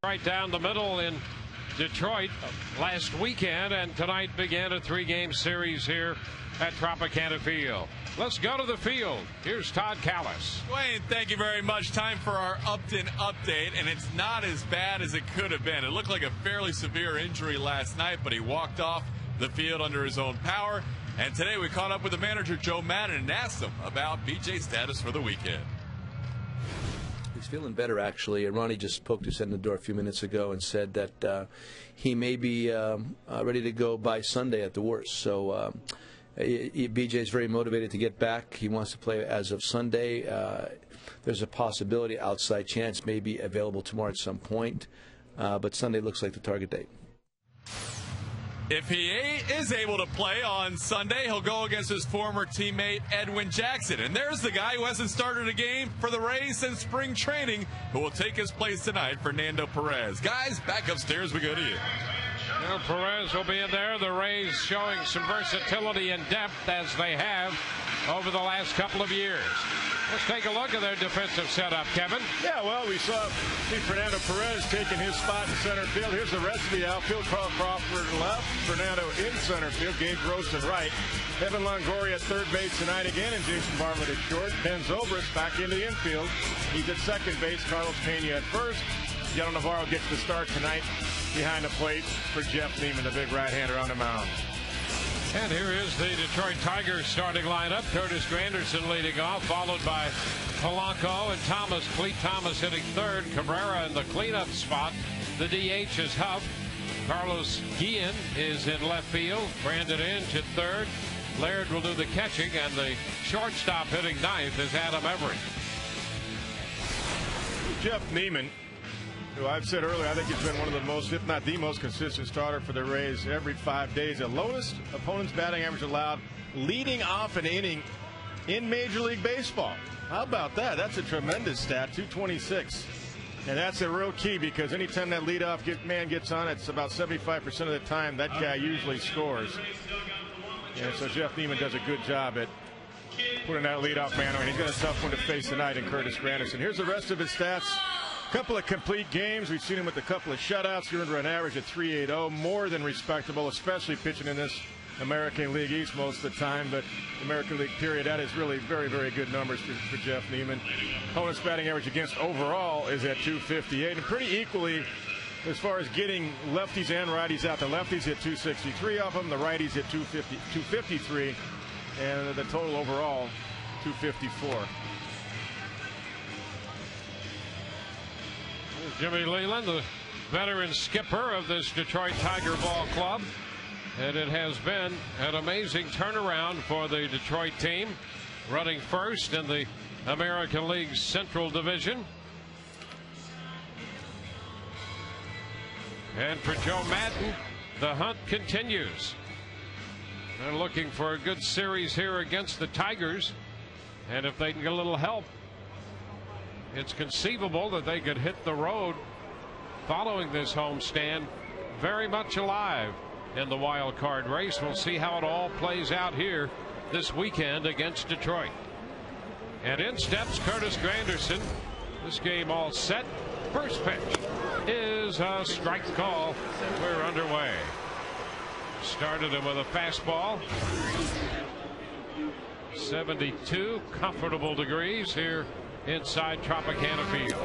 Right down the middle in Detroit last weekend, and tonight began a 3-game series here at Tropicana Field. Let's go to the field. Here's Todd Callis. Dwayne, thank you very much. Time for our Upton update, and it's not as bad as it could have been. It looked like a fairly severe injury last night, but he walked off the field under his own power. And today we caught up with the manager, Joe Madden, and asked him about BJ's status for the weekend. He's feeling better, actually. Ronnie just poked his head in the door a few minutes ago and said that he may be ready to go by Sunday at the worst. So BJ is very motivated to get back. He wants to play as of Sunday. There's a possibility, outside chance, may be available tomorrow at some point. But Sunday looks like the target date. If he is able to play on Sunday, he'll go against his former teammate Edwin Jackson. And there's the guy who hasn't started a game for the Rays since spring training, who will take his place tonight, Fernando Perez. Guys, back upstairs we go to you. Well, Perez will be in there. The Rays showing some versatility and depth as they have over the last couple of years. Let's take a look at their defensive setup, Kevin. Yeah, well, we see Fernando Perez taking his spot in center field. Here's the rest of the outfield. Carl Crawford left, Fernando in center field, Gabe Gross at right. Evan Longoria at third base tonight again, and Jason Bartlett at short. Ben Zobrist back into the infield. He's at second base. Carlos Pena at first. Yellow Navarro gets the start tonight behind the plate for Jeff Neiman, the big right-hander on the mound. And here is the Detroit Tigers starting lineup. Curtis Granderson leading off, followed by Polanco and Thomas. Cleet Thomas hitting third. Cabrera in the cleanup spot. The DH is Huff. Carlos Guillen is in left field. Brandon Inge at third. Laird will do the catching, and the shortstop hitting ninth is Adam Everett. Jeff Neiman, who I've said earlier, I think he's been one of the most, if not the most consistent starter for the Rays every 5 days. The lowest opponent's batting average allowed leading off an inning in Major League Baseball. How about that? That's a tremendous stat, 226. And that's a real key, because anytime that leadoff man gets on, it's about 75% of the time that guy usually scores. And so Jeff Neiman does a good job at putting that leadoff man on. He's got a tough one to face tonight in Curtis Granderson. Here's the rest of his stats. Couple of complete games. We've seen him with a couple of shutouts. He earned an average of 3.80, more than respectable, especially pitching in this American League East most of the time. But American League period, that is really very, very good numbers for Jeff Neiman. Opponent's batting average against overall is at 258, and pretty equally as far as getting lefties and righties out. The lefties hit 263 off them, the righties hit 253, and the total overall 254. Jimmy Leland, the veteran skipper of this Detroit Tiger Ball Club. And it has been an amazing turnaround for the Detroit team, running first in the American League Central Division. And for Joe Madden, the hunt continues. They're looking for a good series here against the Tigers. And if they can get a little help, it's conceivable that they could hit the road following this homestand very much alive in the wild card race. We'll see how it all plays out here this weekend against Detroit. And in steps Curtis Granderson. This game all set. First pitch is a strike call. We're underway. Started him with a fastball. 72 comfortable degrees here inside Tropicana Field.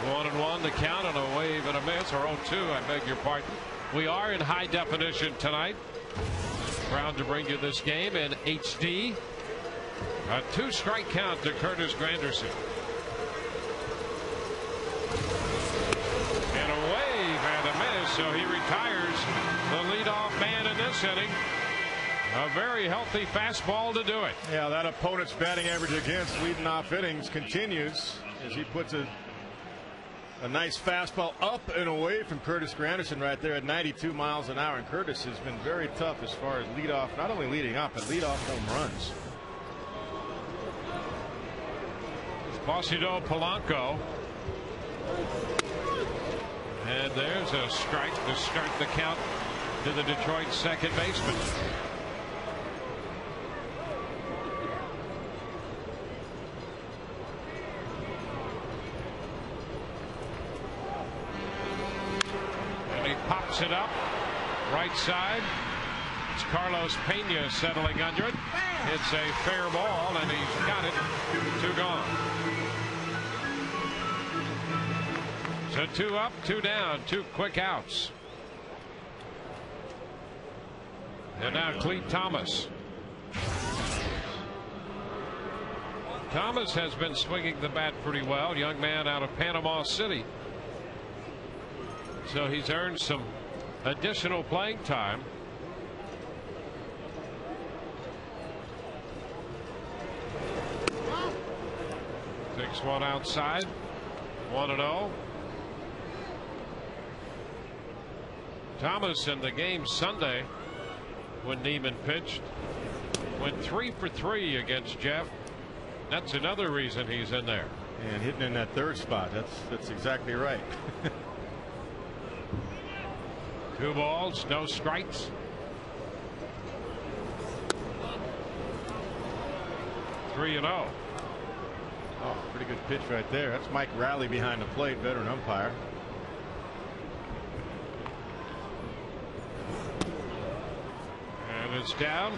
1-1 the count, and a wave and a miss, or 0-2, I beg your pardon. We are in high definition tonight. Proud to bring you this game in HD. A 2-strike count to Curtis Granderson. And a wave and a miss, so he retires the leadoff man in this inning. A very healthy fastball to do it. Yeah, that opponent's batting average against leading off innings continues as he puts a nice fastball up and away from Curtis Granderson right there at 92 miles an hour. And Curtis has been very tough as far as leadoff, not only leading off, but leadoff home runs. Placido Polanco. And there's a strike to start the count to the Detroit second baseman. Pops it up. Right side. It's Carlos Pena settling under it. It's a fair ball, and he's got it. 2 gone. So 2 up, 2 down, 2 quick outs. And now Clete Thomas. Thomas has been swinging the bat pretty well. Young man out of Panama City. So he's earned some additional playing time. Takes one outside. 1-0. Thomas in the game Sunday when Neiman pitched went 3 for 3 against Jeff. That's another reason he's in there. And hitting in that 3rd spot. That's exactly right. 2 balls, no strikes. 3-0. Oh, pretty good pitch right there. That's Mike Rowley behind the plate, veteran umpire. And it's down.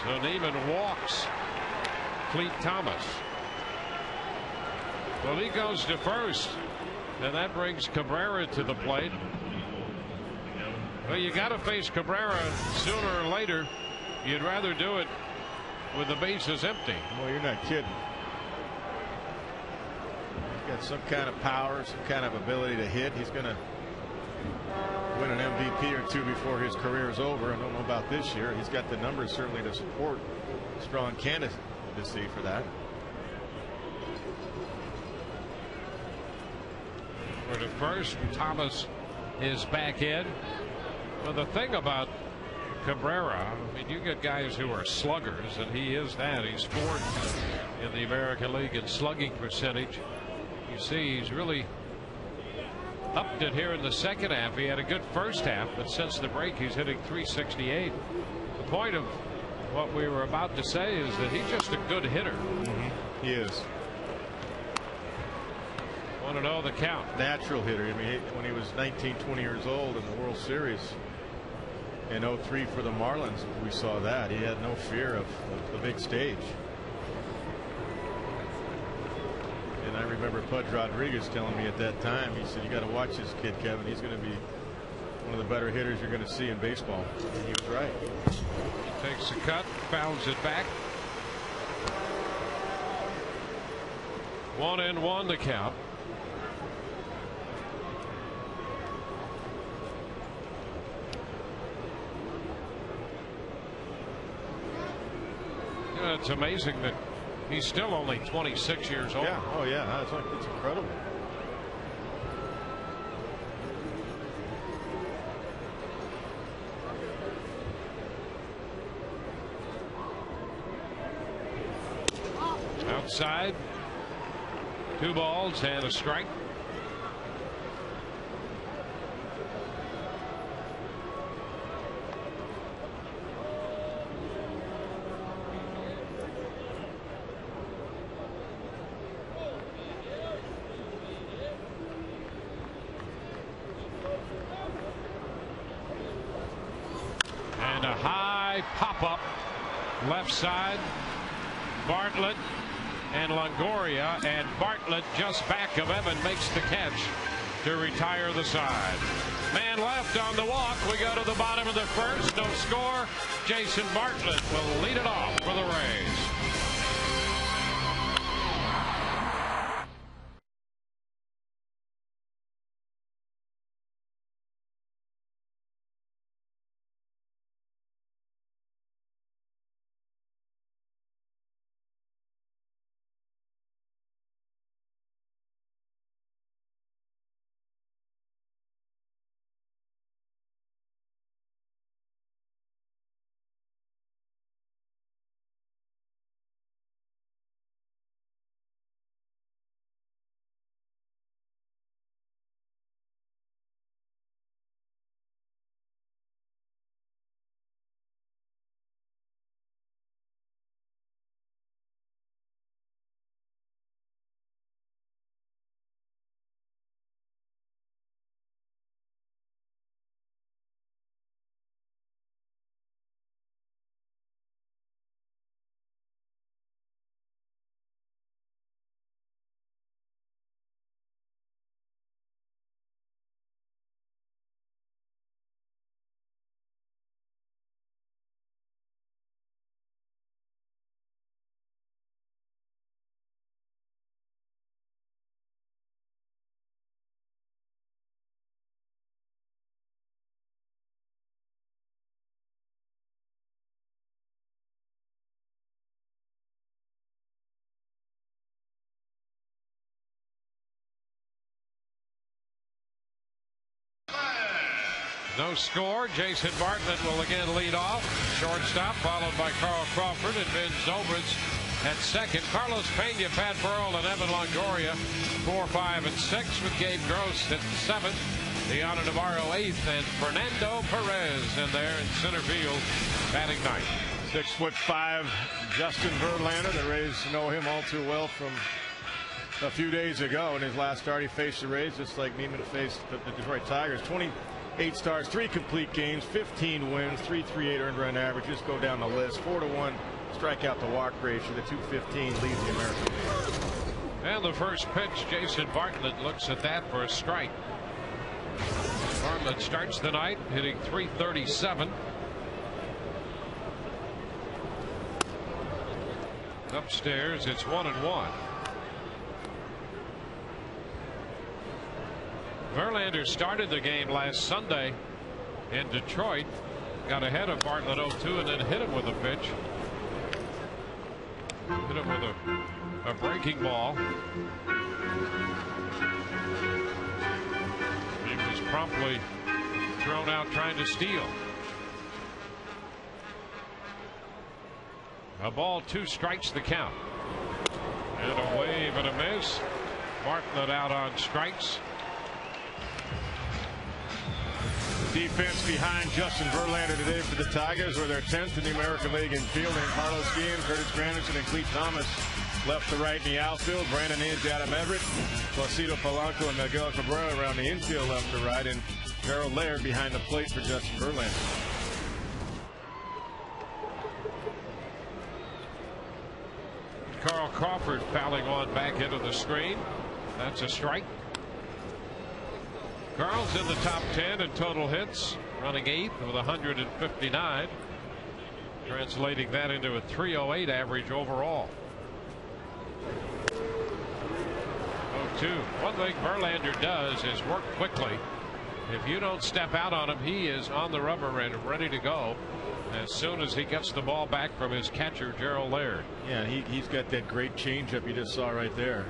So Neiman walks Clete Thomas. Well, he goes to first, and that brings Cabrera to the plate. Well, you got to face Cabrera sooner or later. You'd rather do it with the bases empty. Well, you're not kidding. He's got some kind of power, some kind of ability to hit. He's going to win an MVP or 2 before his career is over. I don't know about this year. He's got the numbers certainly to support strong candidacy for that. For the first, Thomas is back in. Well, the thing about Cabrera, I mean, you get guys who are sluggers, and he is that. He's 4th in the American League in slugging percentage. You see, he's really upped it here in the second half. He had a good first half, but since the break, he's hitting .368. The point of what we were about to say is that he's just a good hitter. He is. 1-0 the count. Natural hitter. I mean, when he was 19, 20 years old in the World Series in 03 for the Marlins, we saw that. He had no fear of the big stage. And I remember Pudge Rodriguez telling me at that time, he said, you got to watch this kid, Kevin. He's going to be one of the better hitters you're going to see in baseball. And he was right. Takes the cut, fouls it back. 1-1 the count. You know, it's amazing that he's still only 26 years old. Yeah. Oh, yeah. It's incredible. Outside. 2 balls and a strike. And a high pop up left side. Bartlett and Longoria, and Bartlett just back of Evan makes the catch to retire the side. Man left on the walk. We go to the bottom of the first. No score. Jason Bartlett will lead it off for the Rays. No score. Jason Bartlett will again lead off. Shortstop, followed by Carl Crawford and Ben Zobrist at second. Carlos Pena, Pat Burrell, and Evan Longoria 4, 5, and 6, with Gabe Gross at seventh. Deanna Navarro eighth, and Fernando Perez in there in center field batting ninth. 6'5" Justin Verlander. The Rays know him all too well from a few days ago. In his last start, he faced the Rays just like Neiman faced the Detroit Tigers. 28 starts, 3 complete games, 15 wins, 3.38 earned run average. Just go down the list. 4-to-1 strikeout to walk ratio. The 215 leads the American League. And the first pitch, Jason Bartlett looks at that for a strike. Bartlett starts the night hitting .337. Upstairs, it's 1-1. Verlander started the game last Sunday in Detroit. Got ahead of Bartlett 0-2 and then hit him with a pitch. Hit him with a breaking ball. He was promptly thrown out trying to steal. A ball, 2 strikes the count. And a wave and a miss. Bartlett out on strikes. Defense behind Justin Verlander today for the Tigers, where they're 10th in the American League in fielding. Carlos Guillen, Curtis Granderson, and Clete Thomas left to right in the outfield. Brandon Inge, Adam Everett, Placido Polanco, and Miguel Cabrera around the infield left to right, and Gerald Laird behind the plate for Justin Verlander. Carl Crawford fouling on back into the screen. That's a strike. Carl's in the top 10 in total hits, running 8th with 159, translating that into a .308 average overall. 0-2. One thing Verlander does is work quickly. If you don't step out on him, he is on the rubber and ready to go as soon as he gets the ball back from his catcher, Gerald Laird. Yeah, he's got that great changeup you just saw right there.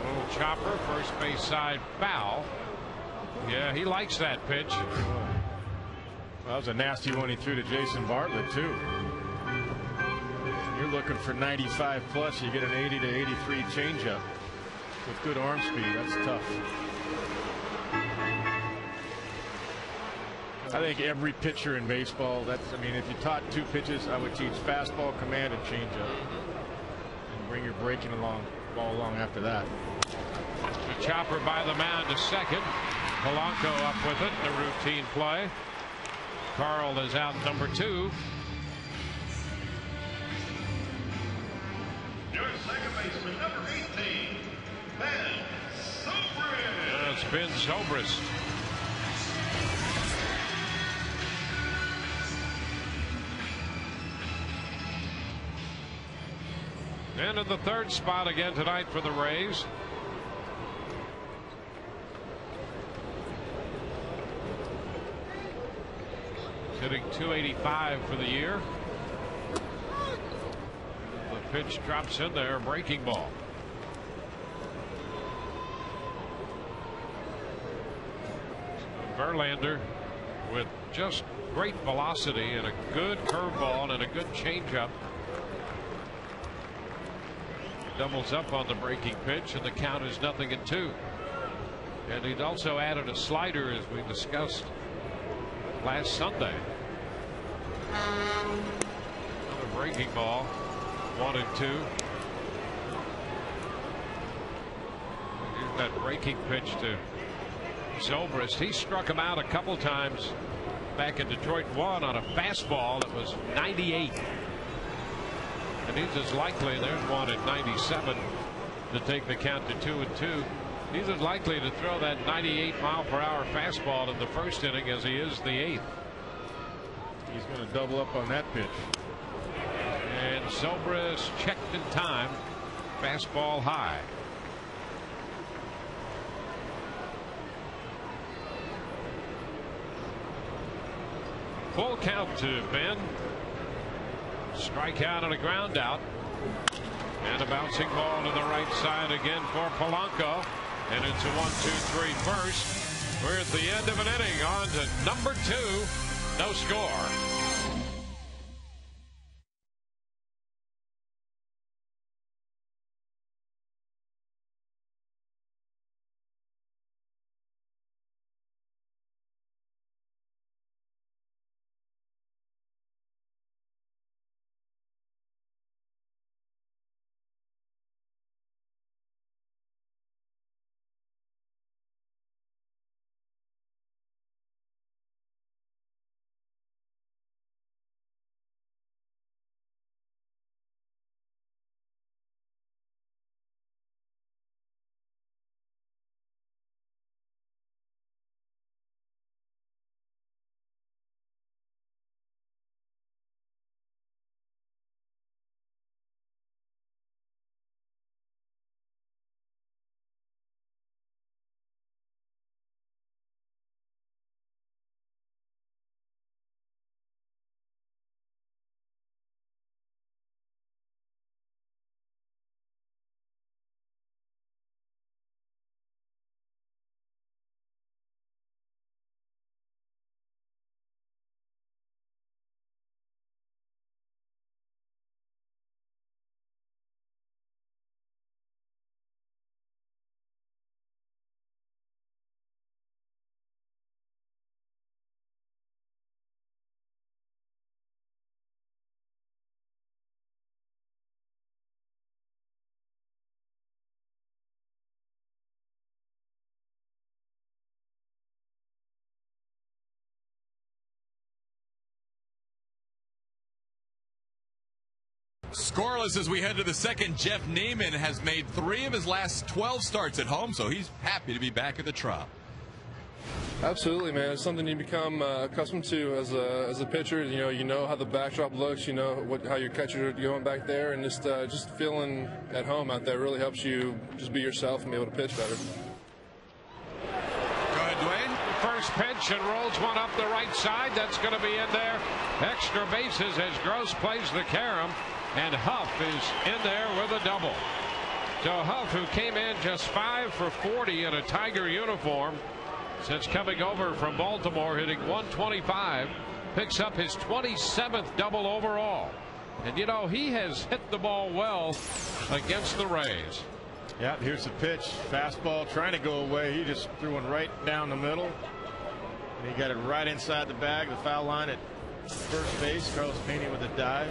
Little chopper, first base side foul. Yeah, he likes that pitch. Well, that was a nasty one he threw to Jason Bartlett, too. You're looking for 95 plus. You get an 80 to 83 changeup with good arm speed. That's tough. I think every pitcher in baseball, I mean, if you taught 2 pitches, I would teach fastball, command, and changeup. And bring your breaking ball along after that. The chopper by the mound to second. Polanco up with it in a routine play. Carl is out number 2. Your second baseman, number 18, Ben Zobrist. It's Ben Zobrist. And in the third spot again tonight for the Rays. Hitting .285 for the year. The pitch drops in there, breaking ball. Verlander with just great velocity and a good curveball and a good changeup. Doubles up on the breaking pitch, and the count is 0-2. And he'd also added a slider, as we discussed last Sunday. Another breaking ball, 1-2. Here's that breaking pitch to Zobrist. He struck him out a couple times back in Detroit 1 on a fastball that was 98. And he's as likely, there's one at 97, to take the count to 2-2. He's as likely to throw that 98 mile per hour fastball in the first inning as he is the 8th. He's going to double up on that pitch. And Zobrist checked in time. Fastball high. Full count to Ben. Strikeout and a ground out. And a bouncing ball to the right side again for Polanco. And it's a 1-2-3 first. We're at the end of an inning. On to number 2. No score. Scoreless as we head to the second. Jeff Neiman has made 3 of his last 12 starts at home, so he's happy to be back at the Trop. Absolutely, man. It's something you become accustomed to as a pitcher. You know how the backdrop looks. You know how your catcher going back there, and just feeling at home out there really helps you just be yourself and be able to pitch better. Go ahead, Dwayne. First pitch and rolls one up the right side. That's going to be in there. Extra bases as Gross plays the carom. And Huff is in there with a double. So Huff, who came in just 5 for 40 in a Tiger uniform since coming over from Baltimore, hitting 125, picks up his 27th double overall. And he has hit the ball well against the Rays. Yeah, here's the pitch. Fastball trying to go away. He just threw one right down the middle. And he got it right inside the bag, the foul line at first base. Carlos Pena with a dive.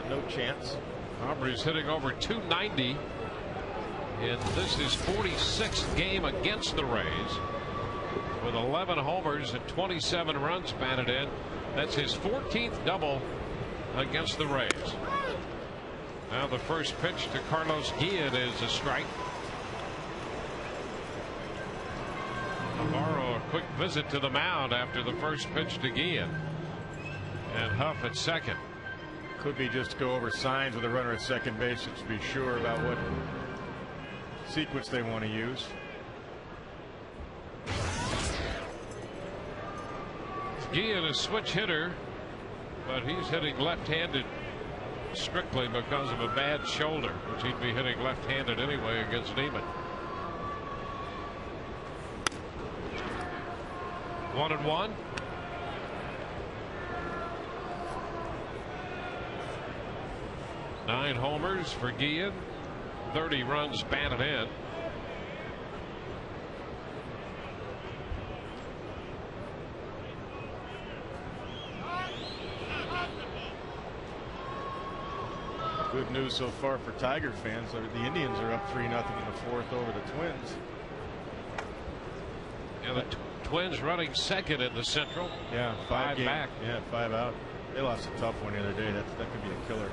No chance. Aubrey's hitting over 290 in this is 46th game against the Rays, with 11 homers and 27 runs batted in. That's his 14th double against the Rays. Now the first pitch to Carlos Guillen is a strike. Navarro a quick visit to the mound after the first pitch to Guillen. And Huff at second. Could be just go over signs with a runner at second base to be sure about what sequence they want to use. Guillen is a switch hitter, but he's hitting left-handed strictly because of a bad shoulder, which he'd be hitting left-handed anyway against Neiman. 1-1. Nine homers for Guillen, 30 runs batted in. Good news so far for Tiger fans. The Indians are up 3-0 in the fourth over the Twins. Yeah, the Twins running second in the Central. Yeah, 5 back. Yeah, 5 out. They lost a tough one the other day. That could be a killer.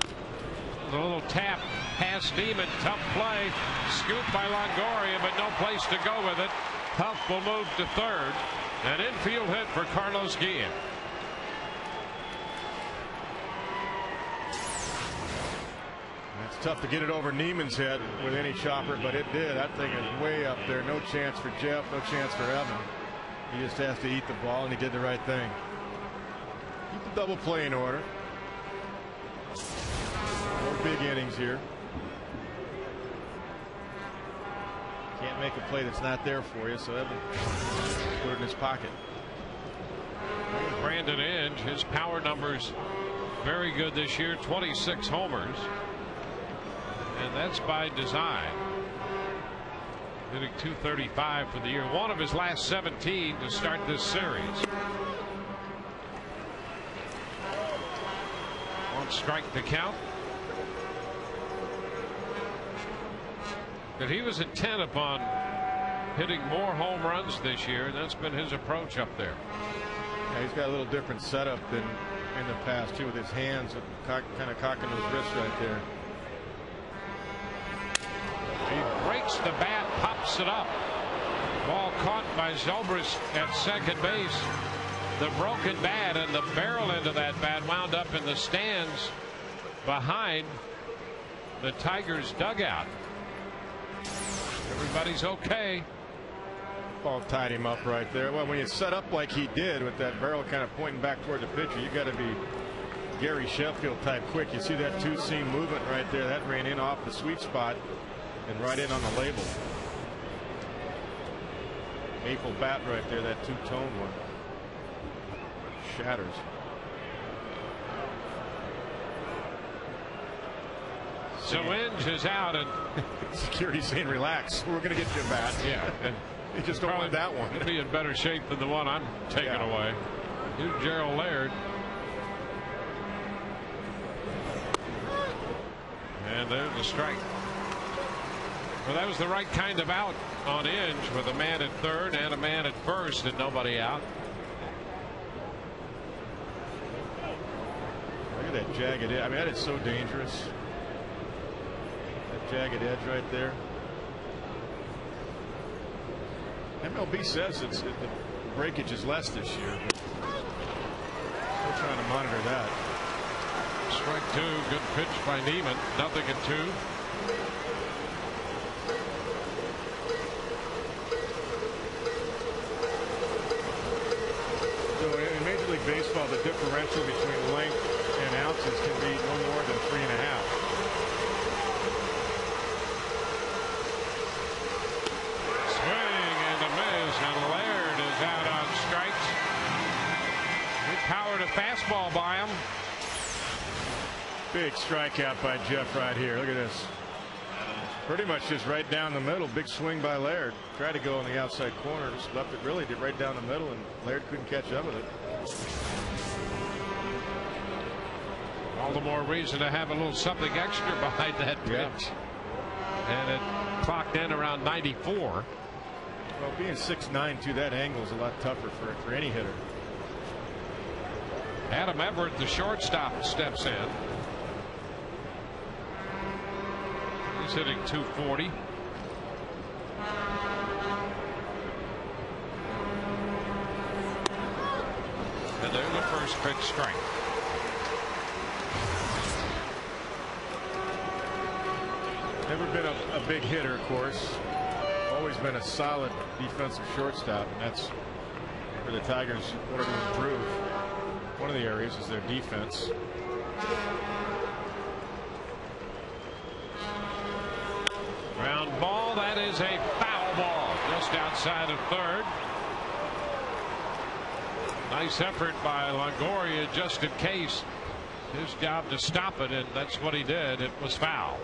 A little tap past Neiman. Tough play. Scooped by Longoria, but no place to go with it. Huff will move to third. An infield hit for Carlos Guillen. It's tough to get it over Neiman's head with any chopper, but it did. That thing is way up there. No chance for Jeff, no chance for Evan. He just has to eat the ball, and he did the right thing. Keep the double play in order. 4 big innings here. Can't make a play that's not there for you, so Evan put it in his pocket. Brandon Inge, his power numbers very good this year, 26 homers, and that's by design. Hitting .235 for the year, one of his last 17 to start this series. One strike to count. But he was intent upon hitting more home runs this year, and that's been his approach up there. Yeah, he's got a little different setup than in the past too, with his hands kind of cocking his wrist right there. He breaks the bat, pops it up. Ball caught by Zobrist at second base. The broken bat and the barrel end of that bat wound up in the stands behind the Tigers dugout. Everybody's okay. Ball tied him up right there. Well, when you set up like he did with that barrel kind of pointing back toward the pitcher, you got to be Gary Sheffield type quick. You see that two-seam movement right there. That ran in off the sweet spot and right in on the label. Maple bat right there, that two-tone one. Shatters. So Inge is out, and security saying, "Relax, we're going to get you a bat." Yeah, and you just don't want that one. It'd be in better shape than the one I'm taking away. Here's Gerald Laird, and there's the strike. Well, that was the right kind of out on Inge, with a man at third and a man at first, and nobody out. Look at that jagged edge. I mean, that is so dangerous. That jagged edge right there. MLB says the breakage is less this year. Still trying to monitor that. Strike two. Good pitch by Neiman. Nothing at two. So in Major League Baseball, the differential between length and ounces can be no more than 3.5. And Laird is out on strikes. We powered a fastball by him. Big strikeout by Jeff right here. Look at this. Pretty much just right down the middle. Big swing by Laird. Tried to go on the outside corner. Just left it really right down the middle, and Laird couldn't catch up with it. All the more reason to have a little something extra behind that pitch. Yeah. And it clocked in around 94. Well, being 6'9" to that angle is a lot tougher for any hitter. Adam Everett, the shortstop, steps in. He's hitting .240. And there's the first pitch strike. Never been a big hitter, of course. Always been a solid defensive shortstop, and that's where the Tigers wanted to improve. One of the areas is their defense. Ground ball. That is a foul ball just outside of third. Nice effort by Longoria just in case. His job to stop it, and that's what he did. It was foul.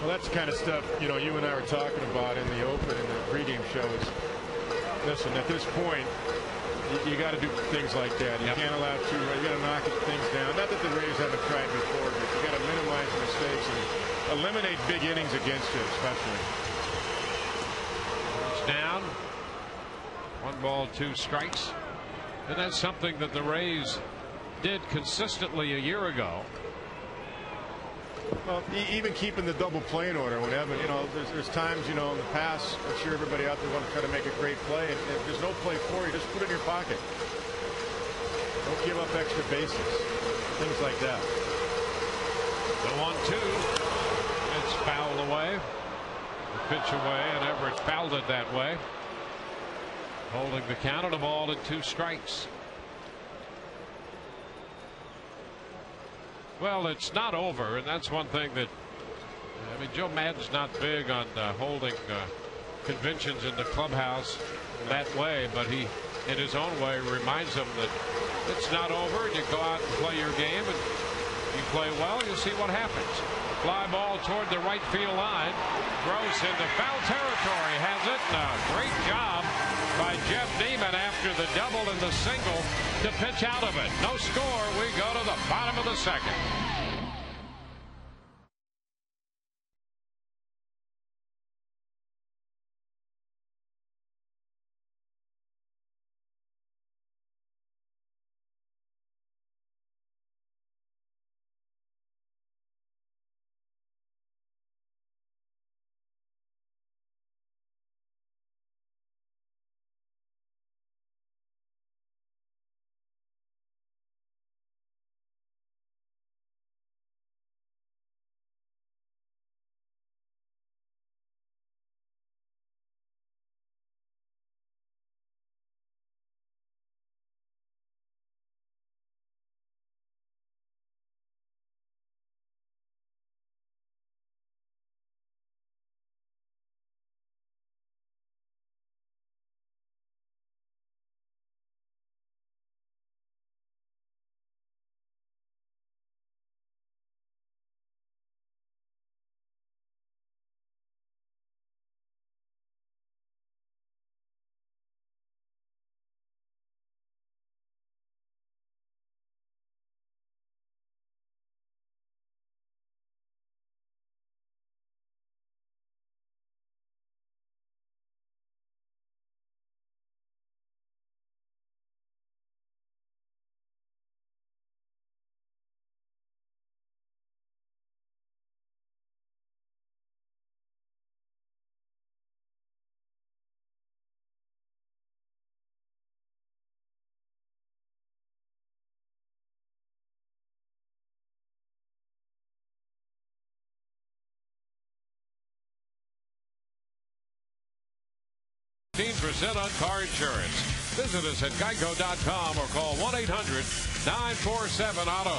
Well, that's the kind of stuff, you and I were talking about in the open in the pregame show. Is listen, at this point, you got to do things like that. You can't allow you got to knock things down. Not that the Rays haven't tried before, but you got to minimize mistakes and eliminate big innings against you, especially. It's down. 1 ball, 2 strikes. And that's something that the Rays did consistently a year ago. Well, even keeping the double play in order when Evan, there's times, in the past, I'm sure everybody out there want to try to make a great play, and if there's no play for you, just put it in your pocket. Don't give up extra bases. Things like that. The 1-2. It's fouled away. The pitch away, and Everett fouled it that way. Holding the count on a ball and 2 strikes. Well, it's not over, and that's one thing that, Joe Maddon's not big on holding conventions in the clubhouse that way, but he, in his own way, reminds them that it's not over, and you go out and play your game, and you play well, you'll see what happens. Fly ball toward the right field line. Gross into foul territory, has it. Great job by Jeff Neiman after the double and the single to pitch out of it. No score. We go to the bottom of the second. % on car insurance. Visit us at geico.com or call 1-800-947-AUTO.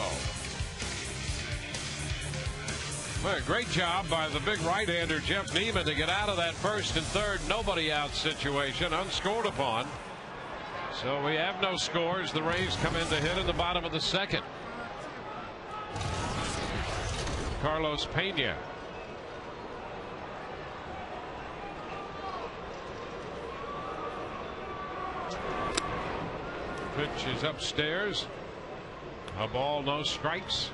Well, great job by the big right-hander Jeff Neiman to get out of that first and third nobody out situation, unscored upon. So we have no scores. The Rays come in to hit in the bottom of the second. Carlos Pena. Pitch is upstairs. A ball, no strikes.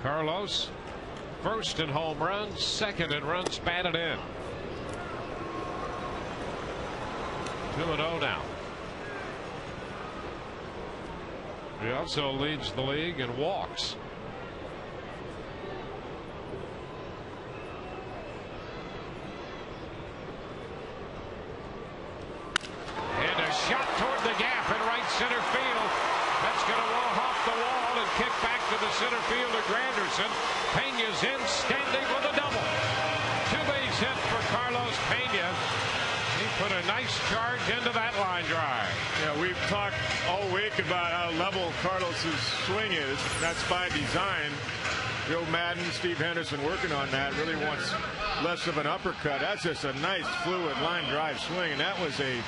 Carlos, first in home runs, second in runs batted in. 2-0 now. He also leads the league in walks. Shot toward the gap in right center field. That's going to roll off the wall and kick back to the center fielder Granderson. Pena's in, standing with a double. Two-base hit for Carlos Pena. He put a nice charge into that line drive. Yeah, we've talked all week about how level Carlos's swing is. That's by design. Joe Madden, Steve Henderson working on that. Really wants less of an uppercut. That's just a nice fluid line drive swing, and that was a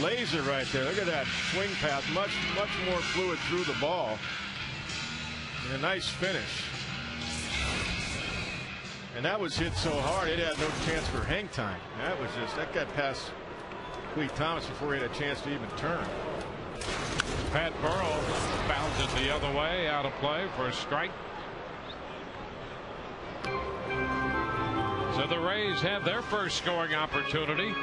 laser right there. Look at that swing path, much more fluid through the ball, and a nice finish. And that was hit so hard it had no chance for hang time. That got past Cleve Thomas before he had a chance to even turn. Pat Burrell bounded the other way, out of play for a strike. So the Rays have their first scoring opportunity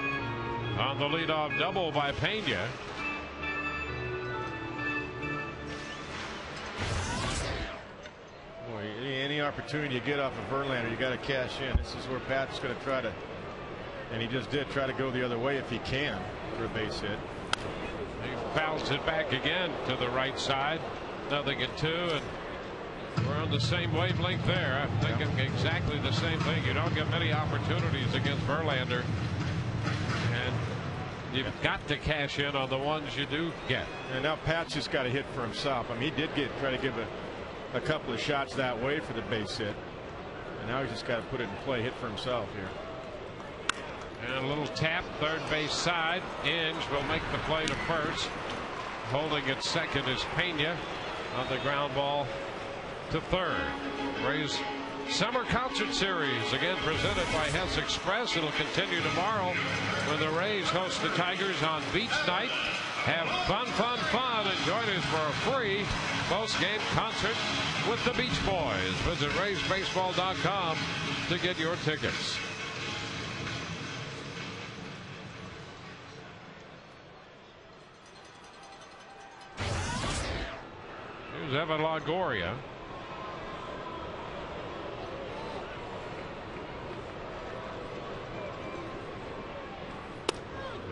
on the leadoff double by Pena. Boy, any opportunity you get off of Verlander, you got to cash in. This is where Pat's going to try to, and he just did try to go the other way if he can for a base hit. He fouls it back again to the right side. Nothing at 2, and we're on the same wavelength there. I'm thinking exactly the same thing. You don't get many opportunities against Verlander. And You've got to cash in on the ones you do get. And now Pat's just got to hit for himself. I mean, he did try to give a couple of shots that way for the base hit. And now he's just got to put it in play, hit for himself here. And a little tap, third base side. Inge will make the play to first. Holding at second is Pena on the ground ball to third. Rays Summer Concert Series, again presented by Hess Express. It'll continue tomorrow when the Rays host the Tigers on Beach Night. Have fun, fun, fun, and join us for a free post-game concert with the Beach Boys. Visit RaysBaseball.com to get your tickets. Here's Evan Longoria.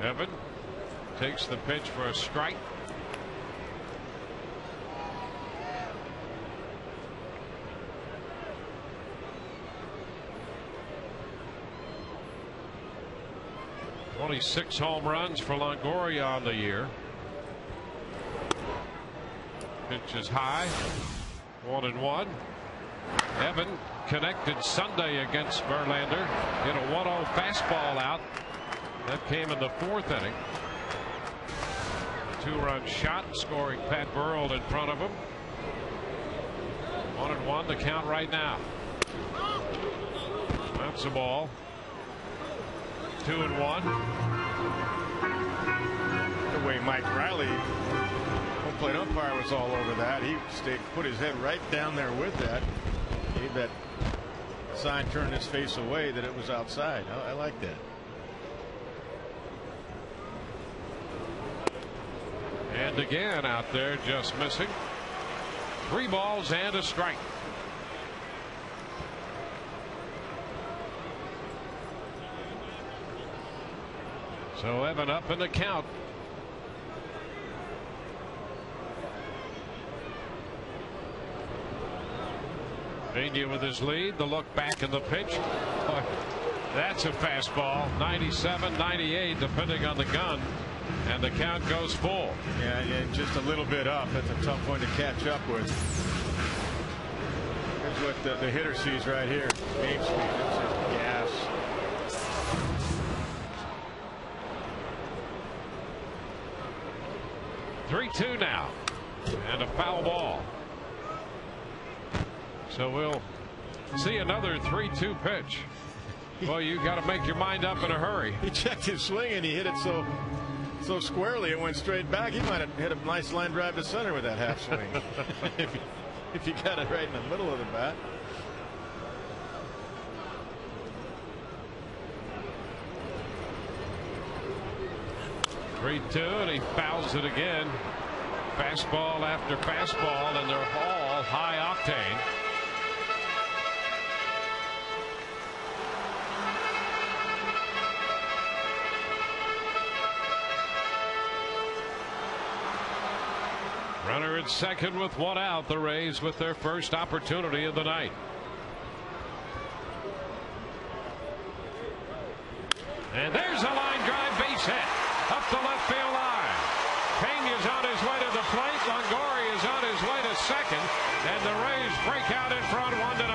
Evan takes the pitch for a strike. Only 6 home runs for Longoria on the year. Pitch is high. 1-1. Evan connected Sunday against Verlander. Hit a 1-0 fastball out. That came in the 4th inning. A 2-run shot, scoring Pat Burrell in front of him. 1-1 the count right now. That's a ball. 2-1. The way Mike Riley, home plate umpire, was all over that. He put his head right down there with that. Gave that sign, turned his face away, that it was outside. I like that. And again out there, just missing. 3 balls and a strike. So Evan up in the count. Pena with his lead. The look back in the pitch. That's a fastball. 97, 98, depending on the gun. And the count goes full. Yeah, and just a little bit up. That's a tough one to catch up with. Here's what the hitter sees right here. Game speed. That's just gas. Three-2 now. And a foul ball. So we'll see another 3-2 pitch. Well, you got to make your mind up in a hurry. He checked his swing and he hit it so squarely it went straight back. He might have hit a nice line drive to center with that half swing. if you got it right in the middle of the bat. Three-2, and he fouls it again. Fastball after fastball, and they're all high octane. Runner at second with 1 out. The Rays with their first opportunity of the night. And there's a line drive base hit up the left field line. Pena's on his way to the plate. Longoria is on his way to second, and the Rays break out in front 1-0.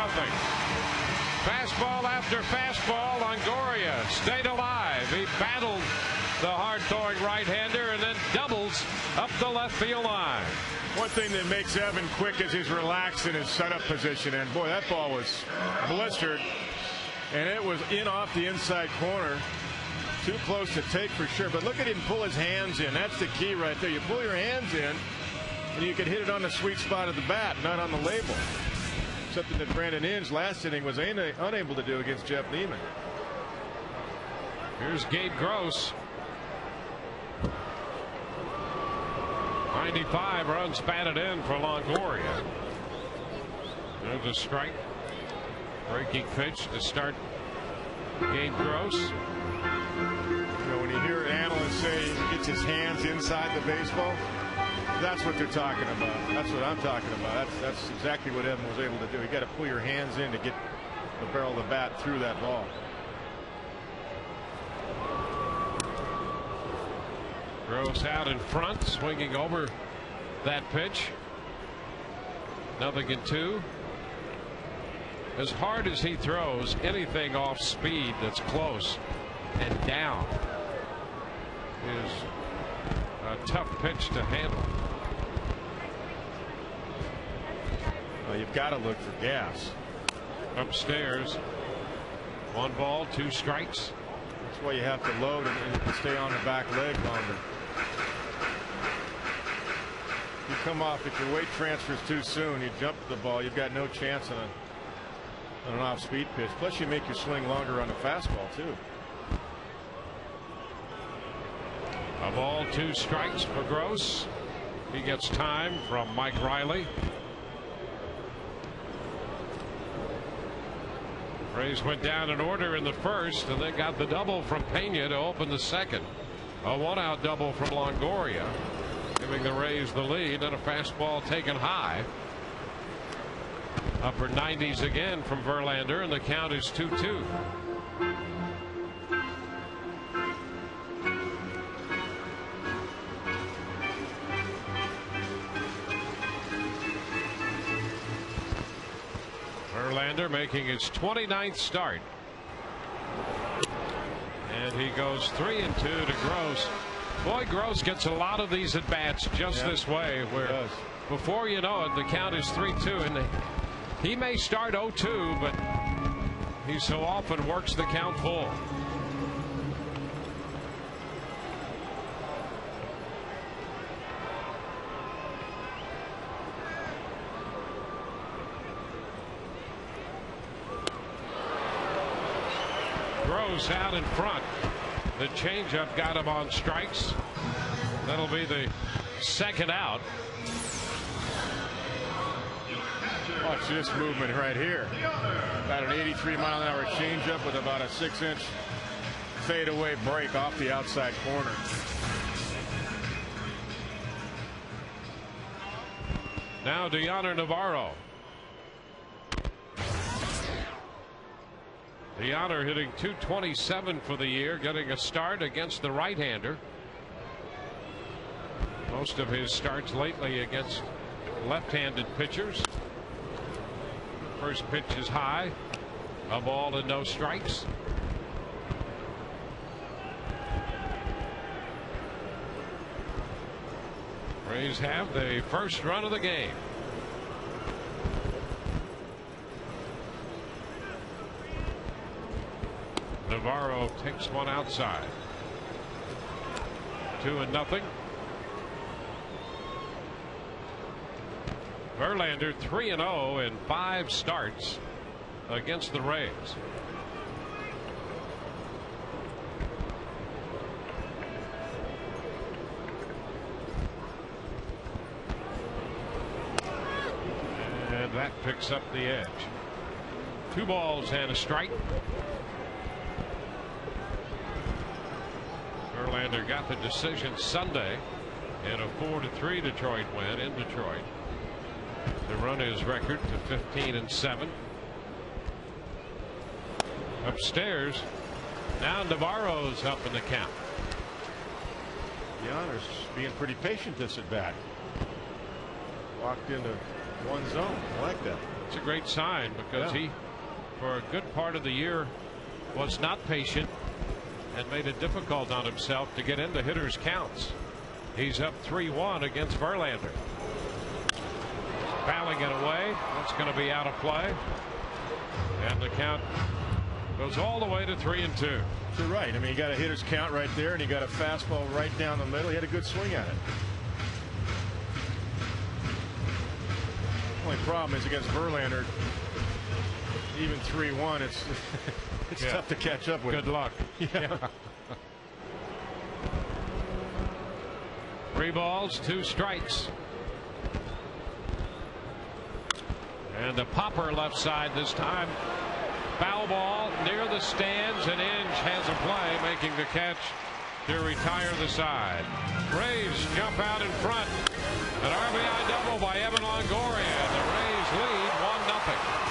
Fastball after fastball. Longoria stayed alive. He battled the hard-throwing right-hander and then doubles up the left field line. One thing that makes Evan quick is he's relaxed in his setup position, and boy, that ball was blistered, and it was in off the inside corner. Too close to take for sure, but look at him pull his hands in. That's the key right there. You pull your hands in and you can hit it on the sweet spot of the bat, not on the label. Something that Brandon Inge last inning was unable to do against Jeff Neiman. Here's Gabe Gross. 95 runs batted in for Longoria. There's a strike. Breaking pitch to start Gabe Gross. You know, when you hear analysts say he gets his hands inside the baseball, that's what they're talking about. That's what I'm talking about. That's exactly what Evan was able to do. You got to pull your hands in to get the barrel of the bat through that ball. Gross out in front, swinging over that pitch. 0-2. As hard as he throws, anything off speed that's close and down is a tough pitch to handle. Well, you've got to look for gas. Upstairs. 1 ball, 2 strikes. That's why you have to load and stay on the back leg longer. You come off, if your weight transfers too soon, you jump the ball, you've got no chance on an off-speed pitch. Plus, you make your swing longer on the fastball, too. 1 ball, 2 strikes for Gross. He gets time from Mike Riley. Rays went down in order in the first, and then got the double from Pena to open the second. A 1-out double from Longoria, giving the Rays the lead, and a fastball taken high. Upper 90s again from Verlander, and the count is 2-2. Verlander making his 29th start. And he goes 3-2 to Gross. Boy, Gross gets a lot of these at bats just this way, where before you know it, the count is 3-2, and he may start 0-2, but he so often works the count full. Gross out in front. The changeup got him on strikes. That'll be the second out. Watch this movement right here. About an 83-mile-an-hour changeup with about a 6-inch fadeaway break off the outside corner. Now Deoner Navarro. Deoner hitting .227 for the year, getting a start against the right-hander. Most of his starts lately against left-handed pitchers. First pitch is high. A ball and no strikes. Rays have the first run of the game. Navarro takes one outside. 2-0. Verlander 3-0 in 5 starts against the Rays. And that picks up the edge. 2 balls and a strike. Verlander got the decision Sunday in a 4-3 Detroit win in Detroit to run his record to 15-7. Upstairs, now Navarro's up in the count. Deoner's being pretty patient this at bat. Walked into one zone. I like that. It's a great sign because he, for a good part of the year, was not patient and made it difficult on himself to get into hitters' counts. He's up 3-1 against Verlander. Fouling it away. That's going to be out of play. And the count goes all the way to 3-2. You're right. I mean, you got a hitter's count right there, and you got a fastball right down the middle. He had a good swing at it. Only problem is against Verlander, even 3-1, it's tough to catch up with. Good luck. Yeah. 3 balls, 2 strikes. And the popper left side this time. Foul ball near the stands, and Inge has a play, making the catch to retire the side. Rays jump out in front. An RBI double by Evan Longoria. The Rays lead 1-0.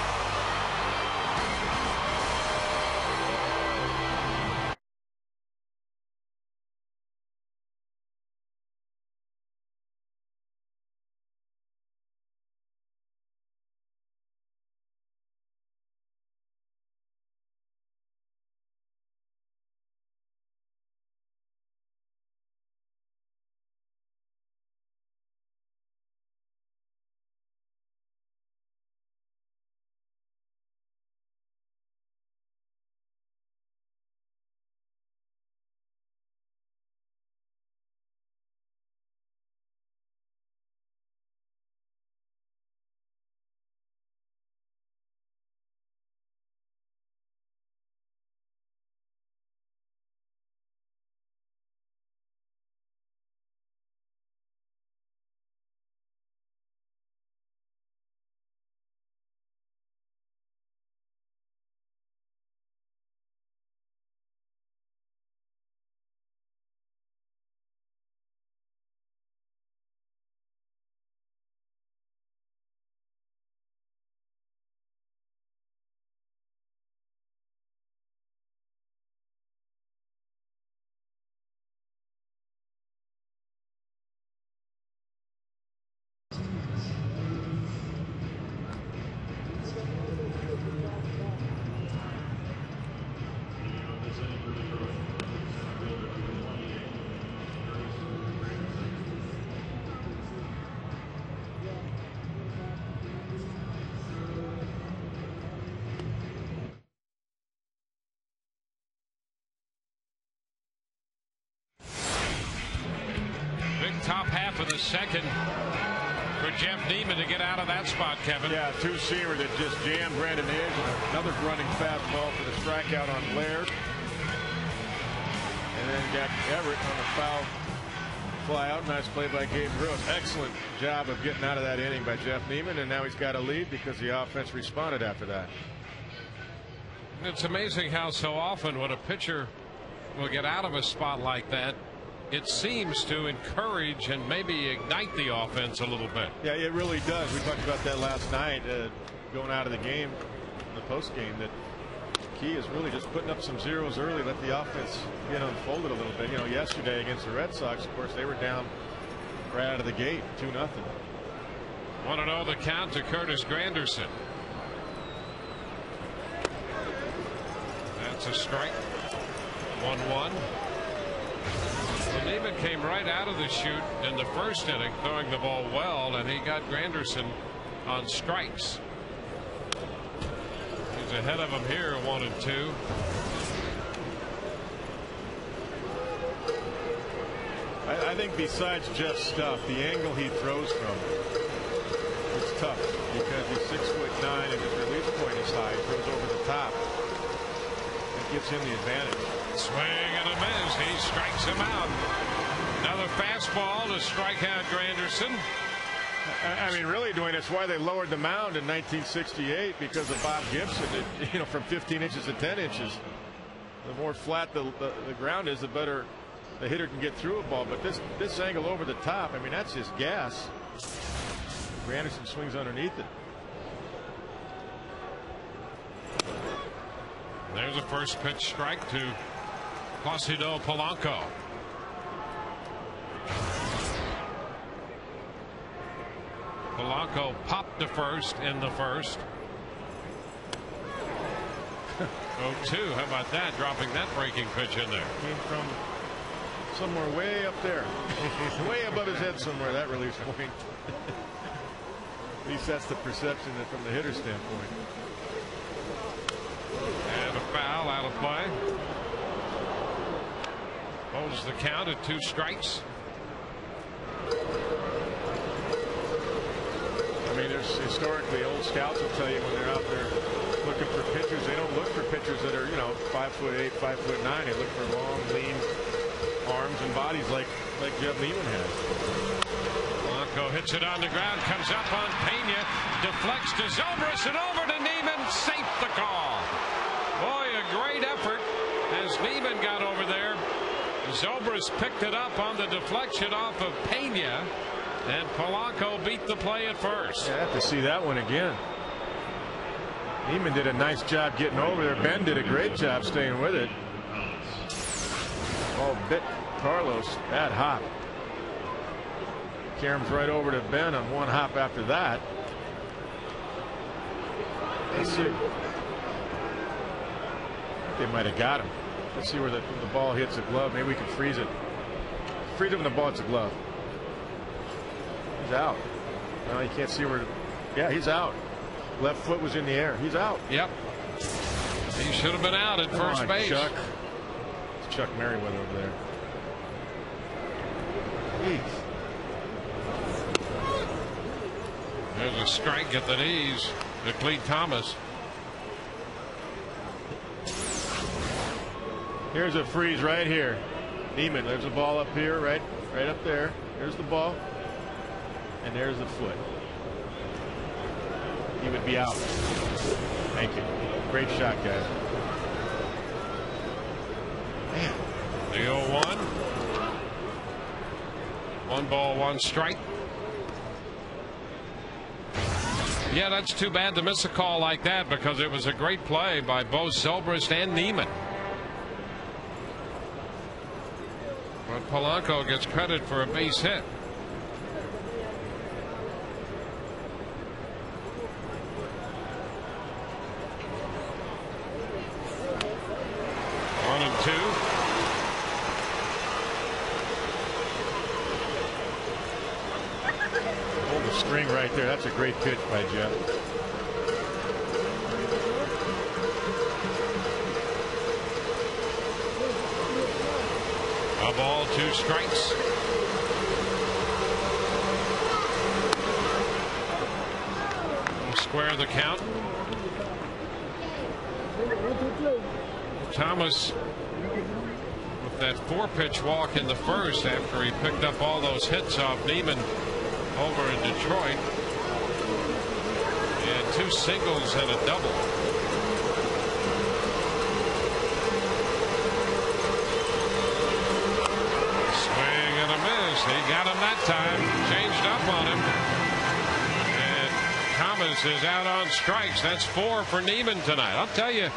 second for Jeff Neiman to get out of that spot, Kevin. Yeah, two-seamer that just jammed Brandon Edge, and another running fastball for the strikeout on Laird. And then got Everett on the foul fly out. Nice play by Gabe Gross. Excellent job of getting out of that inning by Jeff Neiman, and now he's got a lead because the offense responded after that. It's amazing how so often when a pitcher will get out of a spot like that, it seems to encourage and maybe ignite the offense a little bit. Yeah, it really does. We talked about that last night, going out of the game, the post game, that key is really just putting up some zeros early, let the offense get unfolded a little bit. You know, yesterday against the Red Sox, of course, they were down right out of the gate, 2-0. 1-0 the count to Curtis Granderson. That's a strike. 1-1. Well, Neiman came right out of the chute in the first inning, throwing the ball well, and he got Granderson on strikes. He's ahead of him here, 1-2. I think besides Jeff's stuff, the angle he throws from is tough because he's 6'9" and his release point is high. He throws over the top. It gives him the advantage. Swing and a miss. He strikes him out. Another fastball to strike out Granderson. I mean, really, Dwayne, that's why they lowered the mound in 1968 because of Bob Gibson. From 15 inches to 10 inches. The more flat the ground is, the better the hitter can get through a ball. But this angle over the top, I mean, that's just gas. Granderson swings underneath it. There's a first pitch strike to Placido Polanco. Polanco popped to first in the first. 0-2. How about that? Dropping that breaking pitch in there. Came from somewhere way up there. Way above his head somewhere, that release point. At least that's the perception from the hitter standpoint. And a foul out of play. Holds the count at 2 strikes. I mean, there's historically old scouts will tell you when they're out there looking for pitchers, they don't look for pitchers that are 5'8", 5'9". They look for long, lean arms and bodies like Jeff Neiman has. Polanco hits it on the ground, comes up on Pena, deflects to Zobrist and over to Neiman. Safe the call. Boy, a great effort as Neiman got over there. Zobrist picked it up on the deflection off of Pena, and Polanco beat the play at first. Yeah, I have to see that one again. Neiman did a nice job getting over there. Ben did a great job staying with it. Ball bit Carlos. Bad hop. Caroms right over to Ben on one hop after that. Let's see. They might have got him. Let's see where the ball hits the glove. Maybe we can freeze it. Freeze it when the ball hits the glove. He's out. No, you can't see where. Yeah, he's out. Left foot was in the air. He's out. Yep. He should have been out at first base. Chuck. It's Chuck Merriweather over there. Jeez. There's a strike at the knees to Clete Thomas. Here's a freeze right here. Neiman, there's a ball up here, right up there. There's the ball. And there's the foot. He would be out. Thank you. Great shot, guys. Man. The 0-1. 1 ball, 1 strike. Yeah, that's too bad to miss a call like that because it was a great play by both Zobrist and Neiman. But Polanco gets credit for a base hit. One and two. Hold the string right there. That's a great pitch by Jeff. A ball, 2 strikes. square the count. Thomas with that 4-pitch walk in the first after he picked up all those hits off Neiman over in Detroit. He had 2 singles and a double. Swing and a miss. He got him that time. Changed up on him. And Thomas is out on strikes. That's 4 for Neiman tonight. I'll tell you,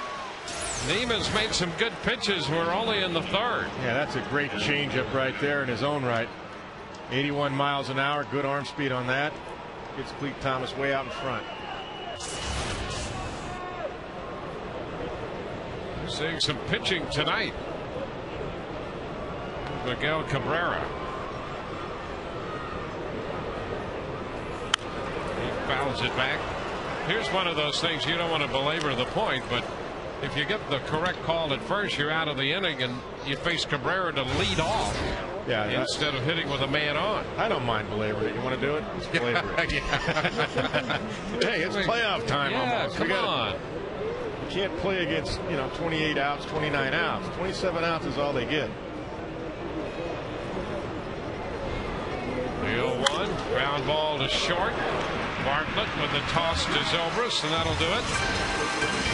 Neiman's made some good pitches. We're only in the 3rd. Yeah, that's a great changeup right there in his own right. 81 miles an hour. Good arm speed on that. Gets Clete Thomas way out in front. Seeing some pitching tonight. Miguel Cabrera. He fouls it back. Here's one of those things, you don't want to belabor the point, but if you get the correct call at first, you're out of the inning and you face Cabrera to lead off. Yeah, instead of hitting with a man on. I don't mind belaboring it. You want to do it? Let's belabor it. Hey, it's playoff time almost. Come on. You can't play against 28 outs, 29 outs. 27 outs is all they get. The 0-1 ground ball to short. Bartlett with the toss to Zobrist, and that'll do it.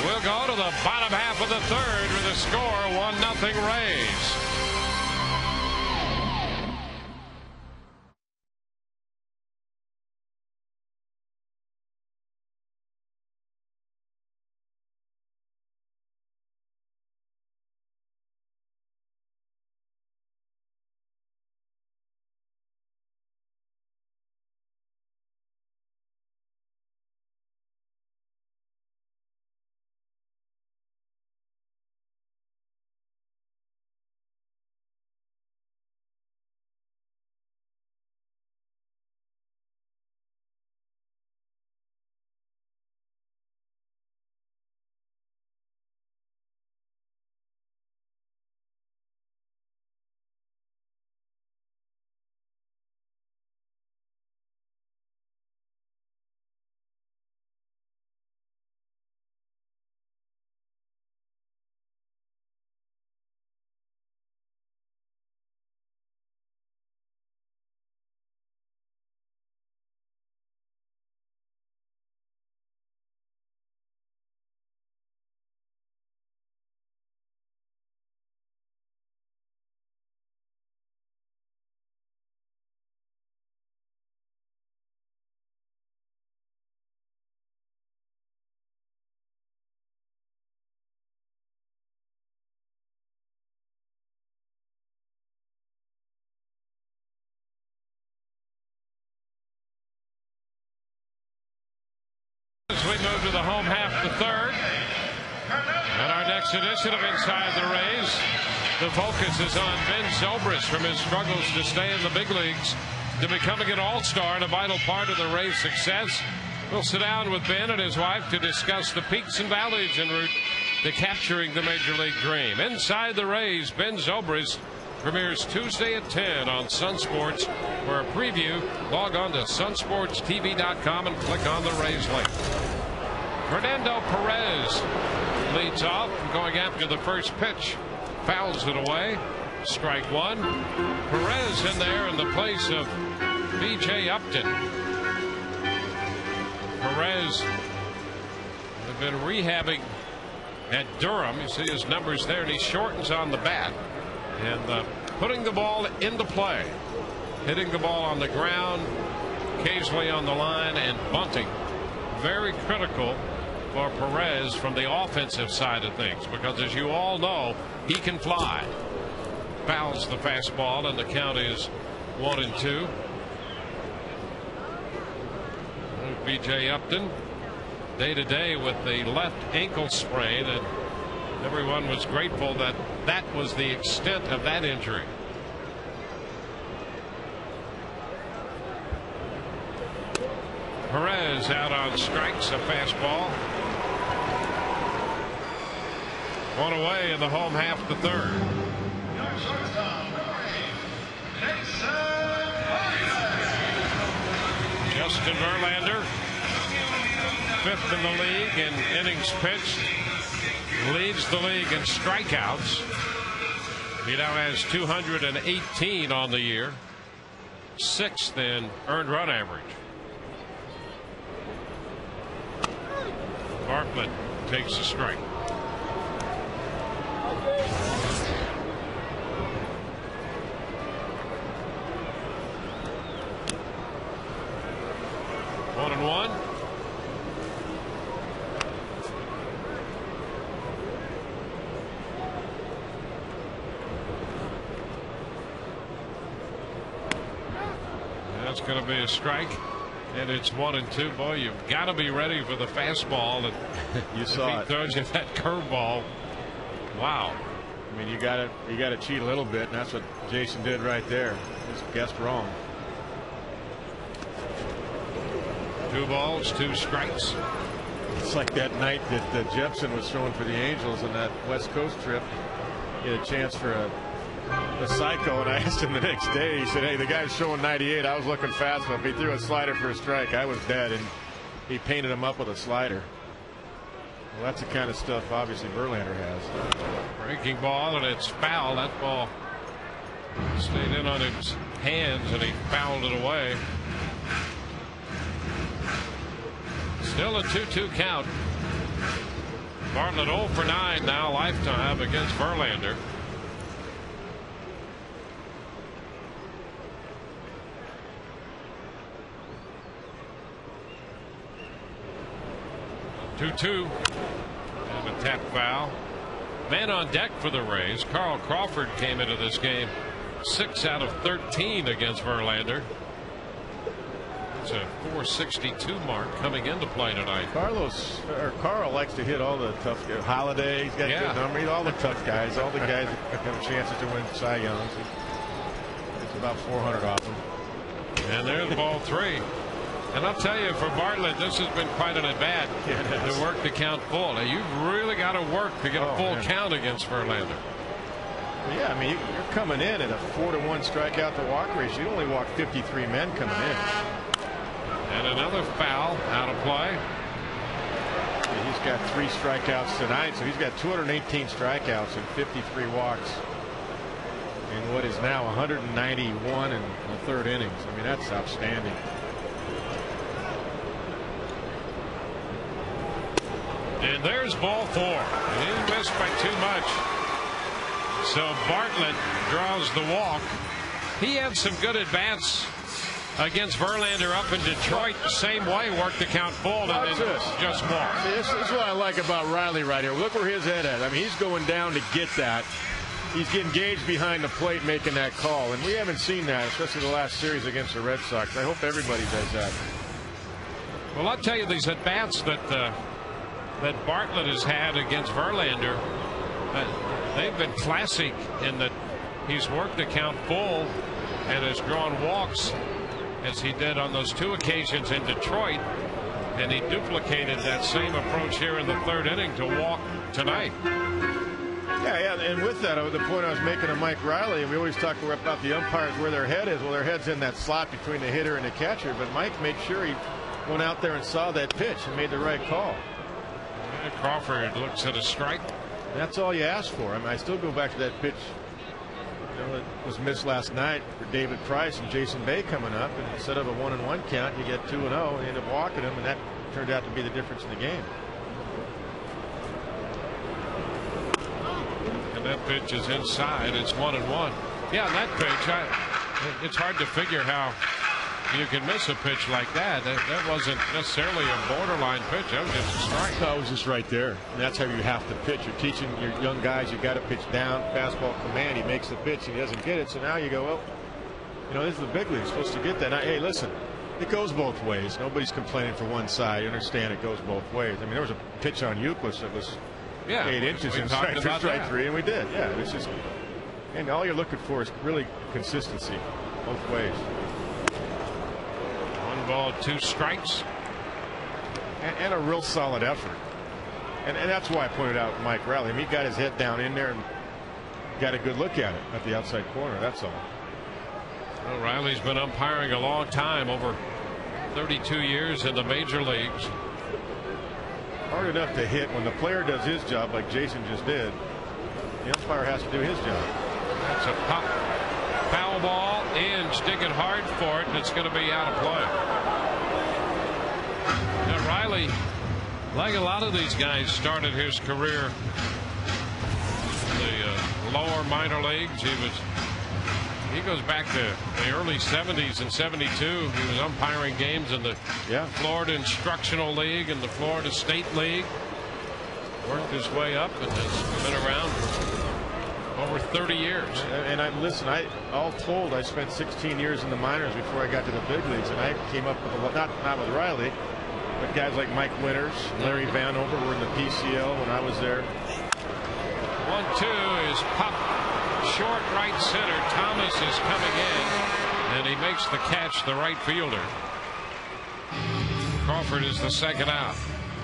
We'll go to the bottom half of the 3rd with a score 1-0 Rays. As we move to the home half of the 3rd, and our next edition of Inside the Rays, the focus is on Ben Zobrist from his struggles to stay in the big leagues to becoming an all-star and a vital part of the Rays' success. We'll sit down with Ben and his wife to discuss the peaks and valleys en route to capturing the Major League dream. Inside the Rays, Ben Zobrist premieres Tuesday at 10 on Sun Sports. For a preview, log on to sunsportstv.com and click on the Rays link. Fernando Perez leads off, going after the first pitch. Fouls it away. Strike 1. Perez in there in the place of B.J. Upton. Perez had been rehabbing at Durham. You see his numbers there, and he shortens on the bat. And putting the ball into play. Hitting the ball on the ground, occasionally on the line, and bunting. Very critical for Perez from the offensive side of things, because as you all know, he can fly. Fouls the fastball, and the count is 1-2. B.J. Upton day to day with the left ankle sprain, and everyone was grateful that that was the extent of that injury. Perez out on strikes, a fastball. One away in the home half the 3rd. Justin Verlander fifth in the league in innings pitched. Leads the league in strikeouts. He now has 218 on the year. Sixth in earned run average. Bartlett takes a strike. One and one. That's going to be a strike, and it's 1-2. Boy, you've got to be ready for the fastball. And you saw he throws you that curveball. Wow. I mean, you got to cheat a little bit, and that's what Jason did right there. Just guessed wrong. 2 balls, 2 strikes. It's like that night that Jepson was throwing for the Angels on that West Coast trip. He had a chance for a psycho, and I asked him the next day. He said, "Hey, the guy's showing 98. I was looking fast enough. He threw a slider for a strike. I was dead," and he painted him up with a slider. Well, that's the kind of stuff obviously Verlander has. Breaking ball, and it's foul. That ball stayed in on his hands, and he fouled it away. Still a 2-2 count. Bartlett 0 for 9 now lifetime against Verlander. Two and a tap foul. Man on deck for the Rays. Carl Crawford came into this game 6 out of 13 against Verlander. It's a .462 mark coming into play tonight. Carl likes to hit all the tough guys. Holiday, he's got good numbers. All the tough guys, all the guys that have chances to win Cy Youngs. It's about 400 off them. And there's ball 3. And I'll tell you, for Bartlett, this has been quite an at-bat to work the count full. Now, you've really got to work to get a full count against Verlander. Well, yeah, I mean, you're coming in at a 4-to-1 strikeout to walk ratio. You only walk 53 men coming in. And another foul out of play. Yeah, he's got 3 strikeouts tonight, so he's got 218 strikeouts and 53 walks in what is now 191 in the 3rd innings. I mean, that's outstanding. And there's ball 4. He missed by too much. So Bartlett draws the walk. He had some good at-bats against Verlander up in Detroit. The same way, worked the count full and then just walked. This is what I like about Riley right here. Look where his head is. I mean, he's going down to get that. He's engaged behind the plate making that call. And we haven't seen that, especially the last series against the Red Sox. I hope everybody does that. Well, I'll tell you, these at-bats that Bartlett has had against Verlander, they've been classic in that he's worked the count full and has drawn walks, as he did on those 2 occasions in Detroit, and he duplicated that same approach here in the 3rd inning to walk tonight. Yeah, and with that, the point I was making to Mike Riley, we always talk about the umpires where their head is. Well, their head's in that slot between the hitter and the catcher, but Mike made sure he went out there and saw that pitch and made the right call. Crawford looks at a strike. That's all you ask for. I mean, I still go back to that pitch that was missed last night for David Price and Jason Bay coming up, and instead of a 1-1 count, you get 2-0 and you end up walking him, and that turned out to be the difference in the game. And that pitch is inside. It's 1-1. Yeah, that pitch, it's hard to figure how you can miss a pitch like that. That wasn't necessarily a borderline pitch. That was just a strike. No, it was just right there. And that's how you have to pitch. You're teaching your young guys, you got to pitch down, fastball command. He makes the pitch, he doesn't get it. So now you go, well, you know, this is the big league. You're supposed to get that. Now, hey, listen, it goes both ways. Nobody's complaining for one side. You understand it goes both ways. I mean, there was a pitch on Euclid that was 8 inches inside for strike 3, and we did. Yeah, it's just, and all you're looking for is really consistency both ways. 1 ball, 2 strikes. And a real solid effort. And that's why I pointed out Mike Riley. I mean, he got his head down in there and got a good look at it at the outside corner. That's all. Well, Riley's been umpiring a long time, over 32 years in the major leagues. hard enough to hit when the player does his job like Jason just did. The umpire has to do his job. That's a pop. Foul ball. Inge digging hard for it, and it's going to be out of play. Now Riley, like a lot of these guys, started his career in the lower minor leagues. He goes back to the early 70s and 72. He was umpiring games in the Florida Instructional League and the Florida State League. Worked his way up and has been around for over 30 years. And all told, I spent 16 years in the minors before I got to the big leagues, and I came up with a lot, not with Riley, but guys like Mike Winters, Larry Vanover were in the PCL when I was there. 1-2 is popped short right center. Thomas is coming in, and he makes the catch, the right fielder. Crawford is the second out.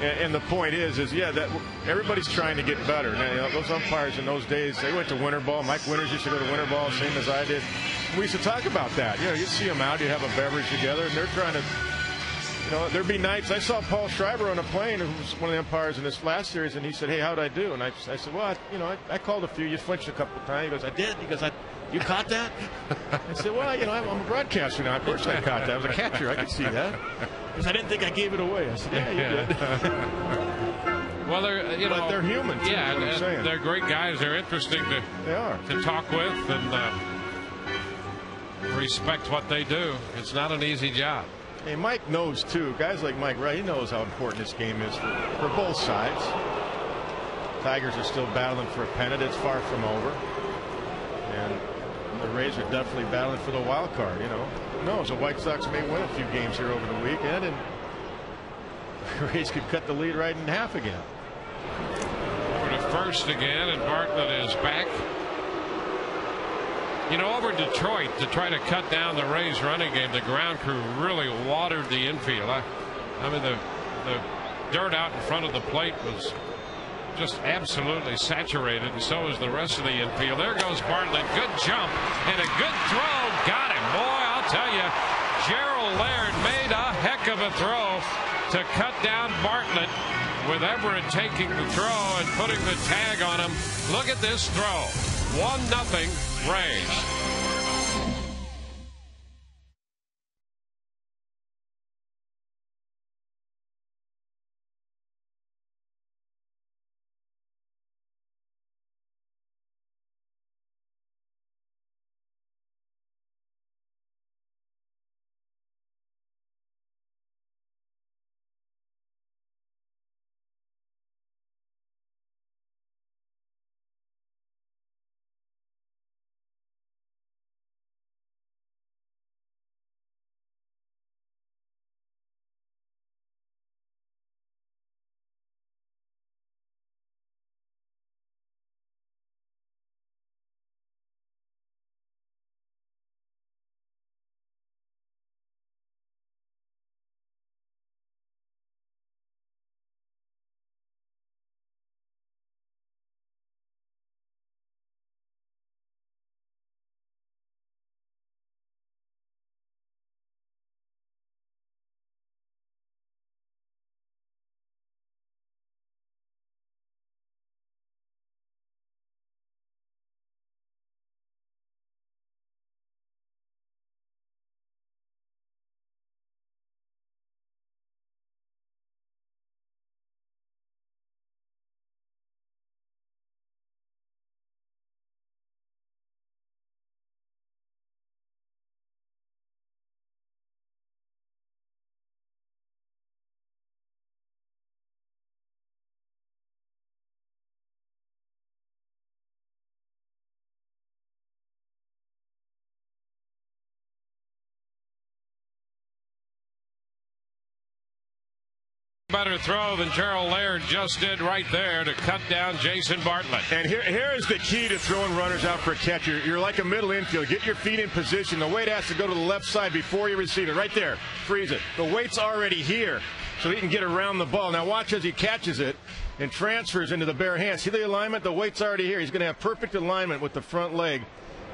And the point is that everybody's trying to get better. Now, those umpires in those days, they went to winter ball. Mike Winters used to go to winter ball, same as I did. We used to talk about that. You see them out, you have a beverage together, and they're trying to, there'd be nights. I saw Paul Schreiber on a plane, who was one of the umpires in this last series, and he said, "Hey, how'd I do?" And I said, "Well, I called a few. You flinched a couple of times." He goes, "I did." He goes, "You caught that?" I said, "Well, I'm a broadcaster now. Of course I caught that. I was a catcher. I could see that." Because I didn't think I gave it away. I said, "Yeah, you did." Well, but they're human too. Yeah, is what I'm saying. They're great guys. They're interesting to talk with and respect what they do. It's not an easy job. Hey, Mike knows too. Guys like Mike, right? He knows how important this game is for both sides. Tigers are still battling for a pennant. It's far from over, and the Rays are definitely battling for the wild card. Who knows? The White Sox may win a few games here over the weekend, and the Rays could cut the lead right in half again. Over to first again, and Bartlett is back. Over Detroit, to try to cut down the Rays running game, the ground crew really watered the infield. I mean, the dirt out in front of the plate was just absolutely saturated, and so is the rest of the infield. There goes Bartlett. Good jump and a good throw. Got him. Boy, I'll tell you, Gerald Laird made a heck of a throw to cut down Bartlett, with Everett taking the throw and putting the tag on him. Look at this throw. 1-0 Rays. Better throw than Gerald Laird just did right there to cut down Jason Bartlett. And here is the key to throwing runners out for a catcher. You're like a middle infield. Get your feet in position. The weight has to go to the left side before you receive it. Right there. Freeze it. The weight's already here, so he can get around the ball. Now watch as he catches it and transfers into the bare hands. See the alignment? The weight's already here. He's going to have perfect alignment with the front leg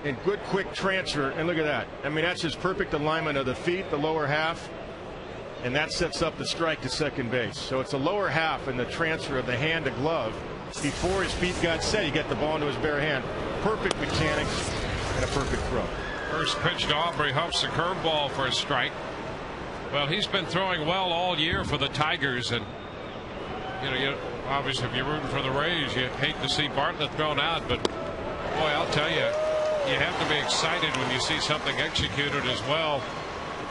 and good quick transfer. And look at that. I mean, that's his perfect alignment of the feet, the lower half. and that sets up the strike to second base. So it's a lower half in the transfer of the hand to glove. Before his feet got set, he got the ball into his bare hand. Perfect mechanics and a perfect throw. First pitch to Aubrey Huff's a curveball for a strike. Well, he's been throwing well all year for the Tigers, and obviously if you're rooting for the Rays, you hate to see Bartlett thrown out, but boy, I'll tell you, you have to be excited when you see something executed as well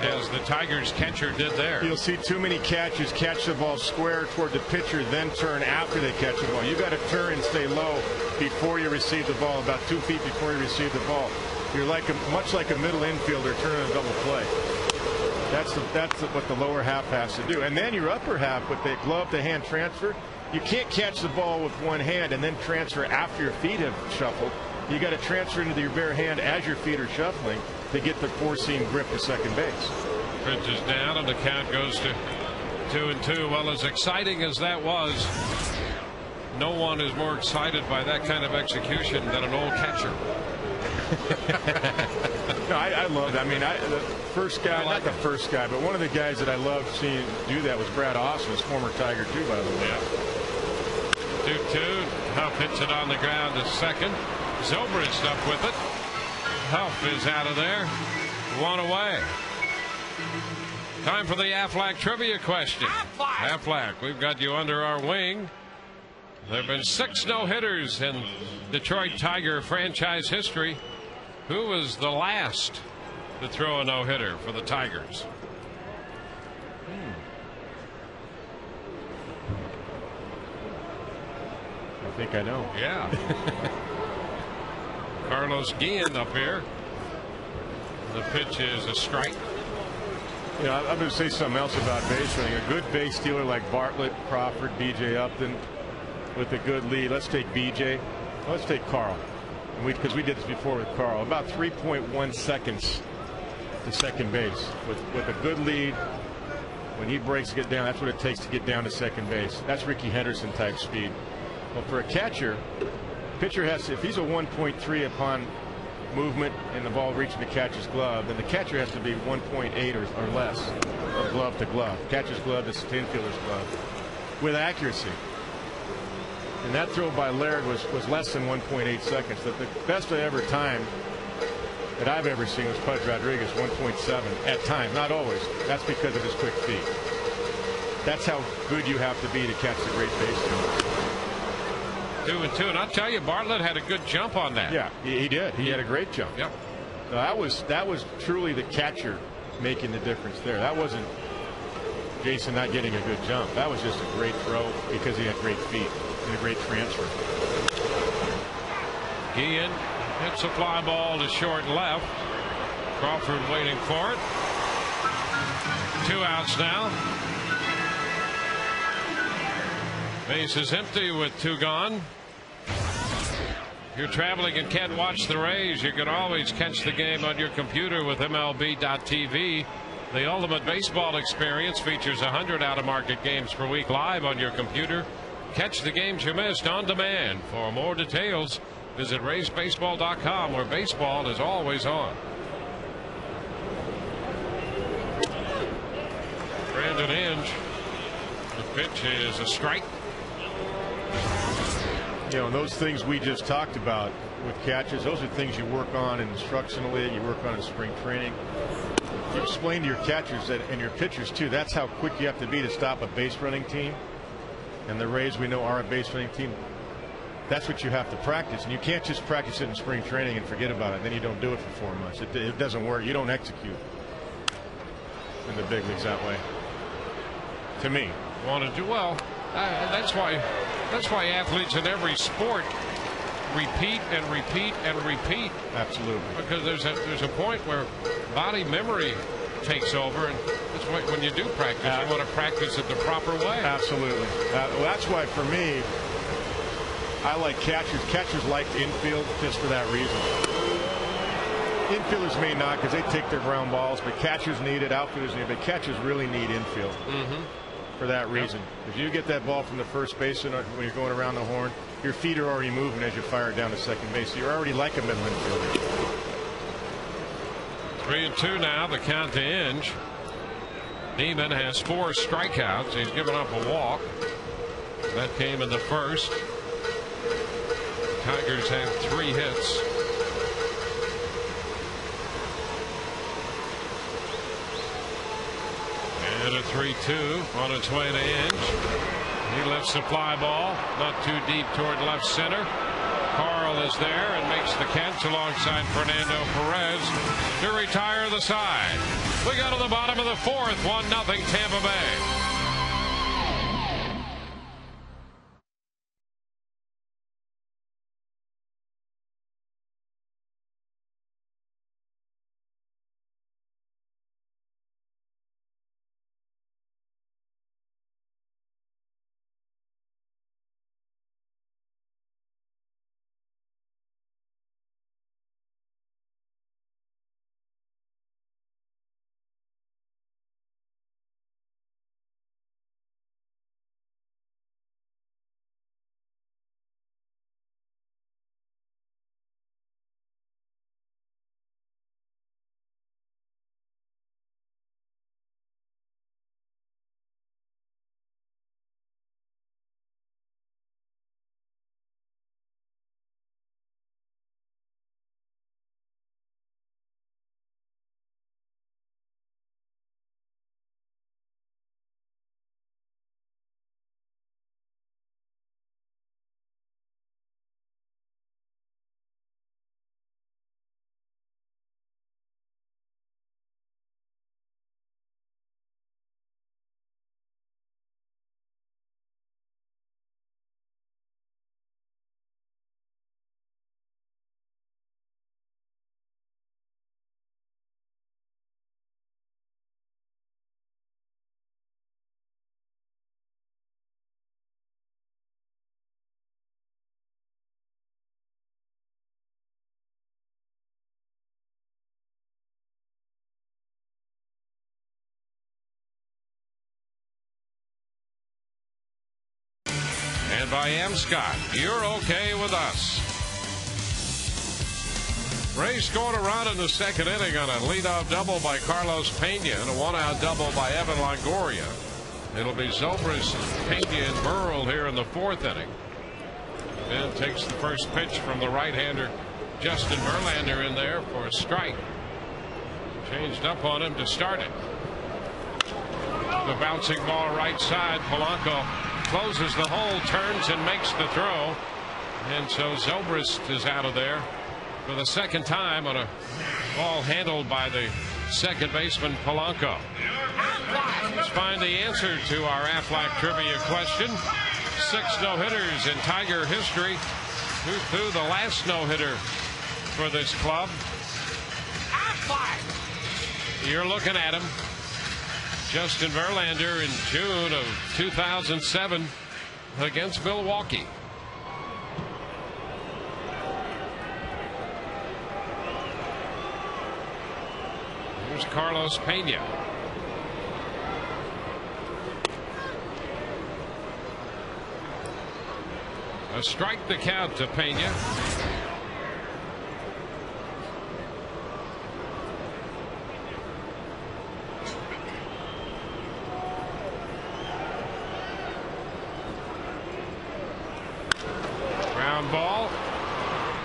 as the Tigers catcher did there. You'll see too many catches catch the ball square toward the pitcher, then turn after they catch the ball. You got to turn and stay low before you receive the ball, about 2 feet before you receive the ball. You're much like a middle infielder turning a double play. That's what the lower half has to do. And then your upper half with the glove to hand transfer, you can't catch the ball with one hand and then transfer after your feet have shuffled. You got to transfer into your bare hand as your feet are shuffling to get the four-seam grip to second base. Pitch is down and the count goes to 2-2. Well, as exciting as that was, no one is more excited by that kind of execution than an old catcher. No, I love that. I mean, the first guy, not the first guy, but one of the guys that I loved seeing do that was Brad Austin, his former Tiger too, by the way. Yeah. 2-2. Huff hits it on the ground to second. Zobrist up with it. Huff is out of there. One away. Time for the Aflac trivia question. Aflac, we've got you under our wing. There have been 6 no-hitters in Detroit Tiger franchise history. Who was the last to throw a no-hitter for the Tigers? I think I know. Yeah. Carlos Guillen up here. The pitch is a strike. You know, I'm going to say something else about base running. A good base stealer like Bartlett, Crawford, B.J. Upton with a good lead. Let's take B.J. Let's take Carl. Because we did this before with Carl. About 3.1 seconds to second base. With a good lead, when he breaks to get down, that's what it takes to get down to second base. That's Ricky Henderson type speed. Well, for a catcher, pitcher has to, if he's a 1.3 upon movement and the ball reaching the catcher's glove, then the catcher has to be 1.8 or less from glove to glove. Catcher's glove to infielder's glove with accuracy. And that throw by Laird was less than 1.8 seconds. The best I ever timed that I've ever seen was Pudge Rodriguez, 1.7 at times, not always. That's because of his quick feet. That's how good you have to be to catch the great base stealer. 2-2, and I'll tell you, Bartlett had a good jump on that. Yeah, he did. He had a great jump. Yep. So that was truly the catcher making the difference there. That wasn't Jason not getting a good jump. That was just a great throw because he had great feet and a great transfer. Guillen hits a fly ball to short left. Crawford waiting for it. 2 outs now. Base is empty with 2 gone. If you're traveling and can't watch the Rays, you can always catch the game on your computer with MLB.tv. The ultimate baseball experience features 100 out-of-market games per week live on your computer. Catch the games you missed on demand. For more details, visit RaysBaseball.com, where baseball is always on. Brandon Inge. The pitch is a strike. You know, those things we just talked about with catches, those are things you work on instructionally, you work on in spring training. You explain to your catchers that, and your pitchers too, that's how quick you have to be to stop a base running team. And the Rays, we know, are a base running team. That's what you have to practice, and you can't just practice it in spring training and forget about it. Then you don't do it for 4 months. It doesn't work. You don't execute in the big leagues that way. To me, Want to do well. That's why athletes in every sport repeat and repeat and repeat. Absolutely. Because there's a point where body memory takes over, and that's why when you do practice, you want to practice it the proper way. Absolutely. Well, that's why for me, I like catchers. Catchers like infield just for that reason. Infielders may not because they take their ground balls, but catchers need it, outfielders need it, but catchers really need infield. For that reason. If you get that ball from the first baseman when you're going around the horn, your feet are already moving as you fire it down to second base. So you're already like a middle infielder. 3-2 now, the count to Inge. Demon has 4 strikeouts. He's given up a walk. That came in the first. Tigers have 3 hits. And a 3-2 on its way to Inge. He lifts the fly ball, not too deep toward left center. Carl is there and makes the catch alongside Fernando Perez to retire the side. We go to the bottom of the 4th, 1-0 Tampa Bay. And by M. Scott, you're okay with us. Rays scored a run in the 2nd inning on a leadoff double by Carlos Pena and a 1-out double by Evan Longoria. It'll be Zobrist, Pena, and Burrell here in the 4th inning. Ben takes the first pitch from the right-hander Justin Verlander in there for a strike. Changed up on him to start it. The bouncing ball right side. Polanco closes the hole, turns and makes the throw, and so Zobrist is out of there for the 2nd time on a ball handled by the second baseman Polanco. Let's find the answer to our Aflac trivia question. 6 no-hitters in Tiger history. Who threw the last no-hitter for this club? You're looking at him. Justin Verlander in June of 2007 against Milwaukee. Here's Carlos Pena. A strike to count to Pena. Ball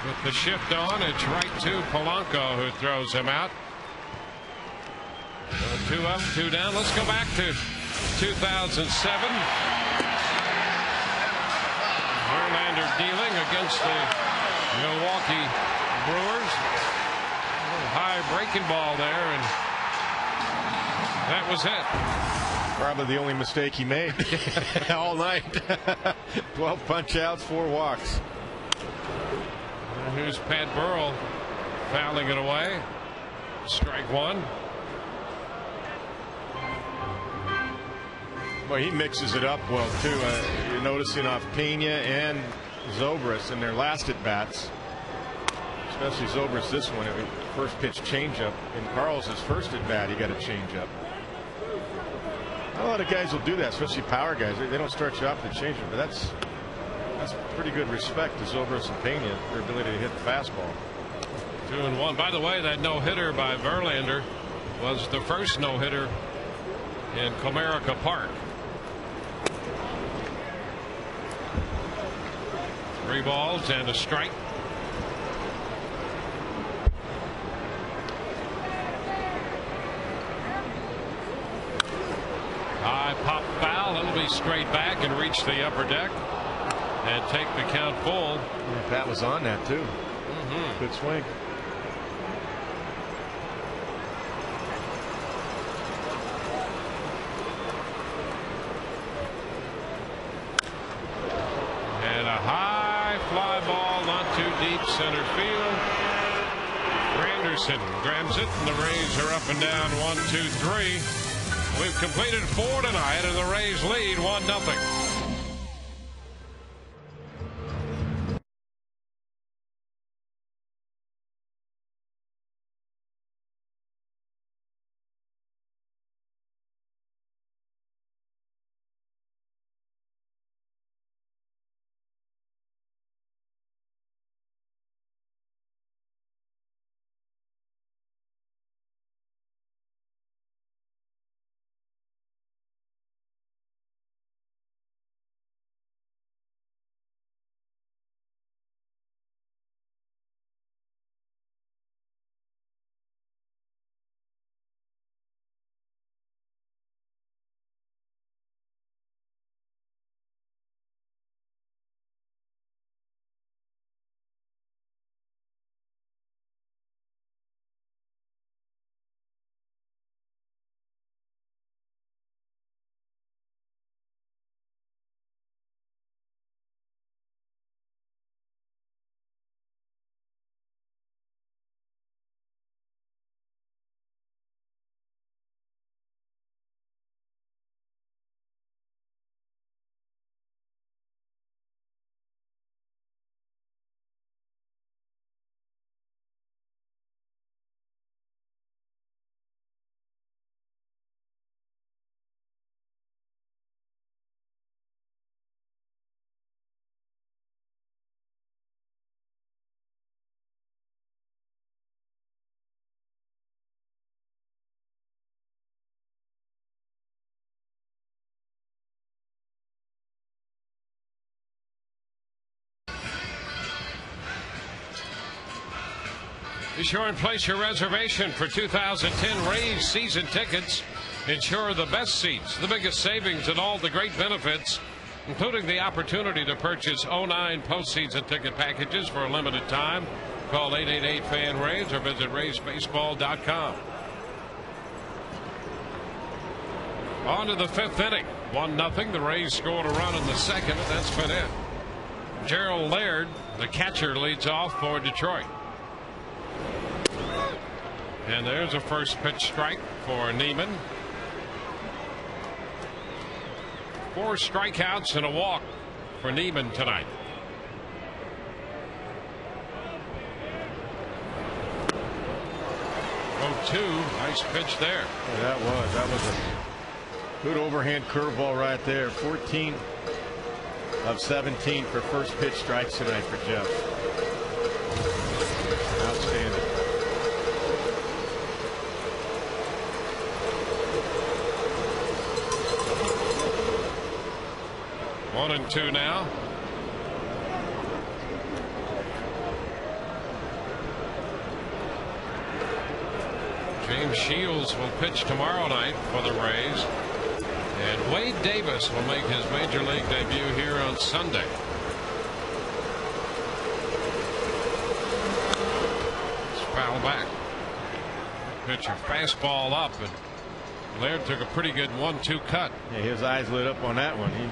with the shift on. It's right to Polanco, who throws him out. 2 up, 2 down. Let's go back to 2007. Verlander dealing against the Milwaukee Brewers. A little high breaking ball there, and that was it. Probably the only mistake he made all night. 12 punch outs, 4 walks. And here's Pat Burrell fouling it away. Strike 1. Well, he mixes it up well too. You're noticing off Pena and Zobrist in their last at bats, especially Zobrist this one. First pitch changeup. In Carl's first at bat, he got a changeup. A lot of guys will do that, especially power guys. They don't start you off with a changeup, but that's pretty good respect to Zobrist and Pena, their ability to hit the fastball. 2-1. By the way, that no-hitter by Verlander was the first no-hitter in Comerica Park. 3 balls and a strike. High pop foul. It'll be straight back and reach the upper deck and take the count full. Yeah, Pat was on that too. Good swing. And a high fly ball, not too deep, center field. Granderson grabs it, and the Rays are up and down 1-2-3. We've completed 4 tonight, and the Rays lead 1-0. Be sure and place your reservation for 2010 Rays season tickets. Ensure the best seats, the biggest savings, and all the great benefits, including the opportunity to purchase 09 postseason ticket packages for a limited time. Call 888-FAN-RAYS or visit RaysBaseball.com. On to the 5th inning. 1-0. The Rays scored a run in the second, and that's been it. Gerald Laird, the catcher, leads off for Detroit. And there's a first pitch strike for Neiman. 4 strikeouts and a walk for Neiman tonight. Oh, 2. Nice pitch there. Yeah, that was a good overhand curveball right there. 14 of 17 for first pitch strikes tonight for Jeff. Outstanding. One and 2 now. James Shields will pitch tomorrow night for the Rays. And Wade Davis will make his major league debut here on Sunday. It's foul back. Pitcher fastball up, and Laird took a pretty good 1-2 cut. Yeah, his eyes lit up on that one. He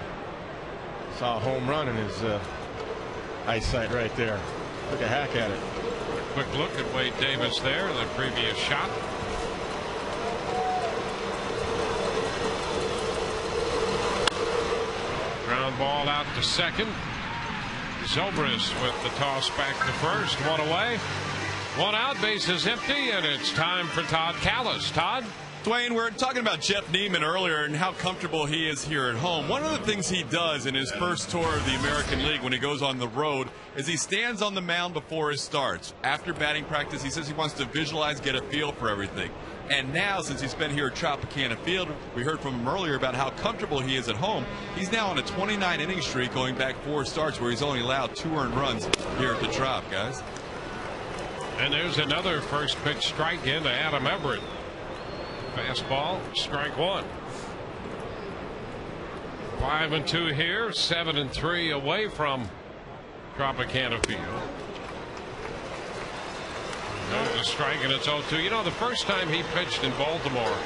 saw a home run in his eyesight right there. Took a hack at it. Quick look at Wade Davis there, the previous shot. Ground ball out to second. Zobrist with the toss back to first. 1 away. 1 out, bases empty, and it's time for Todd Callis. Todd? Dwayne, we were talking about Jeff Neiman earlier and how comfortable he is here at home. One of the things he does in his first tour of the American League when he goes on the road is he stands on the mound before his starts. After batting practice, he says he wants to visualize, get a feel for everything. And now, since he's been here at Tropicana Field, we heard from him earlier about how comfortable he is at home. He's now on a 29-inning streak going back 4 starts where he's only allowed 2 earned runs here at the Trop, guys. And there's another first pitch strike into Adam Everett. Fastball, strike 1. 5-2 here, 7-3 away from Tropicana Field. There's a strike and it's 0-2. You know, the first time he pitched in Baltimore,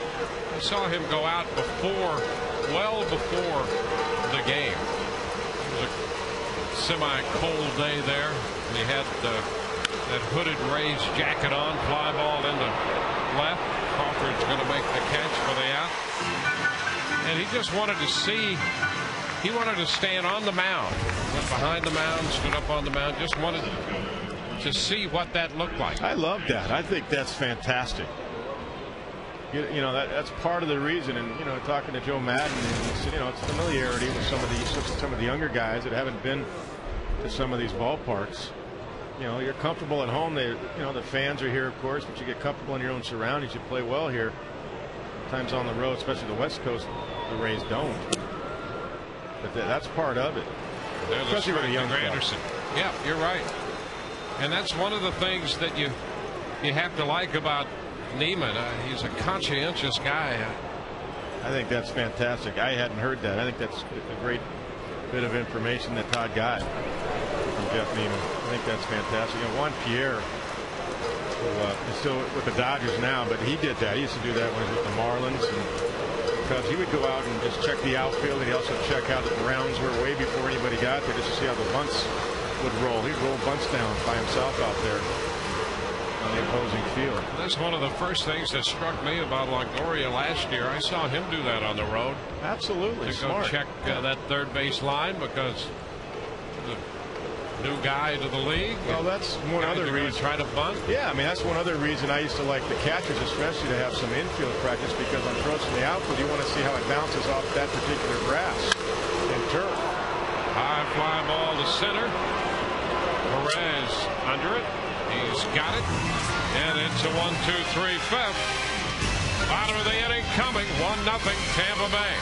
I saw him go out well before the game. It was a semi-cold day there. And he had that hooded Rays jacket on, fly ball into left. Crawford's going to make the catch for the out. And he just wanted to see, he wanted to stand on the mound. Went behind the mound, stood up on the mound, just wanted to see what that looked like. I love that. I think that's fantastic. You know, that's part of the reason. And, you know, talking to Joe Madden, and he said, you know, it's familiarity with some of the younger guys that haven't been to some of these ballparks. You know, you're comfortable at home. You know, the fans are here, of course, but you get comfortable in your own surroundings. You play well here. Sometimes on the road, especially the West Coast, the Rays don't. But that's part of it. There's especially with a young Anderson. Yeah, you're right. And that's one of the things that you have to like about Neiman. He's a conscientious guy. I think that's fantastic. I hadn't heard that. I think that's a great bit of information that Todd got from Jeff Neiman. I think that's fantastic. And Juan Pierre, who is still with the Dodgers now, but he did that. He used to do that when he was with the Marlins. And because he would go out and just check the outfield, and he'd also check how the rounds were way before anybody got there, just to see how the bunts would roll. He'd roll bunts down by himself out there on the opposing field. That's one of the first things that struck me about Longoria last year. I saw him do that on the road. Absolutely. To go check that third base line because the new guy to the league. Well, that's one other reason. Try to bunt. Yeah, I mean, that's one other reason I used to like the catchers, especially to have some infield practice, because on throws from the outfield, you want to see how it bounces off that particular grass and turf. High fly ball to center. Perez under it. He's got it. And it's a 1-2-3 fifth. Bottom of the inning coming. 1-0 Tampa Bay.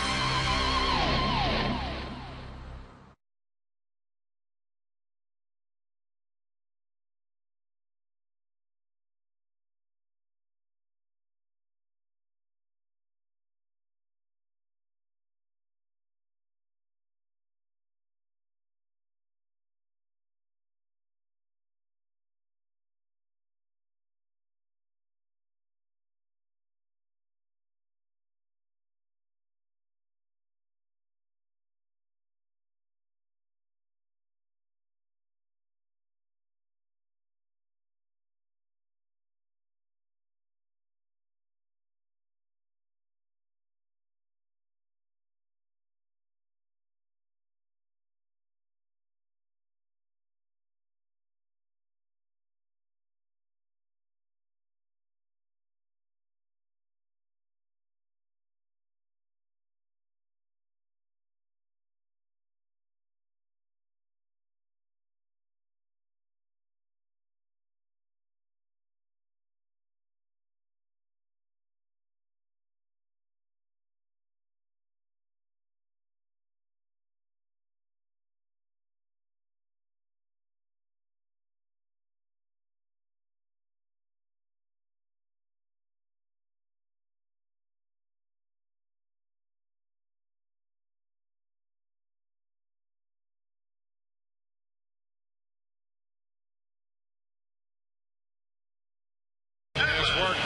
Work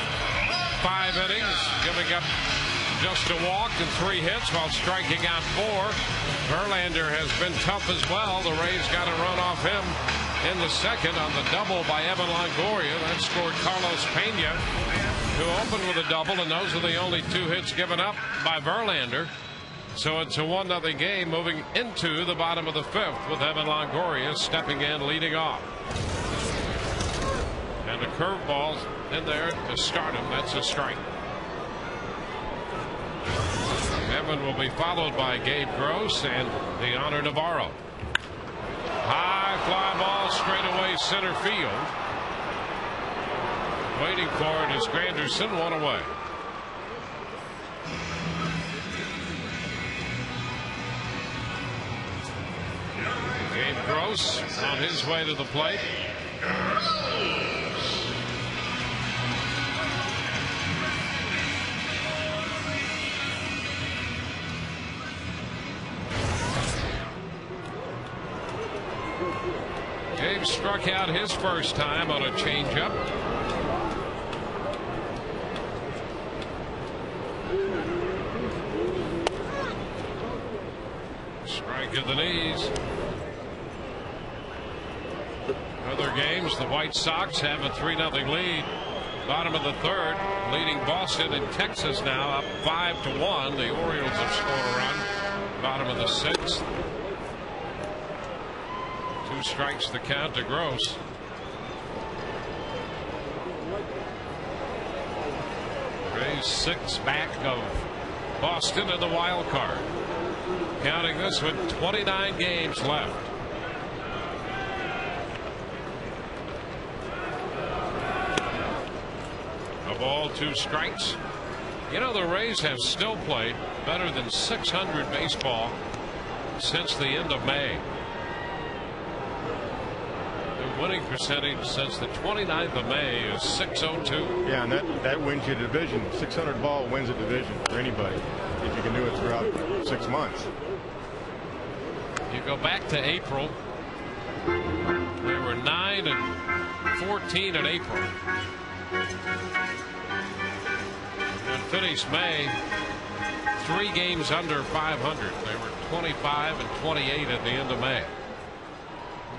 5 innings, giving up just a walk and 3 hits while striking out 4. Verlander has been tough as well. The Rays got a run off him in the second on the double by Evan Longoria. That scored Carlos Pena, who opened with a double, and those are the only 2 hits given up by Verlander. So it's a 1-0 game moving into the bottom of the 5th with Evan Longoria stepping in, leading off. And a curveball in there to start him. That's a strike. Evan will be followed by Gabe Gross and the Honor Navarro. High fly ball straight away center field. Waiting for it is Granderson, 1 away. Gabe Gross on his way to the plate. Gabe struck out his first time on a changeup. Strike at the knees. Other games, the White Sox have a 3-0 lead. Bottom of the third, leading Boston and Texas now up 5-1. The Orioles have scored a run. Bottom of the sixth. 2 strikes the count to Gross. Rays 6 back of Boston in the wild card. Counting this with 29 games left. A ball, 2 strikes. You know, the Rays have still played better than .600 baseball since the end of May. Their winning percentage since the 29th of May is .602. Yeah, and that wins you the division. .600 ball wins a division for anybody if you can do it throughout 6 months. You go back to April. They were 9-14 in April. And finished May 3 games under .500. They were 25-28 at the end of May.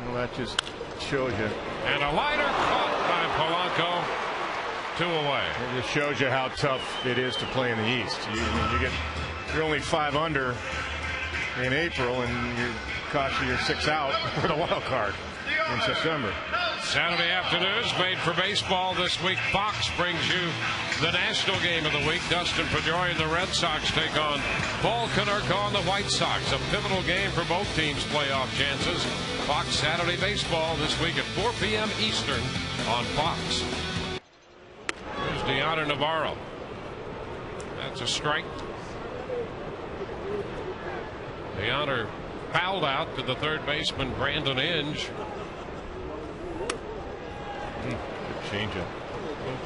Well, that just shows you. And a liner caught by Polanco. 2 away. It just shows you how tough it is to play in the East. You're only 5 under in April, and you cost you your 6 out for the wild card in September. Saturday afternoons made for baseball this week. Fox brings you the national game of the week. Dustin Pedroia and the Red Sox take on Paul Konerko and the White Sox. A pivotal game for both teams' playoff chances. Fox Saturday baseball this week at 4 p.m. Eastern on Fox. Here's Deanna Navarro. That's a strike. Deanna fouled out to the third baseman Brandon Inge. Good changeup.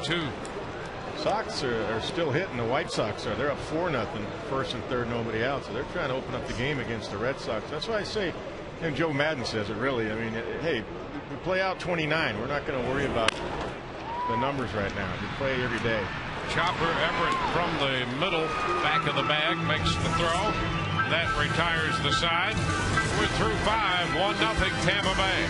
2. Sox are still hitting. The White Sox are. They're up 4-0. First and third, nobody out. So they're trying to open up the game against the Red Sox. That's why I say, and Joe Madden says it really. I mean, hey, we play out 29. We're not going to worry about the numbers right now. We play every day. Chopper Everett from the middle, back of the bag, makes the throw. That retires the side. We're through 5, 1-0 Tampa Bay.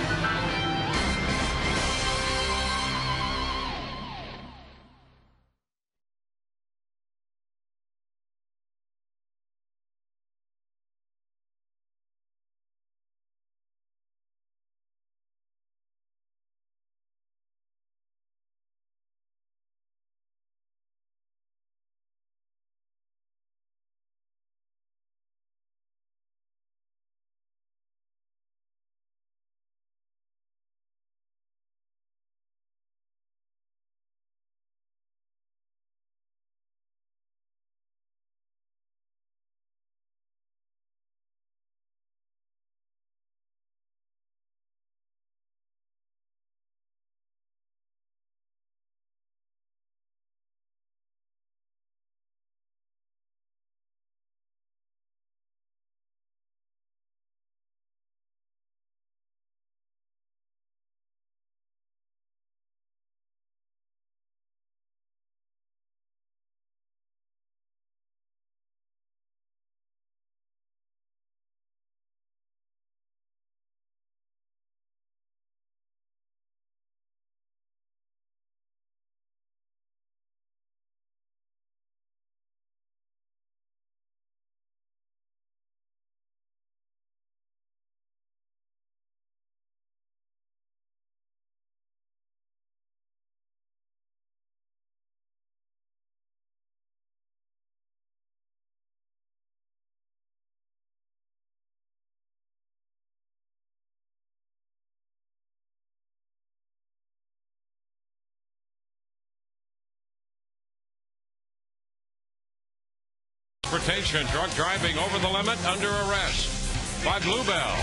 Transportation, drunk driving over the limit, under arrest by Bluebell.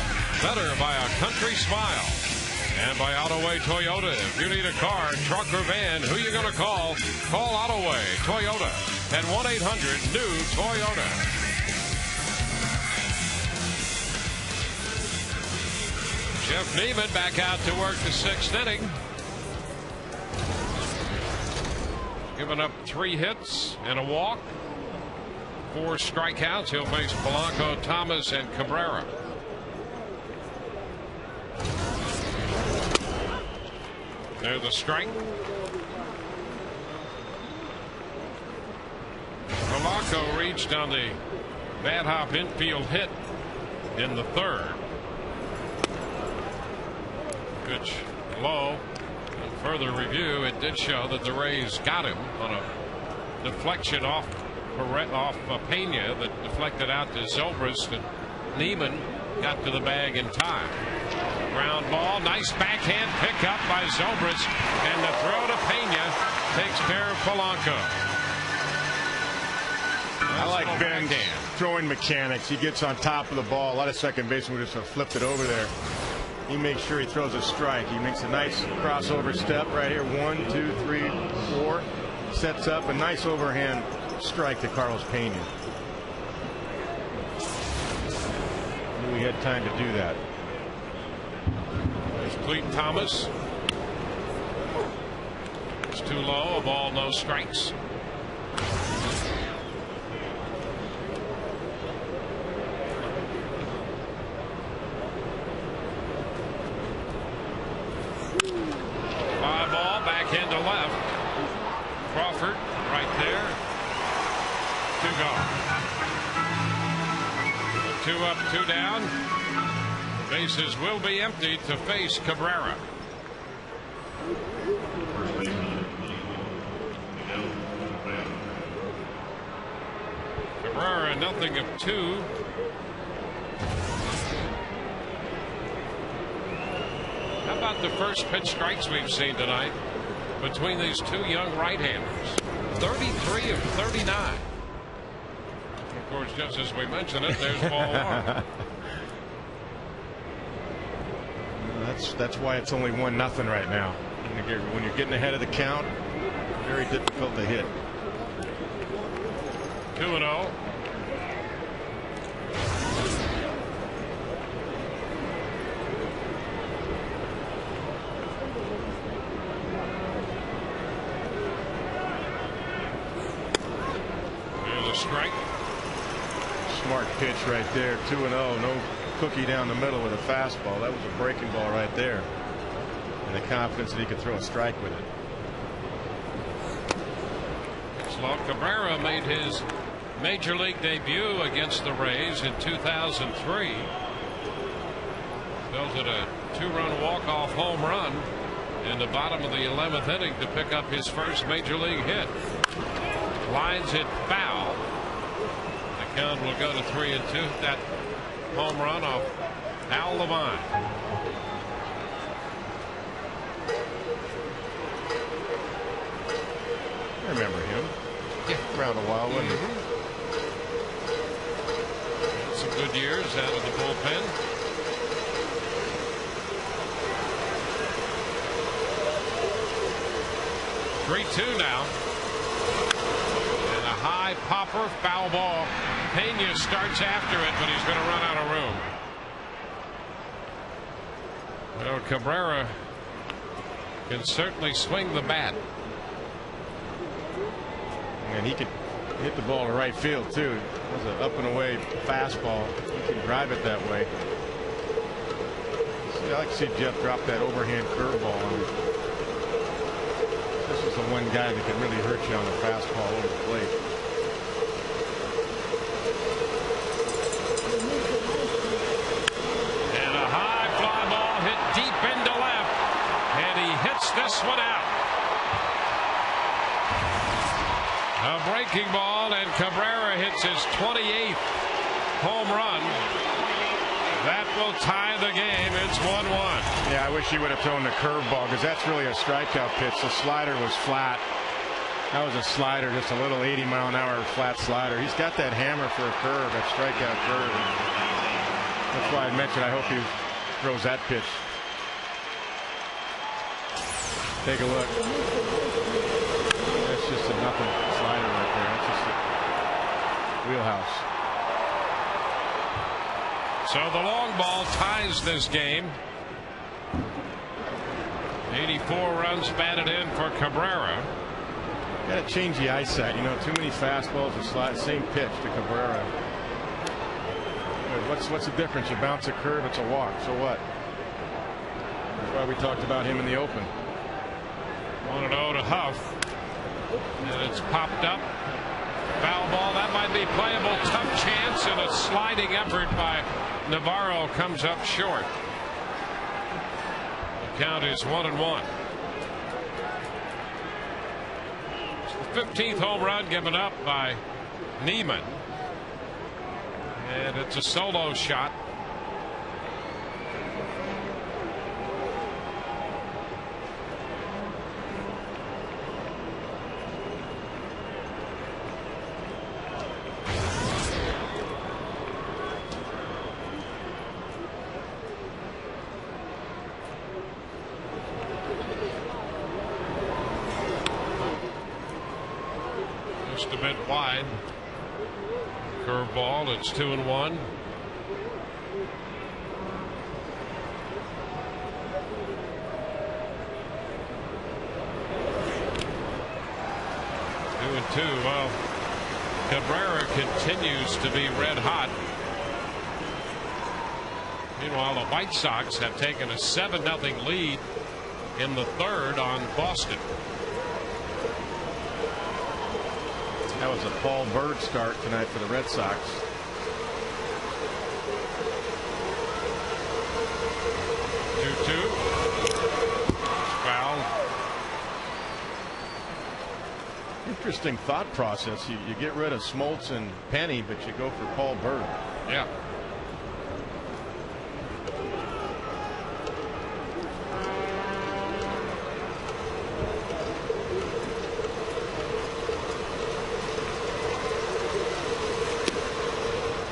better by a country smile. And by Autoway Toyota. If you need a car, truck, or van, who you going to call? Call Autoway Toyota at 1-800-NEW-TOYOTA. Jeff Neiman back out to work the 6th inning. Giving up 3 hits and a walk. 4 strikeouts. He'll face Polanco, Thomas, and Cabrera. There's the strike. Polanco reached on the bad hop infield hit in the 3rd. Pitch low. And further review, it did show that the Rays got him on a deflection off Pena that deflected out to Zobrist, and Neiman got to the bag in time. Ground ball, nice backhand pickup by Zobrist, and the throw to Pena takes care of Polanco. I like Ben's throwing mechanics. He gets on top of the ball. A lot of second basemen would just have flipped it over there. He makes sure he throws a strike. He makes a nice crossover step right here. 1, 2, 3, 4. Sets up a nice overhand strike to Carlos Pena. Knew he had time to do that. There's Clayton Thomas. It's too low. A ball, no strikes. Fly ball back into left. Crawford right there. 2 gone. 2 up, 2 down. Bases will be empty to face Cabrera. Cabrera nothing of 2. How about the first pitch strikes we've seen tonight between these 2 young right-handers? 33 of 39. Of course, just as we mentioned it, there's ball 1. That's why it's only 1-0 right now. When you're getting ahead of the count, very difficult to hit. 2-0. There's a strike. Smart pitch right there. 2-0. No cookie down the middle with a fastball. That was a breaking ball right there. And the confidence that he could throw a strike with it. Slow. Cabrera made his major league debut against the Rays in 2003. Belted a 2-run walk-off home run in the bottom of the 11th inning to pick up his first major league hit. Lines it foul. The count will go to 3-2. That home run off Al Levine. I remember him. Yeah. Around a while, wasn't he? Some good years out of the bullpen. Three-2 now. And a high popper, foul ball. Pena starts after it, but he's going to run out of room. Well, Cabrera can certainly swing the bat. And he could hit the ball to right field too. It was an up and away fastball. He can drive it that way. See, I like to see Jeff drop that overhand curveball on him. This is the one guy that can really hurt you on the fastball over the plate. And a high fly ball hit deep into left, and he hits this one out. A breaking ball, and Cabrera hits his 28th home run. That will tie the game. It's 1-1. Yeah, I wish he would have thrown the curveball because that's really a strikeout pitch. The slider was flat. That was a slider, just a little 80-mile-an-hour flat slider. He's got that hammer for a curve, that strikeout curve. That's why I mentioned I hope he throws that pitch. Take a look. That's just a nothing slider right there. That's just a wheelhouse. So the long ball ties this game. 84 runs batted in for Cabrera. Got to change the eyesight. You know, too many fastballs or slides. Same pitch to Cabrera. What's the difference? You bounce a curve, it's a walk. So what? That's why we talked about him in the open. 1-0 to Huff. And it's popped up. Foul ball. That might be playable. Tough chance, and a sliding effort by Navarro comes up short. The count is 1-1. It's the 15th home run given up by Neiman. And it's a solo shot. Just a bit wide. Curveball. It's 2-1. Well, Cabrera continues to be red hot. Meanwhile, the White Sox have taken a 7-0 lead in the third on Boston. That was a Paul Bird start tonight for the Red Sox. Foul. Interesting thought process. You get rid of Smoltz and Penny, but you go for Paul Bird. Yeah.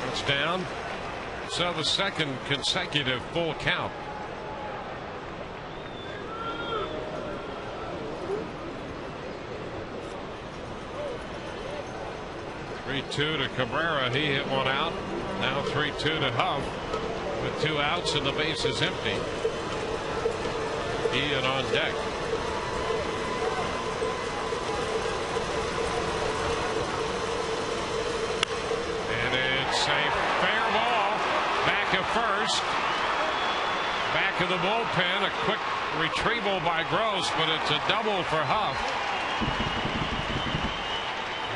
It's down. So the second consecutive full count. Two to Cabrera. He hit one out. Now 3-2 to Huff with 2 outs and the base is empty. Ian on deck. And it's a fair ball. Back of first. Back of the bullpen. A quick retrieval by Gross, but it's a double for Huff.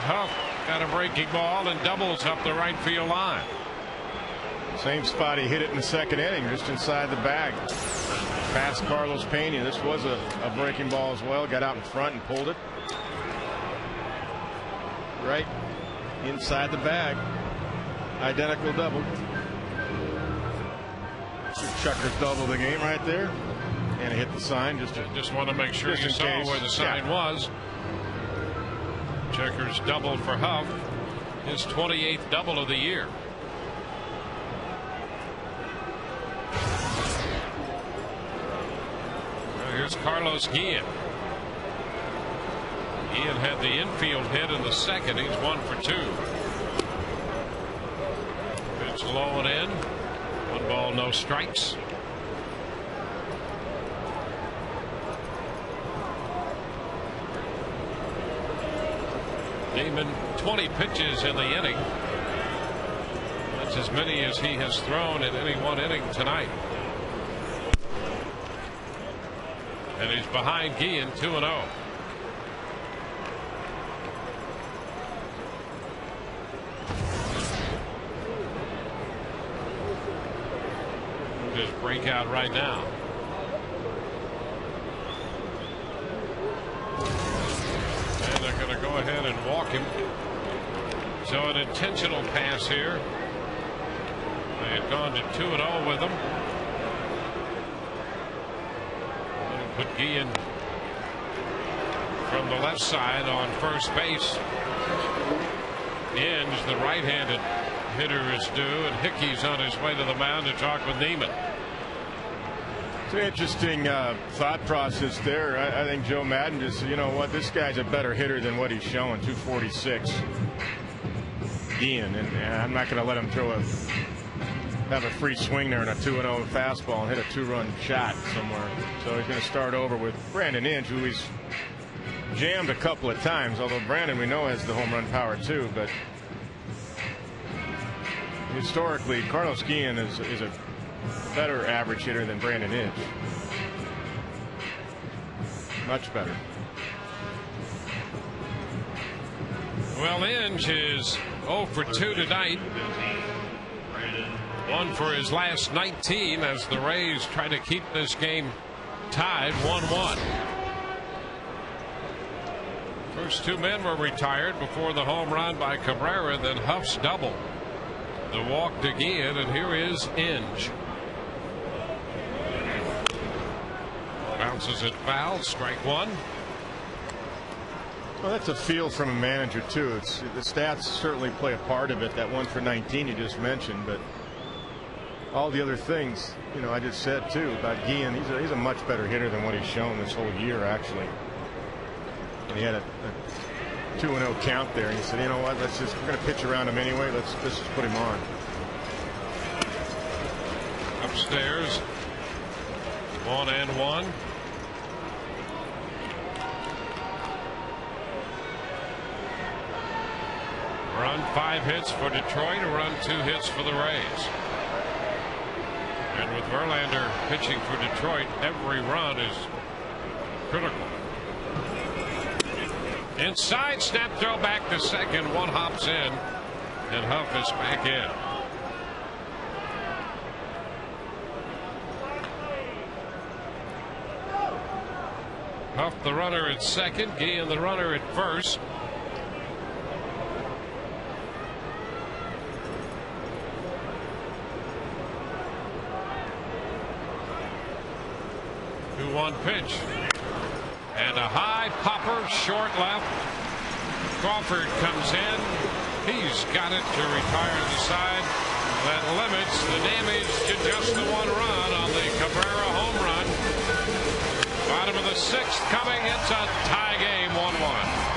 Huff got a breaking ball and doubles up the right field line. Same spot he hit it in the second inning, just inside the bag. Past Carlos Pena. This was a breaking ball as well. Got out in front and pulled it right inside the bag. Identical double. Chuckers double the game right there, and it hit the sign. Just want to make sure you saw where the sign was. Checkers double for Huff, his 28th double of the year. Now here's Carlos Guillen. Guillen had the infield hit in the second. He's 1 for 2. Pitch low and in. 1 ball, no strikes. Neiman 20 pitches in the inning. That's as many as he has thrown in any one inning tonight. And he's behind Guillen 2-0. Just breakout right now. They're going to go ahead and walk him. So an intentional pass here. They had gone to 2-0 with him. And put Guillen from the left side on first base. Inge, the right-handed hitter, is due, and Hickey's on his way to the mound to talk with Neiman. It's an interesting thought process there. I think Joe Madden just said, you know what, this guy's a better hitter than what he's showing, 246. Ian, and I'm not going to let him have a free swing there in a 2-0 fastball and hit a 2-run shot somewhere. So he's going to start over with Brandon Inge, who he's jammed a couple of times, although Brandon we know has the home run power too, but historically Carlos Guillen is a better average hitter than Brandon Inge. Much better. Well, Inge is 0 for 2 tonight. 1 for his last 19 as the Rays try to keep this game tied 1-1. First 2 men were retired before the home run by Cabrera, then Huff's double. The walk to Guillen, and here is Inge. Bounces it foul, strike 1. Well, that's a feel from a manager too. The stats certainly play a part of it. That 1 for 19 you just mentioned, but all the other things, you know, I just said too about Guillen. He's a much better hitter than what he's shown this whole year, actually. And he had a 2-0 count there, and he said, you know what, we're going to pitch around him anyway. Let's just put him on. Upstairs, 1-1. Run 5 hits for Detroit, a run 2 hits for the Rays. And with Verlander pitching for Detroit, every run is critical. Inside, snap throw back to second. One hops in, and Huff is back in. Huff the runner at second, Guillen the runner at first. One pitch and a high popper, short left. Crawford comes in. He's got it to retire to the side. That limits the damage to just the 1 run on the Cabrera home run. Bottom of the 6th coming. It's a tie game, 1-1.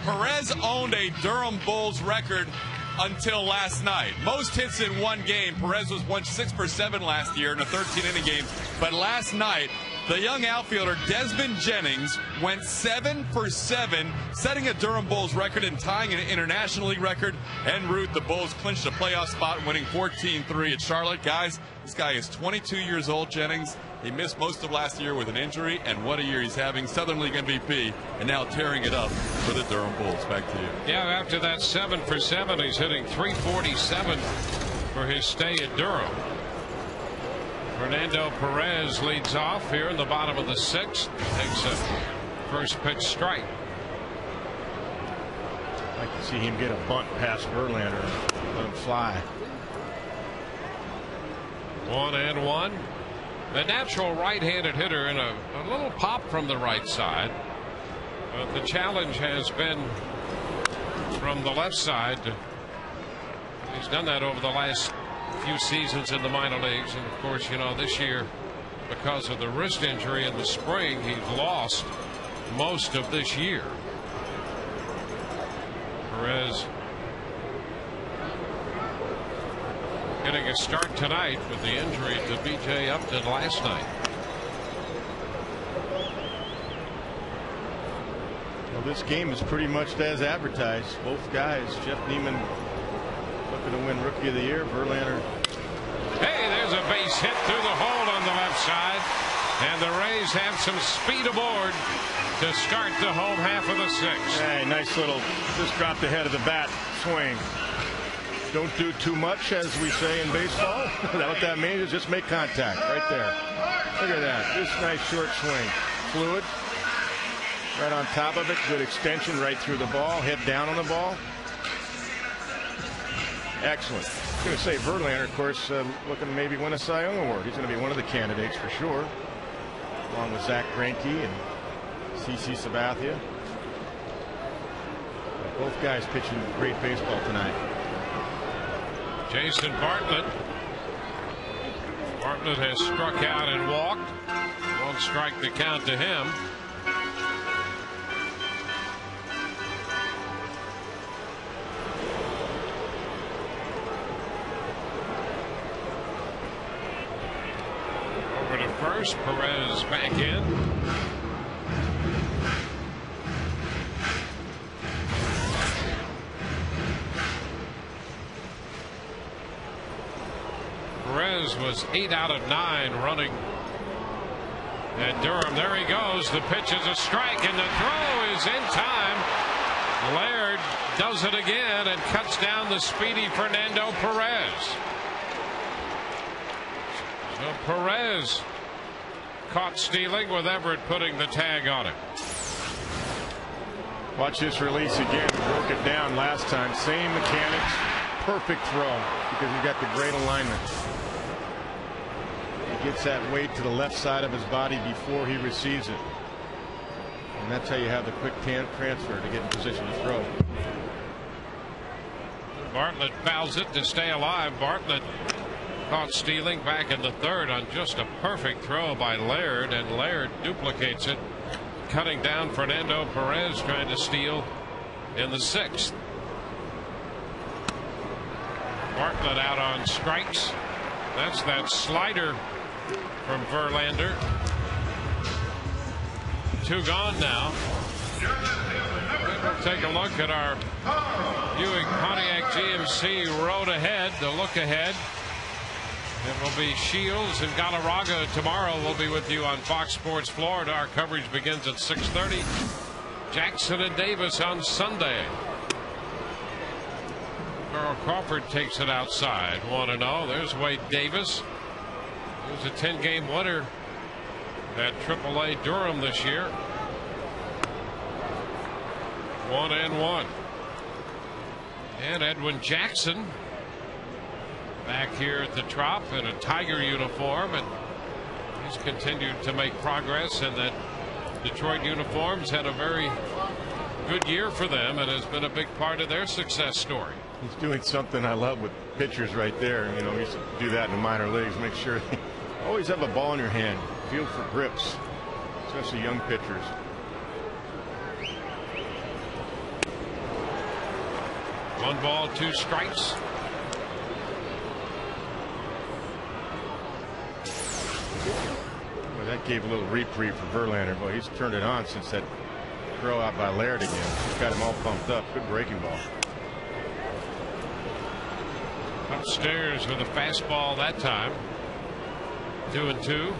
Perez owned a Durham Bulls record until last night. Most hits in one game. Perez went 6 for 7 last year in a 13-inning game. But last night, the young outfielder Desmond Jennings went 7 for 7, setting a Durham Bulls record and tying an International League record. En route, the Bulls clinched a playoff spot, winning 14-3 at Charlotte. Guys, this guy is 22 years old, Jennings. He missed most of last year with an injury, and what a year he's having. Southern League MVP, and now tearing it up for the Durham Bulls. Back to you. Yeah, after that 7 for 7, he's hitting .347 for his stay at Durham. Fernando Perez leads off here in the bottom of the 6th. Takes a first pitch strike. I'd like to see him get a bunt past Verlander and let him fly. 1-1. The natural right-handed hitter and a little pop from the right side. But the challenge has been from the left side. He's done that over the last few seasons in the minor leagues. And of course, you know, this year, because of the wrist injury in the spring, he's lost most of this year. Perez getting a start tonight with the injury to B.J. Upton last night. Well, this game is pretty much as advertised. Both guys, Jeff Neiman looking to win Rookie of the Year. Verlander. Hey, there's a base hit through the hole on the left side. And the Rays have some speed aboard to start the home half of the sixth. Hey, nice little, just dropped the head of the bat swing. Don't do too much, as we say in baseball. What that means is just make contact right there. Look at that. Just nice short swing. Fluid. Right on top of it. Good extension right through the ball. Head down on the ball. Excellent. I was going to say Verlander, of course, looking to maybe win a Cy Young Award. He's going to be one of the candidates for sure, along with Zach Greinke and CC Sabathia. Both guys pitching great baseball tonight. Jason Bartlett. Bartlett has struck out and walked. One strike to count to him. Over to first. Perez back in. Perez was 8 out of 9 running at Durham. There he goes. The pitch is a strike and the throw is in time. Laird does it again and cuts down the speedy Fernando Perez. So Perez caught stealing with Everett putting the tag on him. Watch this release again. Broke it down last time. Same mechanics. Perfect throw because he got the great alignment. He gets that weight to the left side of his body before he receives it. And that's how you have the quick transfer to get in position to throw. Bartlett fouls it to stay alive. Bartlett caught stealing back in the third on just a perfect throw by Laird, and Laird duplicates it, cutting down Fernando Perez trying to steal in the sixth. Bartlett out on strikes. That's that slider from Verlander. 2 gone now. We'll take a look at our Buick Pontiac GMC road ahead, the look ahead. It will be Shields and Galarraga tomorrow. We'll be with you on Fox Sports Florida. Our coverage begins at 6:30. Jackson and Davis on Sunday. Carl Crawford takes it outside. 1-0. There's Wade Davis. He was a 10-game winner at AAA Durham this year. 1-1. And Edwin Jackson back here at the Trop in a Tiger uniform, and he's continued to make progress, and that Detroit uniforms had a very good year for them and has been a big part of their success story. He's doing something I love with pitchers right there. You know, we used to do that in the minor leagues. Make sure they always have a ball in your hand. Feel for grips, especially young pitchers. One ball, 2 strikes. Well, that gave a little reprieve for Verlander. Boy, he's turned it on since that throw out by Laird again. He's got him all pumped up. Good breaking ball. Upstairs with a fastball that time. 2-2.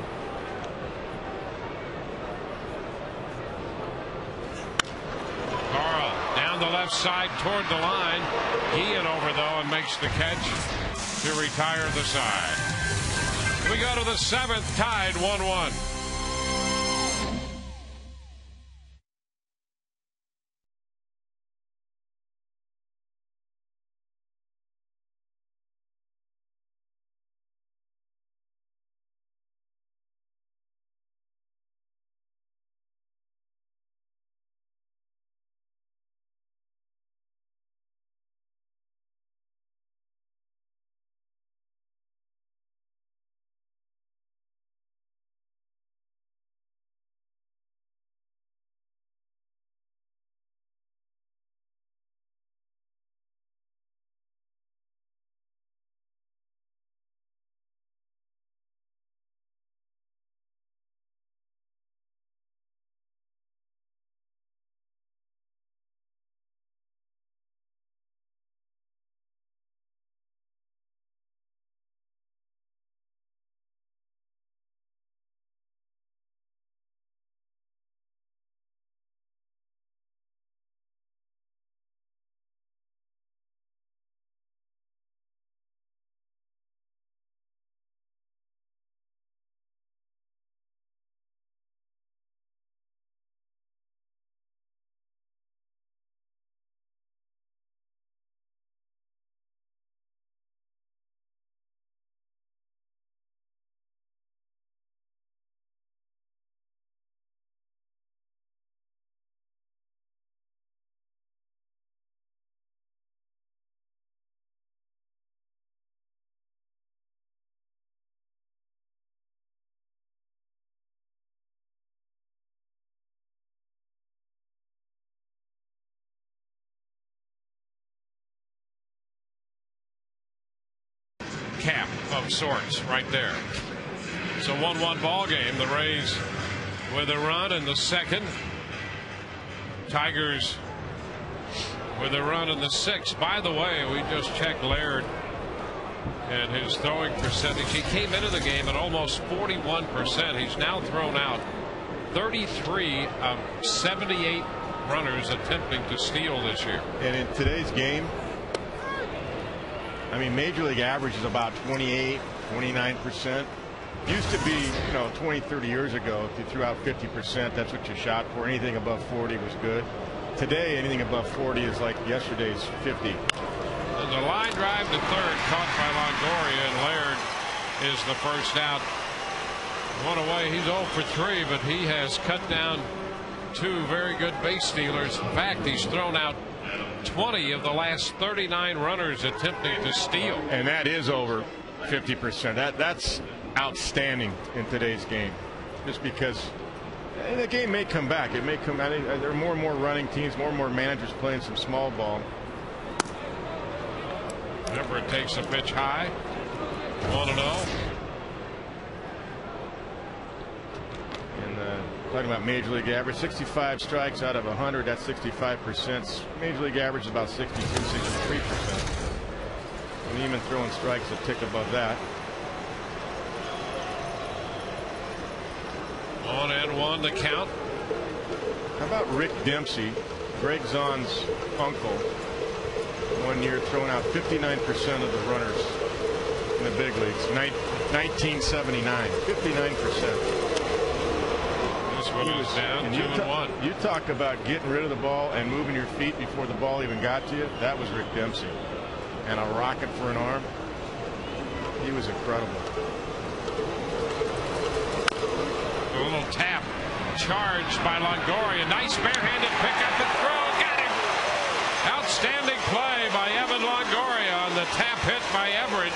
Carl down the left side toward the line. Guillen over though and makes the catch to retire the side. We go to the 7th, tied 1-1. nightcap of sorts right there. It's a 1-1 ball game. The Rays with a run in the second. Tigers with a run in the sixth. By the way, we just checked Laird and his throwing percentage. He came into the game at almost 41%. He's now thrown out 33 of 78 runners attempting to steal this year. And in today's game, I mean, Major League average is about 28, 29%. Used to be, 20, 30 years ago, if you threw out 50%, that's what you shot for. Anything above 40 was good. Today, anything above 40 is like yesterday's 50. And the line drive to third caught by Longoria, and Laird is the first out. One away. He's 0 for 3, but he has cut down 2 very good base stealers. In fact, he's thrown out 20 of the last 39 runners attempting to steal. And that is over 50%. That's outstanding in today's game. Just because the game may come back. It may come. I think there are more and more running teams, more and more managers playing some small ball. Everett takes a pitch high. 1-0. And talking about Major League average, 65 strikes out of 100. That's 65%. Major League average is about 62, 63%. And even throwing strikes a tick above that. 1-1 the count. How about Rick Dempsey, Greg Zahn's uncle, one year throwing out 59% of the runners in the big leagues. 1979, 59%. This one is down 2-1. You talk about getting rid of the ball and moving your feet before the ball even got to you. That was Rick Dempsey. And a rocket for an arm. He was incredible. A little tap, charged by Longoria. Nice barehanded pickup and throw. Got him. Outstanding play by Evan Longoria on the tap hit by Everett.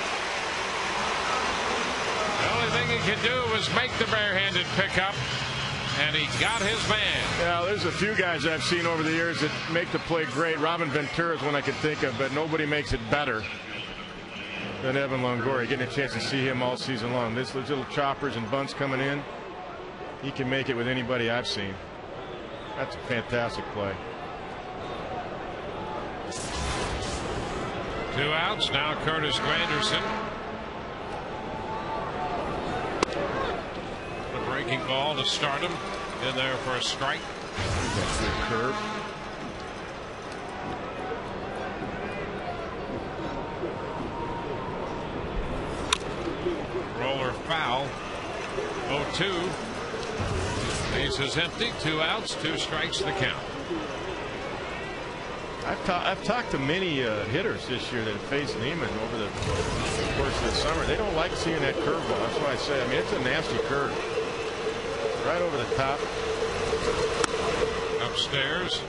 The only thing he could do was make the barehanded pickup, and he got his man. Yeah, there's a few guys I've seen over the years that make the play great. Robin Ventura is one I could think of, but nobody makes it better than Evan Longoria. Getting a chance to see him all season long. These little choppers and bunts coming in. He can make it with anybody I've seen. That's a fantastic play. 2 outs. Now Curtis Granderson. A breaking ball to start him. In there for a strike. That's a good curve. Roller foul. 0-2. Base is empty. 2 outs, 2 strikes to count. I've talked to many hitters this year that have faced Neiman over the course of the summer. They don't like seeing that curveball. That's why I say, I mean, it's a nasty curve. Right over the top. Upstairs.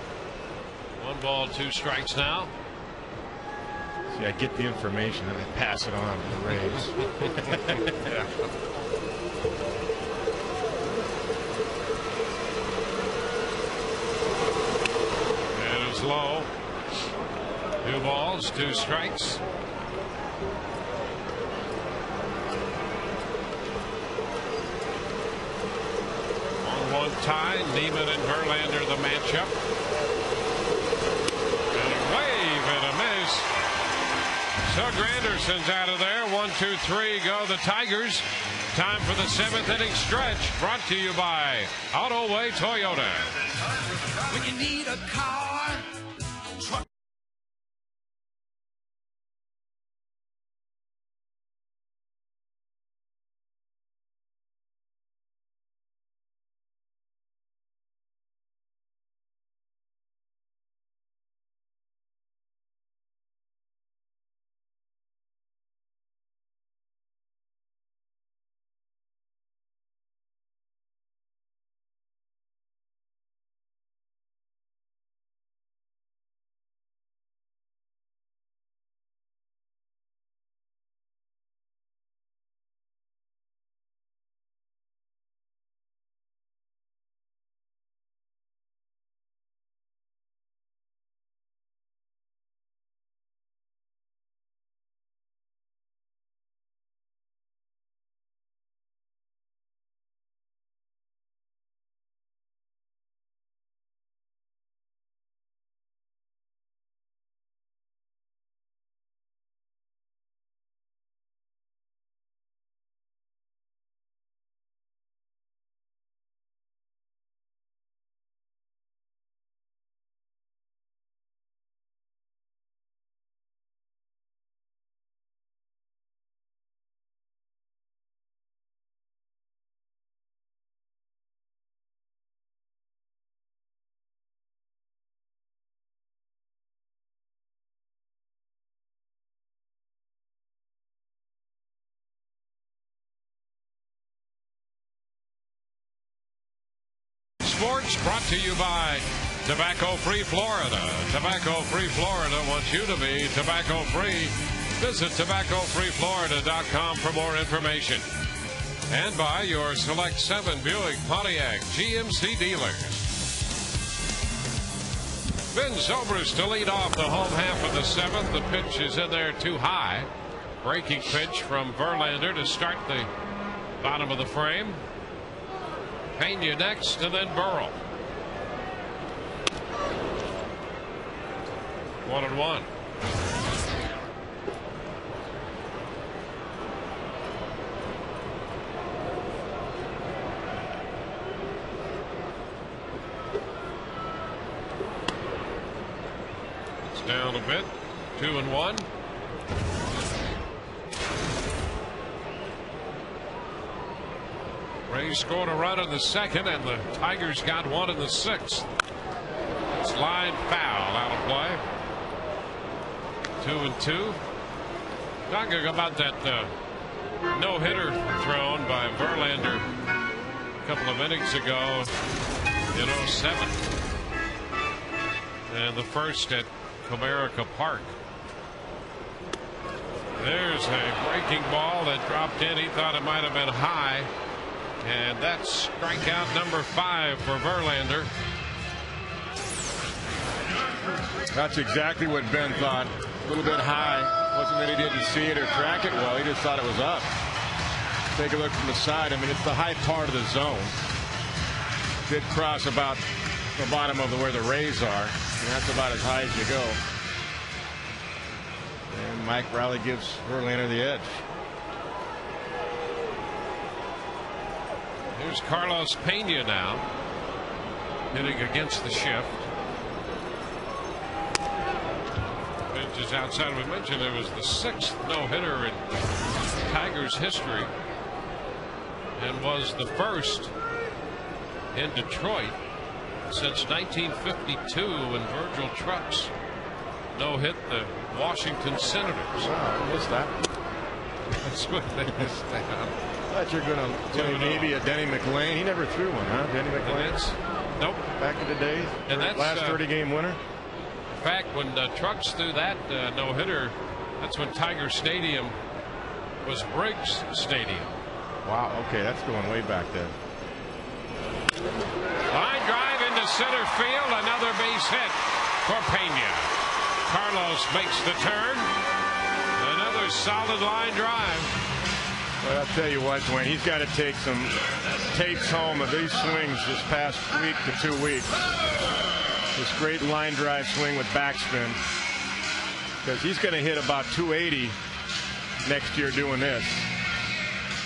1 ball, 2 strikes now. See, I get the information and I pass it on to the Rays. Yeah. Low. 2 balls, 2 strikes. On 1 tie, Neiman and Verlander the matchup. And a wave and a miss. So Granderson's out of there. 1, 2, 3 go the Tigers. Time for the 7th inning stretch. Brought to you by Autoway Toyota. When you need a car. Sports brought to you by Tobacco-Free Florida. Tobacco-Free Florida wants you to be tobacco-free. Visit tobaccofreeflorida.com for more information. And by your Select 7 Buick Pontiac GMC dealers. Vin Zobrist to lead off the home half of the seventh. The pitch is in there too high. Breaking pitch from Verlander to start the bottom of the frame. Pena next, and then Burrell. 1-1. It's down a bit. 2-1. Rays scored a run in the second, and the Tigers got one in the sixth. It's line foul, out of play. 2-2. Talking about that no-hitter thrown by Verlander a couple of innings ago in 07. And the first at Comerica Park. There's a breaking ball that dropped in. He thought it might have been high. And that's strikeout number 5 for Verlander. That's exactly what Ben thought. A little bit high. Wasn't that he didn't see it or track it well. He just thought it was up. Take a look from the side. I mean, it's the high part of the zone. Did cross about the bottom of where the Rays are. And that's about as high as you go. And Mike Riley gives Verlander the edge. Here's Carlos Pena now, hitting against the shift. Pitch is outside. We mentioned it was the 6th no-hitter in Tigers history, and was the first in Detroit since 1952 when Virgil Trucks no-hit the Washington Senators. Wow, I missed that. That's what they missed out. I thought you were going to say maybe a Denny McLain. He never threw one, huh? Denny McLain? Nope. Back in the day? And that's last 30-game winner? In fact, when Trucks threw that no-hitter, that's when Tiger Stadium was Briggs Stadium. Wow, okay, that's going way back then. Line drive into center field. Another base hit for Pena. Carlos makes the turn. Another solid line drive. But I'll tell you what, Dwayne, he's got to take some tapes home of these swings this past week to 2 weeks. This great line drive swing with backspin. Because he's going to hit about 280 next year doing this.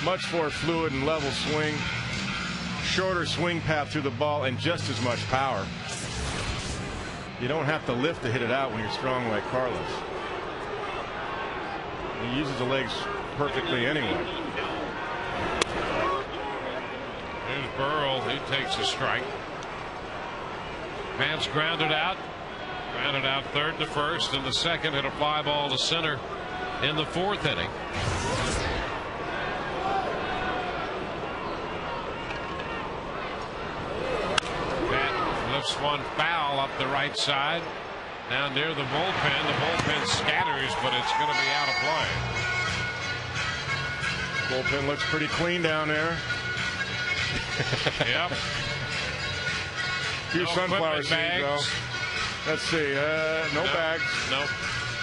Much more fluid and level swing. Shorter swing path through the ball and just as much power. You don't have to lift to hit it out when you're strong like Carlos. He uses the legs perfectly anyway. Here's Burrell. He takes a strike. Vance grounded out. Grounded out third to first. In the second, hit a fly ball to center in the 4th inning. That lifts one foul up the right side. Now near the bullpen. The bullpen scatters, but it's going to be out of play. Bullpen looks pretty clean down there. Yep. Few no sunflower seeds, though. Let's see. No bags. Nope.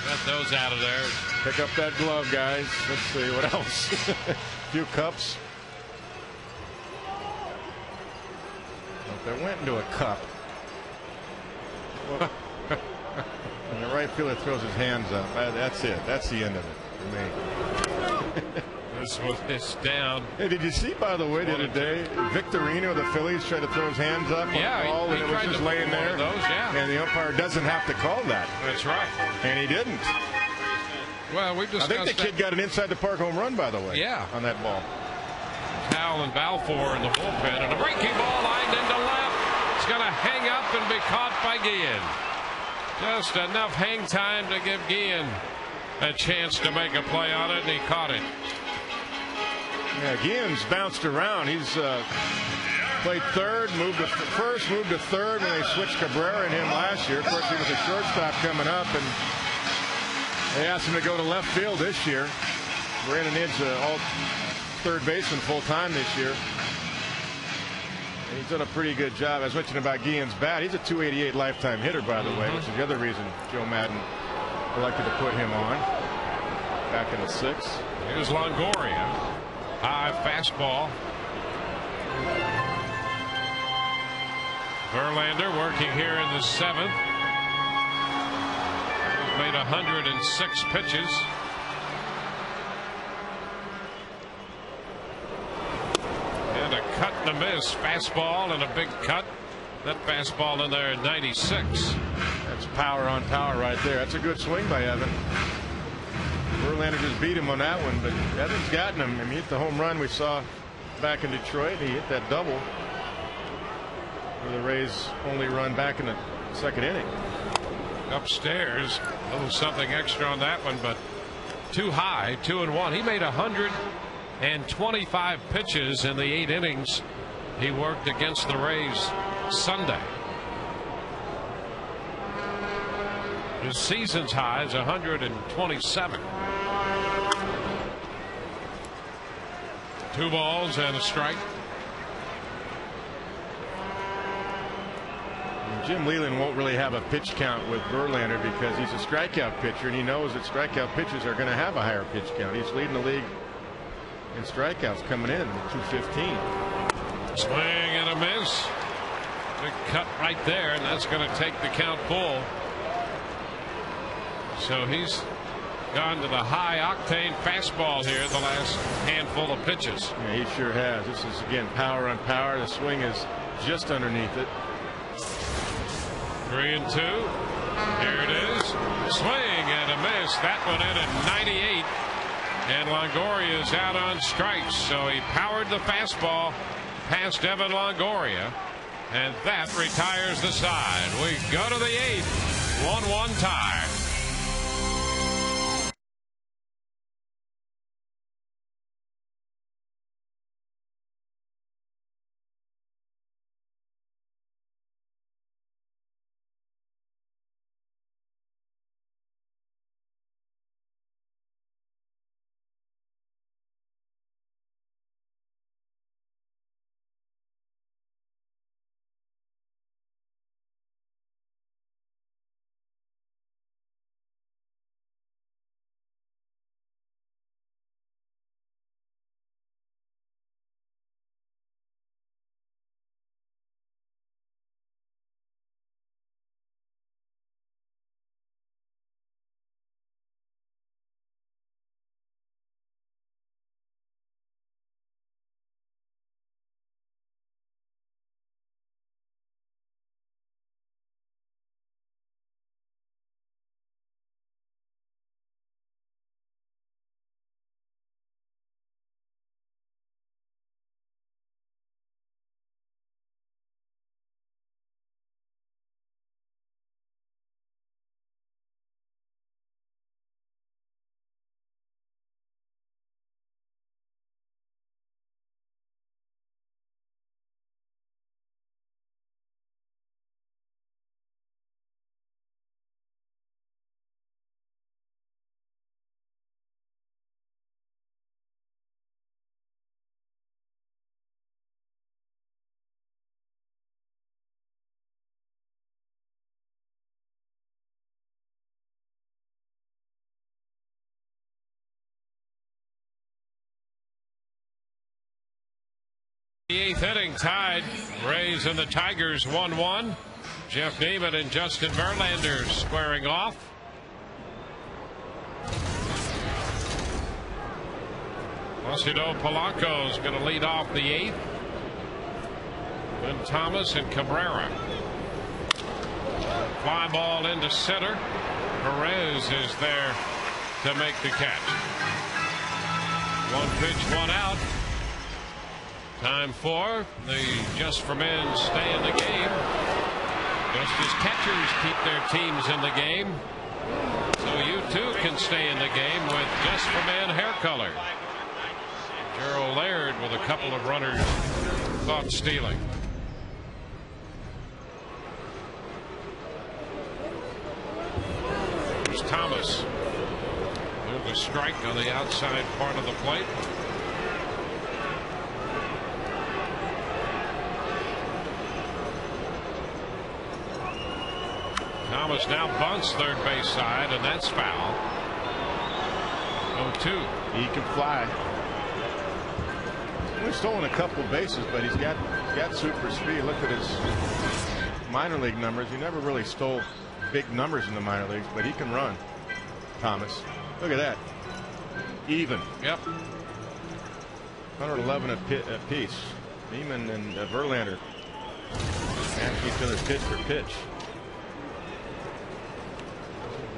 Got those out of there. Pick up that glove, guys. Let's see what else. Few cups. If they went into a cup. Well, and the right fielder throws his hands up. That's it. That's the end of it for me. This one is down. Hey, did you see, by the way, the other day, Victorino of the Phillies tried to throw his hands up on the ball, and it was just laying there. Those, yeah. And the umpire doesn't have to call that. That's right. And he didn't. Well, we discussed I think the kid got an inside the park home run, by the way. Yeah. On that ball. Howell and Balfour in the bullpen, and a breaking ball lined into left. It's going to hang up and be caught by Guillen. Just enough hang time to give Guillen a chance to make a play on it, and he caught it. Yeah, Guillen's bounced around. He's Played third, moved to first, moved to third when they switched Cabrera and him last year. Of course, he was a shortstop coming up, and they asked him to go to left field this year. Brandon Id's all third baseman full time this year. And he's done a pretty good job. I was mentioning about Guillen's bat. He's a .288 lifetime hitter, by the way, which is the other reason Joe Madden elected to put him on back in the 6th. Here's Longoria. High fastball. Verlander working here in the 7th. He's made 106 pitches. And a cut and a miss. Fastball and a big cut. That fastball in there at 96. That's power on power right there. That's a good swing by Evan. Verlander just beat him on that one, but Evans gotten him. I mean, he hit the home run we saw back in Detroit. He hit that double for the Rays' only run back in the 2nd inning. Upstairs, a little something extra on that one, but too high. 2-1. He made 125 pitches in the 8 innings he worked against the Rays Sunday. His season's high is 127. 2 balls and a strike. Jim Leyland won't really have a pitch count with Verlander because he's a strikeout pitcher, and he knows that strikeout pitchers are going to have a higher pitch count. He's leading the league in strikeouts coming in at 215. Swing and a miss. Big cut right there, and that's going to take the count full. So he's gone to the high octane fastball here the last handful of pitches. Yeah, he sure has. This is again power on power. The swing is just underneath it. 3-2. Here it is. Swing and a miss. That one in at 98. And Longoria is out on strikes. So he powered the fastball past Evan Longoria. And that retires the side. We go to the 8th. 1-1 tie. The 8th inning tied. Rays and the Tigers 1-1. Jeff Neiman and Justin Verlander squaring off. Placido Polanco is going to lead off the 8th. Then Thomas and Cabrera. Fly ball into center. Perez is there to make the catch. 1 pitch, 1 out. Time for the Just for Men stay in the game. Just as catchers keep their teams in the game, so you too can stay in the game with Just for Men hair color. Gerald Laird with a couple of runners put caught stealing. Here's Thomas. There's a strike on the outside part of the plate. Thomas now bunts third base side, and that's foul. 0-2. He can fly. He's stolen a couple bases, but he's got super speed. Look at his minor league numbers. He never really stole big numbers in the minor leagues, but he can run. Thomas, look at that. Even. Yep. 111 apiece. Neiman and Verlander match each other pitch for pitch.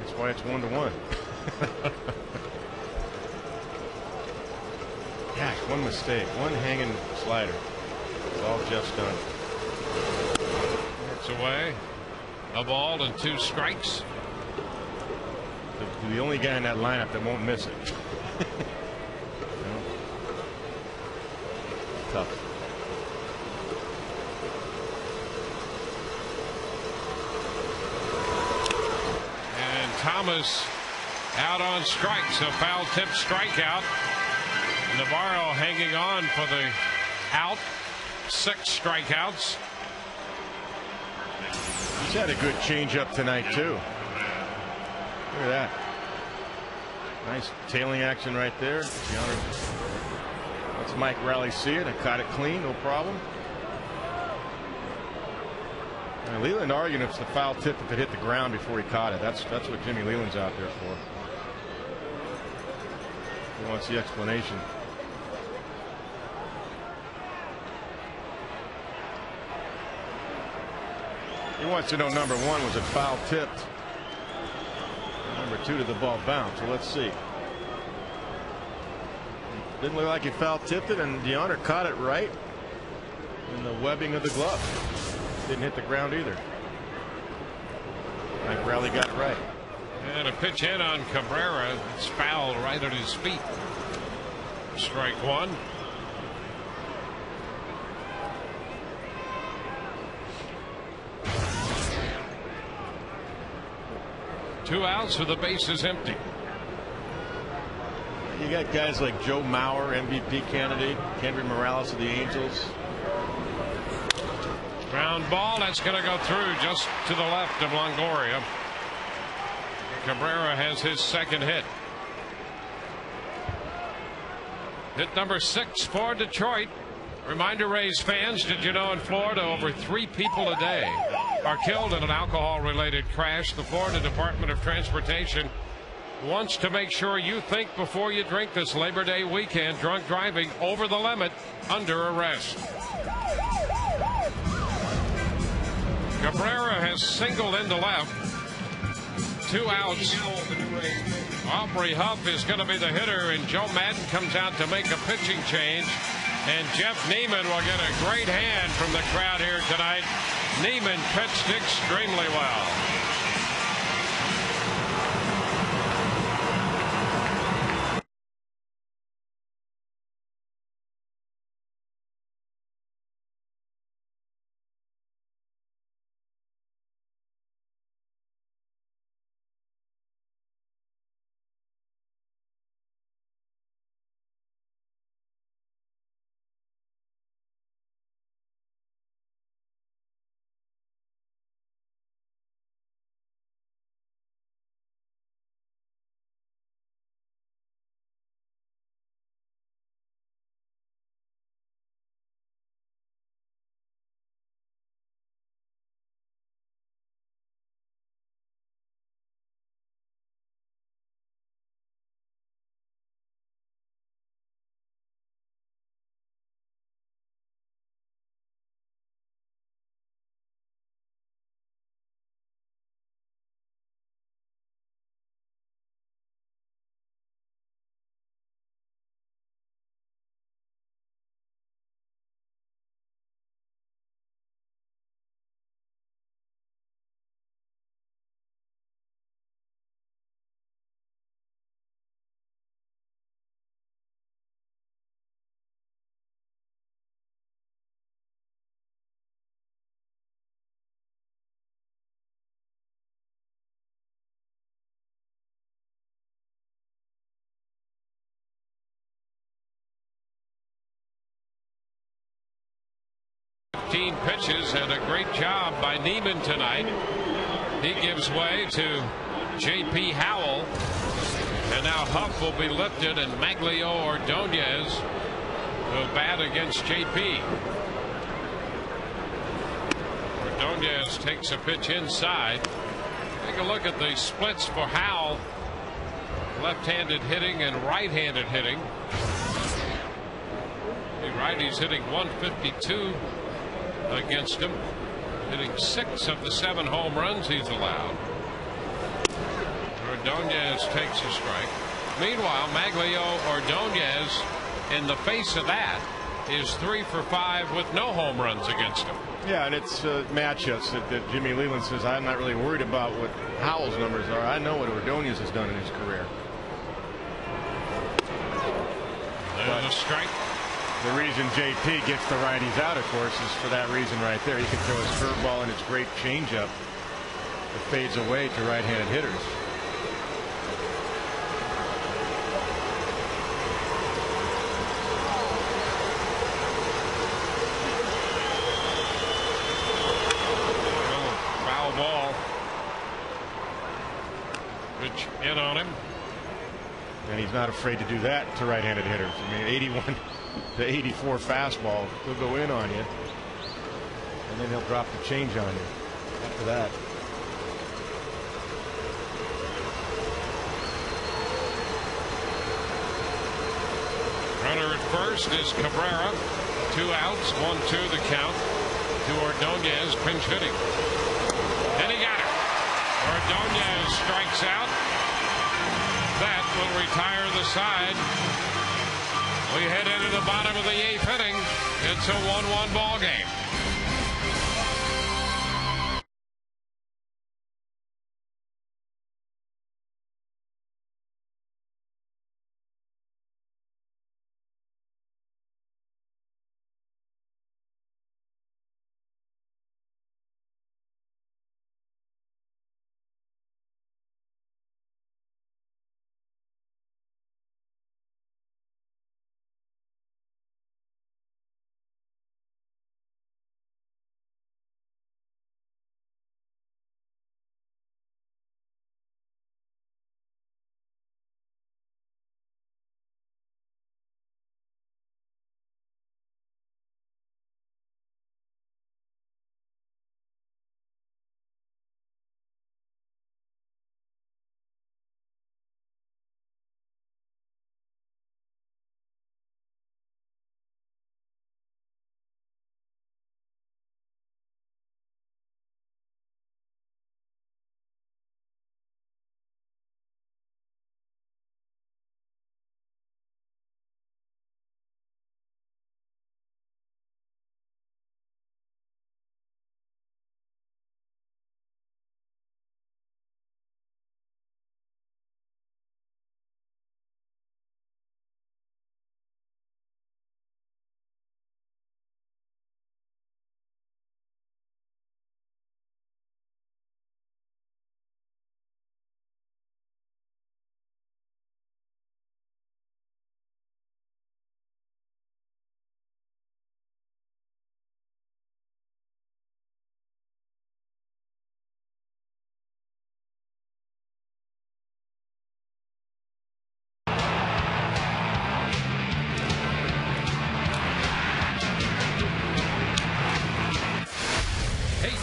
That's why it's 1-1. Gosh, one mistake, one hanging slider. It's all Jeff's done. It's away. A ball and 2 strikes. The only guy in that lineup that won't miss it. Tough. And Thomas out on strikes. A foul tip strikeout. Navarro hanging on for the out. 6 strikeouts. He's had a good changeup tonight too. Look at that. Nice tailing action right there. Let's Mike Raleigh see it. I caught it clean, no problem. And Leland arguing it's the foul tip if it hit the ground before he caught it. That's what Jimmy Leland's out there for. He wants the explanation. He wants to know, number 1, was it foul tipped? Number 2, did the ball bounce? So let's see. Didn't look like he foul tipped it, and DeHonor caught it right in the webbing of the glove. Didn't hit the ground either. Mike Raleigh got it right. And a pitch in on Cabrera. It's foul right at his feet. Strike 1. Two outs with the bases empty. You got guys like Joe Mauer, MVP candidate, Henry Morales of the Angels. Ground ball, that's going to go through just to the left of Longoria. Cabrera has his second hit. Hit number 6 for Detroit. Reminder, Rays fans, did you know in Florida over 3 people a day are killed in an alcohol-related crash? The Florida Department of Transportation wants to make sure you think before you drink this Labor Day weekend. Drunk driving over the limit, under arrest. Cabrera has singled into left. 2 outs. Aubrey Huff is going to be the hitter, and Joe Madden comes out to make a pitching change. And Jeff Neiman will get a great hand from the crowd here tonight. Neiman pitched extremely well. 16 pitches, and a great job by Neiman tonight. He gives way to J.P. Howell, and now Huff will be lifted, and Maglio Ordonez will bat against J.P. Ordonez takes a pitch inside. Take a look at the splits for Howell. Left-handed hitting and right-handed hitting. The righty's hitting 152 against him, hitting 6 of the 7 home runs he's allowed. Ordonez takes a strike. Meanwhile, Maglio Ordonez, in the face of that, is 3 for 5 with no home runs against him. Yeah, and it's matchups that Jimmy Leland says I'm not really worried about what Howell's numbers are. I know what Ordonez has done in his career. There's a strike. The reason JP gets the righties out, of course, is for that reason right there. He can throw his curveball and his great changeup that fades away to right-handed hitters. Foul ball. Pitch in on him. And he's not afraid to do that to right-handed hitters. I mean, 81 to 84 fastball, he'll go in on you, and then he'll drop the change on you after that. Runner at first is Cabrera. 2 outs, 1-2 the count to Ordonez, pinch hitting. And he got it. Ordonez strikes out. That will retire the side. We head into the bottom of the 8th inning. It's a 1-1 ball game.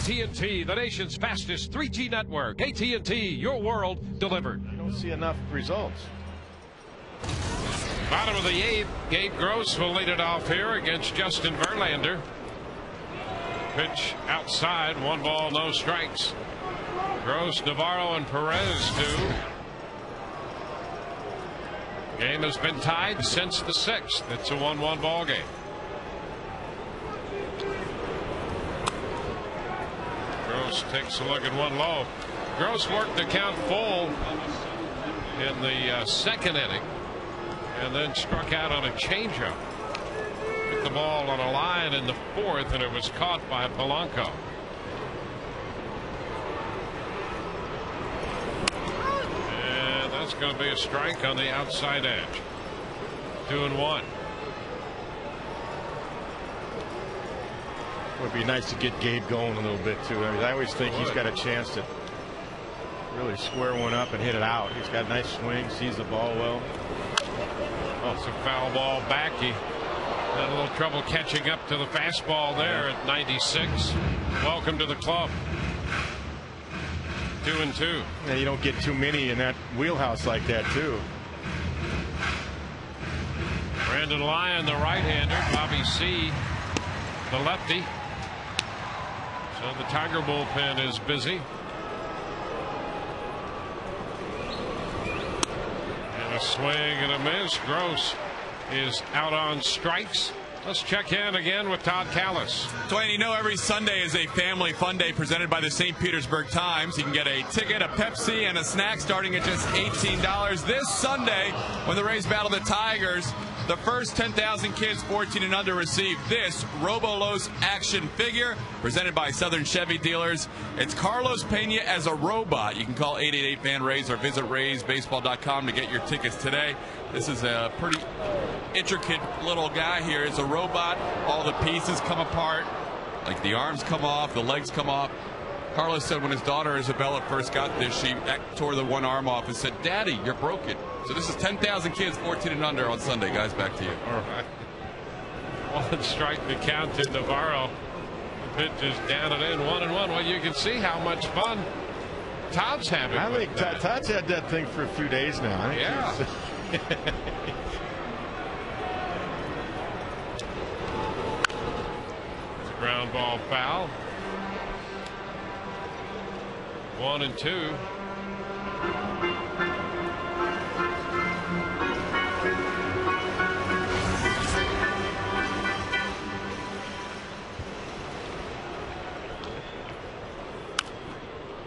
AT&T, the nation's fastest 3G network. AT&T, your world delivered. I don't see enough results. Bottom of the 8th, Gabe Gross will lead it off here against Justin Verlander. Pitch outside, 1 ball, no strikes. Gross, Navarro, and Perez do. Game has been tied since the 6th. It's a 1-1 ball game. Gross takes a look at 1 low. Gross worked the count full in the 2nd inning and then struck out on a changeup. Hit the ball on a line in the 4th, and it was caught by Polanco. And that's going to be a strike on the outside edge. 2-1. Would be nice to get Gabe going a little bit too. I mean, I always think he's got a chance to really square one up and hit it out. He's got a nice swing, sees the ball well. Oh, it's a foul ball back. He had a little trouble catching up to the fastball there at 96. Welcome to the club. 2-2. And you don't get too many in that wheelhouse like that too. Brandon Lyon, the right-hander. Bobby C, the lefty. So the Tiger bullpen is busy. And a swing and a miss. Gross is out on strikes. Let's check in again with Todd Callis. Dwayne, you know every Sunday is a family fun day presented by the St. Petersburg Times. You can get a ticket, a Pepsi, and a snack starting at just $18. This Sunday, when the Rays battle the Tigers, the first 10,000 kids 14 and under receive this Robolos action figure presented by Southern Chevy dealers. It's Carlos Pena as a robot. You can call 888-FAN-RAYS or visit RaysBaseball.com to get your tickets today. This is a pretty intricate little guy here. It's a robot. All the pieces come apart. Like the arms come off, the legs come off. Carlos said when his daughter Isabella first got this, she tore the one arm off and said, "Daddy, you're broken." So this is 10,000 kids 14 and under on Sunday. Guys, back to you. All right. One strike to count to Navarro. The pitch is down and in, 1-1. Well, you can see how much fun Todd's having. I think Todd's had that thing for a few days now. I think yeah. It's a ground ball foul. 1-2.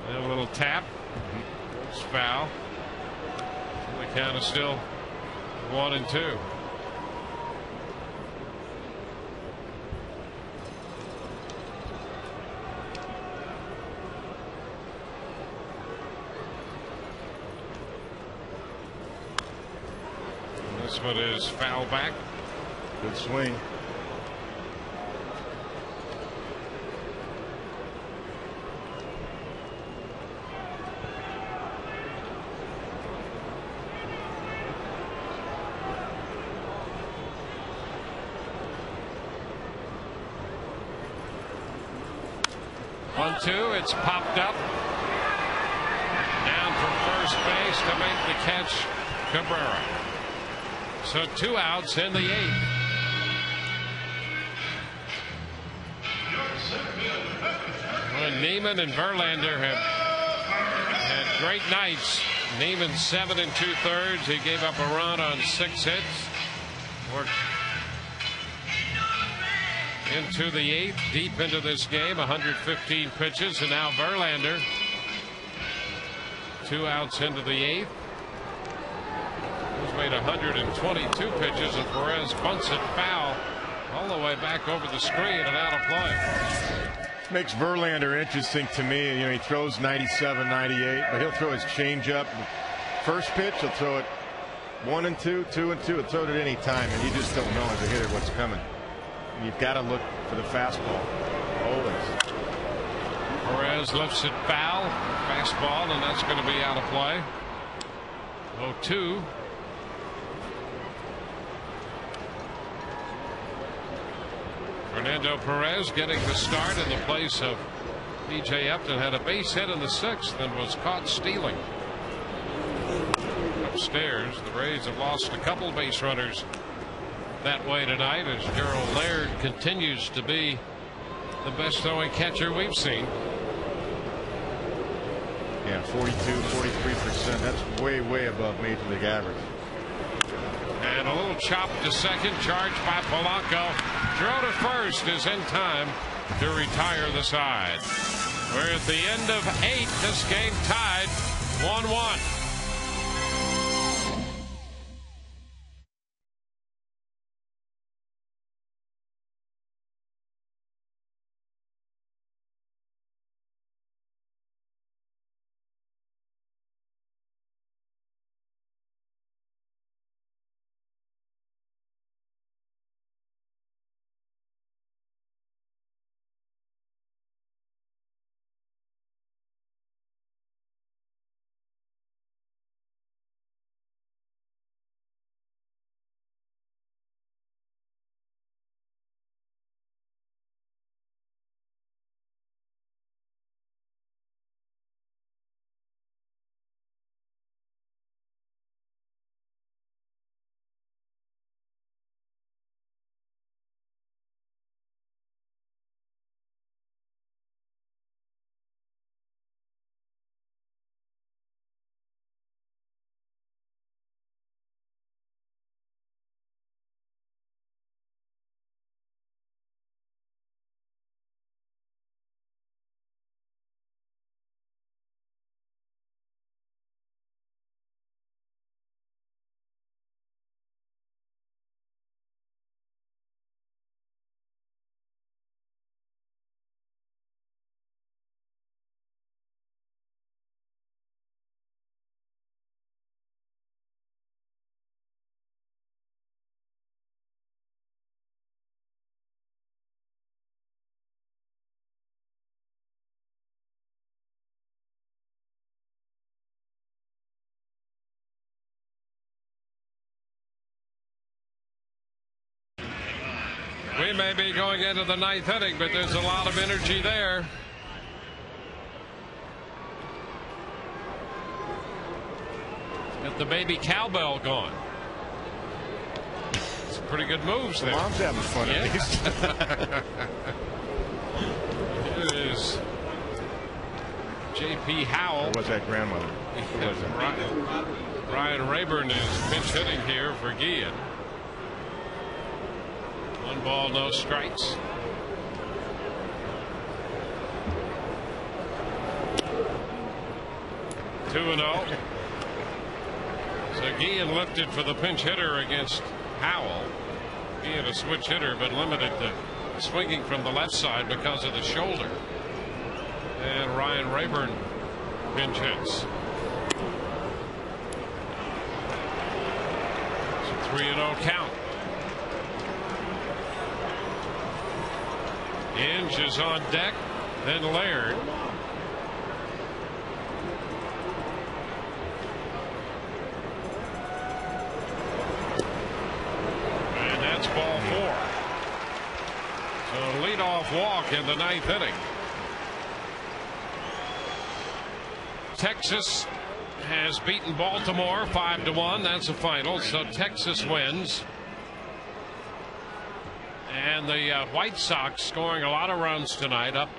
And a little tap. It's foul. The count is still 1-2. This one is foul back. Good swing. One, two, it's popped up. Down from first base to make the catch, Cabrera. So 2 outs in the 8th. Well, Neiman and Verlander have had great nights. Neiman 7 2/3. He gave up a run on 6 hits. Worked into the 8th, deep into this game, 115 pitches, and now Verlander 2 outs into the 8th. He's made 122 pitches, and Perez bunts it foul all the way back over the screen and out of play. Makes Verlander interesting to me. You know, he throws 97, 98, but he'll throw his changeup. First pitch, he'll throw it 1 and 2, 2 and 2. He'll throw it at any time, and you just don't know as a hitter what's coming. You've got to look for the fastball always. Perez lifts it foul, fastball, and that's going to be out of play. 0-2. Fernando Perez getting the start in the place of B.J. Upton. Had a base hit in the 6th and was caught stealing. Upstairs, the Rays have lost a couple base runners that way tonight as Gerald Laird continues to be the best throwing catcher we've seen. Yeah, 42, 43%. That's way, way above Major League average. And a little chop to second, charged by Polanco. Throw to first is in time to retire the side. We're at the end of 8. This game tied 1-1. may be going into the 9th inning, but there's a lot of energy there. Got the baby cowbell going. It's pretty good moves there. Mom's having fun at least. It is J.P. Howell. Or was that grandmother? Ryan Rayburn is pinch hitting here for Guillen. 1 ball, no strikes. Two and 0. So Guillen lifted for the pinch hitter against Howell. Guillen a switch hitter, but limited to swinging from the left side because of the shoulder. And Ryan Rayburn pinch hits. 3-0 count. Inge is on deck, then Laird. And that's ball 4. So leadoff walk in the 9th inning. Texas has beaten Baltimore 5-1. That's the final. So Texas wins. And the White Sox scoring a lot of runs tonight, up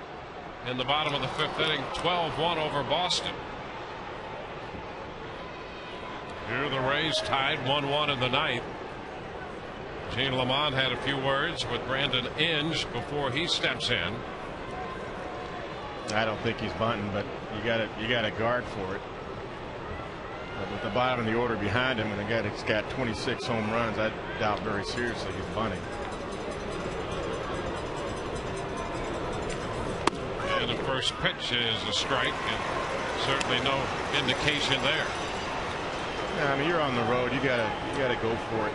in the bottom of the 5th inning, 12-1 over Boston. Here the Rays tied 1-1 in the 9th. Gene Lamont had a few words with Brandon Inge before he steps in. I don't think he's bunting, but you got to guard for it. But with the bottom of the order behind him and a guy that's got 26 home runs, I doubt very seriously he's bunting. And the first pitch is a strike, and certainly no indication there. Yeah, I mean, you're on the road. You gotta go for it.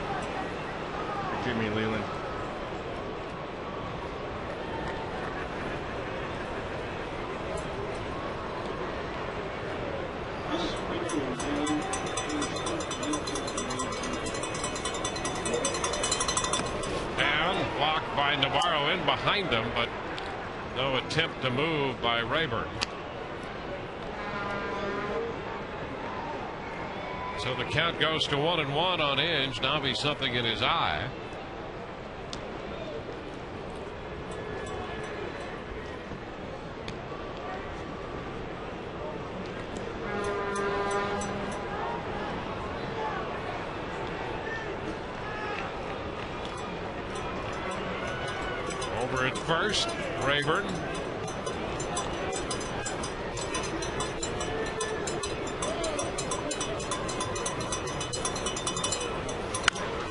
For Jimmy Leland. Down, blocked by Navarro in behind him, but no attempt to move by Rayburn. So the count goes to 1-1 on Inge. Now be something in his eye. Over at first, Rayburn.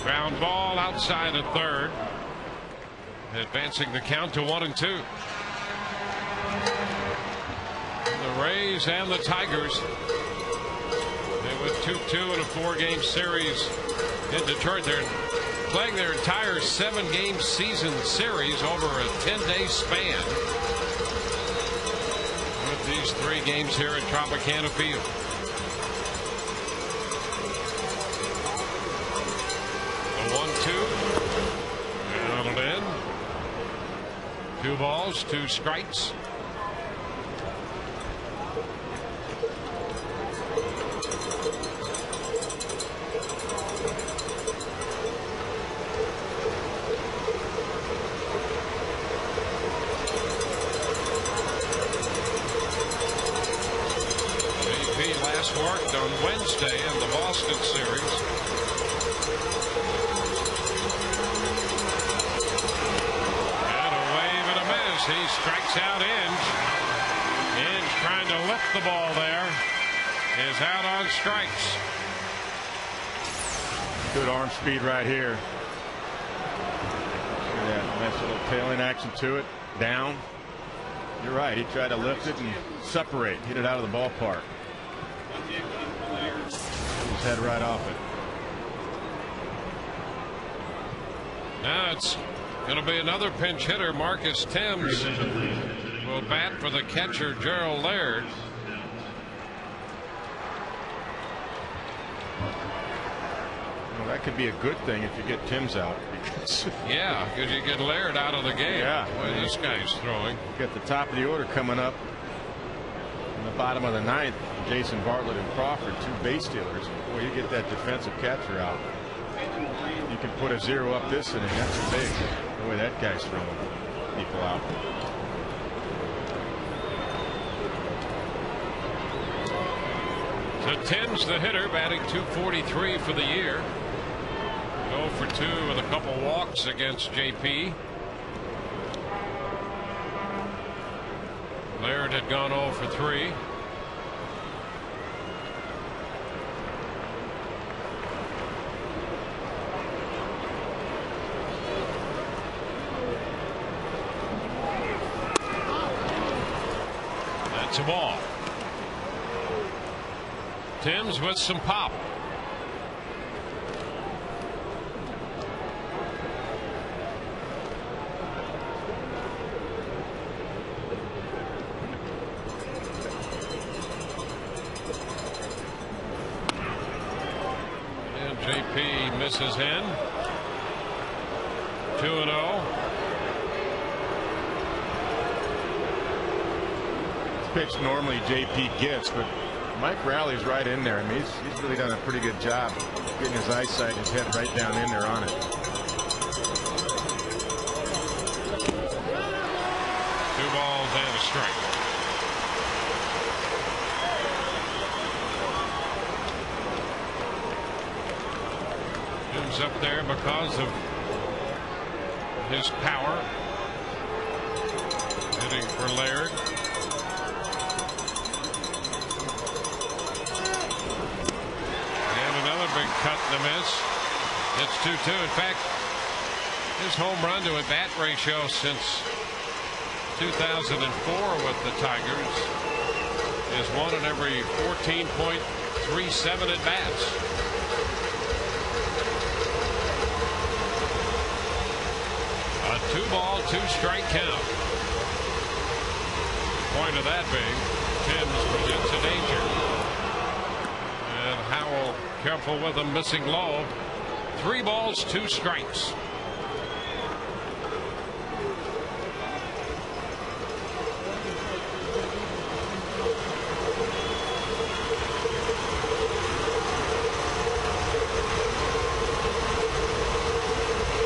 Ground ball outside of third, advancing the count to 1-2. The Rays and the Tigers, they went 2-2 in a 4-game series in Detroit. They're playing their entire 7-game season series over a 10-day span, with these 3 games here at Tropicana Field. The 1-2, grounded in. 2 balls, 2 strikes. Worked on Wednesday in the Boston series. And a wave and a miss. He strikes out Inge. Inge trying to lift the ball there. Is out on strikes. Good arm speed right here. Look at that nice little tailing action to it. Down. You're right. He tried to lift it and separate. Hit it out of the ballpark. His head right off it. Now it's going to be another pinch hitter. Marcus Thames will bat for the catcher, Gerald Laird. Well, That could be a good thing if you get Timms out. Yeah, because you get Laird out of the game. Yeah. The way this guy's throwing. Got the top of the order coming up in the bottom of the ninth. Jason Bartlett and Crawford, 2 base stealers. Boy, you get that defensive catcher out. You can put a 0 up this inning. That's big. The way that guy's throwing people out. So Timms, the hitter, batting .243 for the year. 0 for 2 with a couple walks against JP. Laird had gone 0 for 3. That's a ball. Timms with some pop. And JP misses in. 2-0. Pitch normally JP gets, but Mike Rowley's right in there. I mean, he's really done a pretty good job getting his eyesight and his head right down in there on it. 2 balls and a strike. Timms up there because of his power. Hitting for Laird. Big cut and a miss. It's 2-2. In fact, his home run to at bat ratio since 2004 with the Tigers is 1 in every 14.37 at bats. A 2-ball, 2-strike count. Point of that being, Timms presents a danger. And Howell careful with him, missing low. 3 balls, 2 strikes.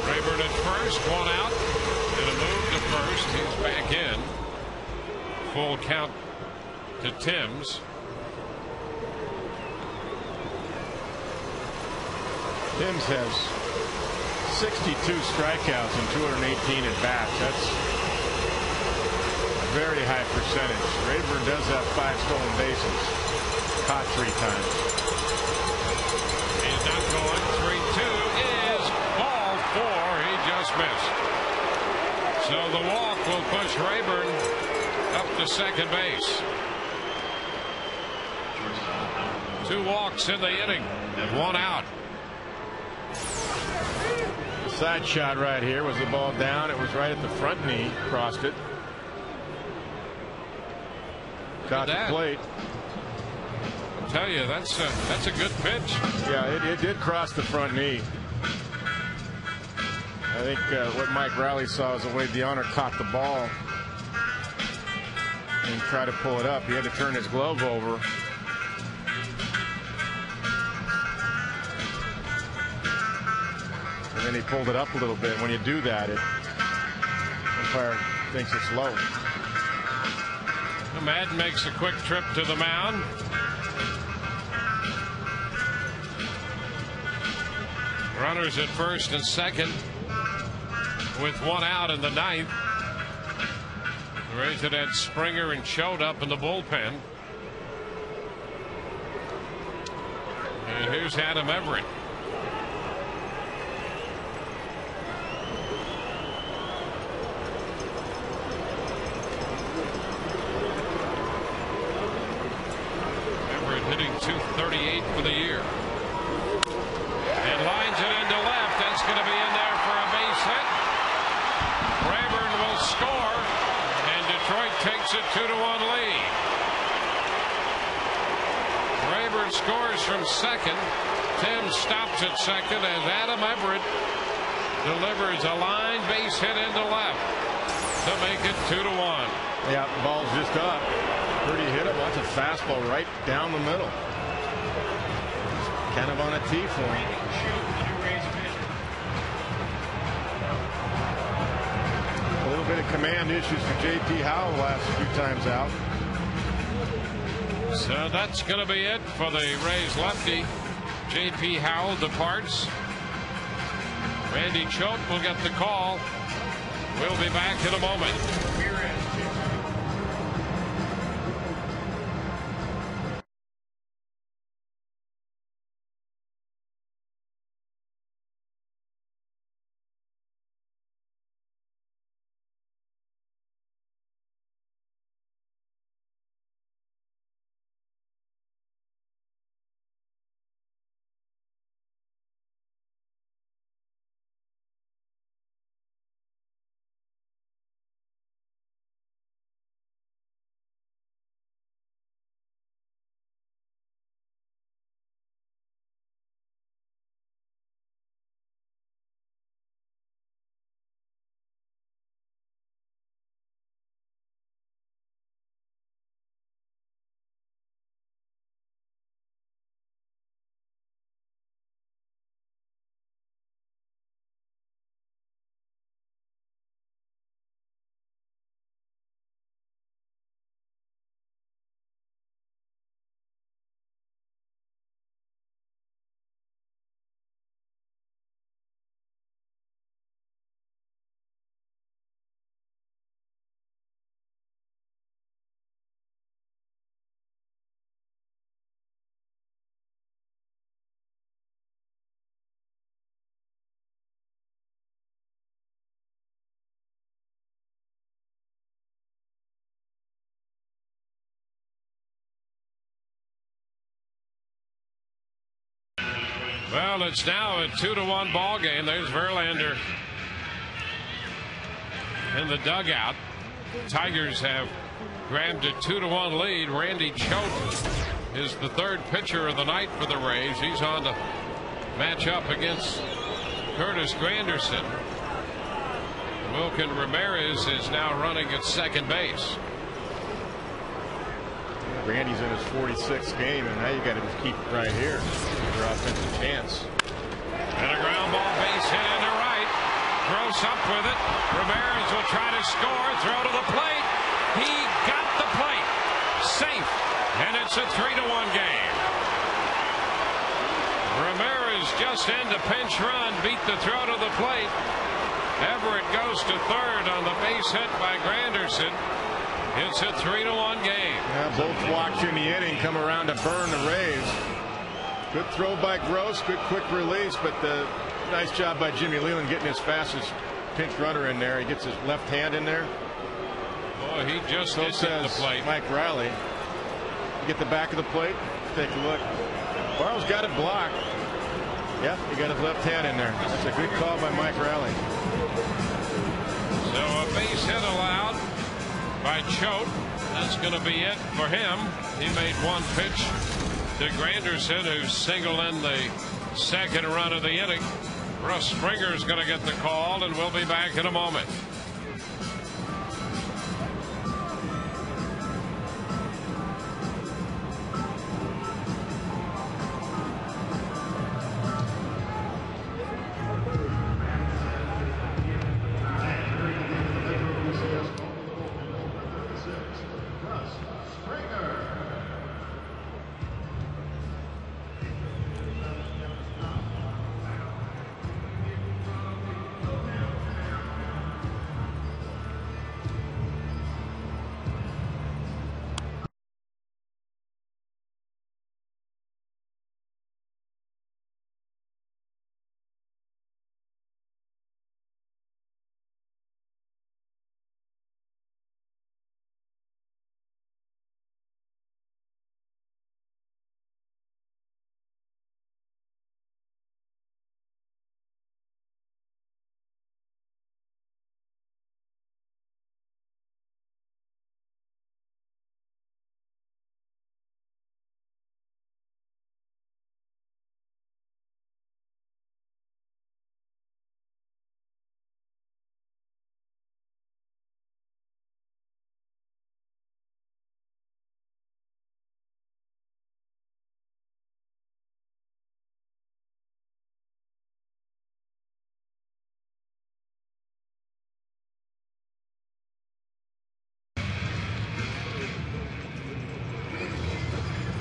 Rayburn at first, 1 out, and a move to first. He's back in. Full count to Timms. Timms has 62 strikeouts and 218 at bats. That's a very high percentage. Rayburn does have 5 stolen bases, caught 3 times. He's not going. 3-2 is ball 4. He just missed. So the walk will push Rayburn up to second base. 2 walks in the inning and 1 out. Side shot right here. Was the ball down? It was right at the front knee. Crossed it. Caught the plate. I'll tell you, that's a good pitch. Yeah, it did cross the front knee. I think what Mike Rowley saw is the way DeHonor caught the ball and tried to pull it up. He had to turn his glove over. And then he pulled it up a little bit. When you do that, umpire thinks it's low. Madden makes a quick trip to the mound. Runners at first and second with 1 out in the 9th. The Rays had had Springer and Choate up in the bullpen. And here's Adam Everett. Hitting .238 for the year. And lines it into left. That's going to be in there for a base hit. Rayburn will score, and Detroit takes a 2-1 lead. Rayburn Everett scores from second. Tim stops at second as Adam Everett delivers a line base hit into left to make it 2-1. Yeah, the ball's just up. Pretty hit it. Wants a fastball right down the middle. Kind of on a tee for him. A little bit of command issues for J.P. Howell the last few times out. So that's going to be it for the Rays lefty. J.P. Howell departs. Randy Choate will get the call. We'll be back in a moment. Well, it's now a 2-1 ball game. There's Verlander in the dugout. Tigers have grabbed a 2-1 lead. Randy Choate is the third pitcher of the night for the Rays. He's on to match up against Curtis Granderson. Wilkin Ramirez is now running at second base. Randy's in his 46th game, and now you got to just keep it right here. Your offensive chance. And a ground ball base hit into right. Gross up with it. Ramirez will try to score. Throw to the plate. He got the plate. Safe. And it's a 3-1 game. Ramirez just in to pinch run. Beat the throw to the plate. Everett goes to third on the base hit by Granderson. It's a 3-1 game. Yeah, both walks in the inning come around to burn the Rays. Good throw by Gross, good quick release, but the nice job by Jimmy Leland getting his fastest pinch runner in there. He gets his left hand in there. Boy, he just hit the plate. Mike Riley. You get the back of the plate, take a look. Barrow's got it blocked. Yep, he got his left hand in there. That's a good call by Mike Riley. So a base hit allowed by Choate. That's going to be it for him. He made one pitch to Granderson, who singled in the second run of the inning. Russ Springer's going to get the call, and we'll be back in a moment.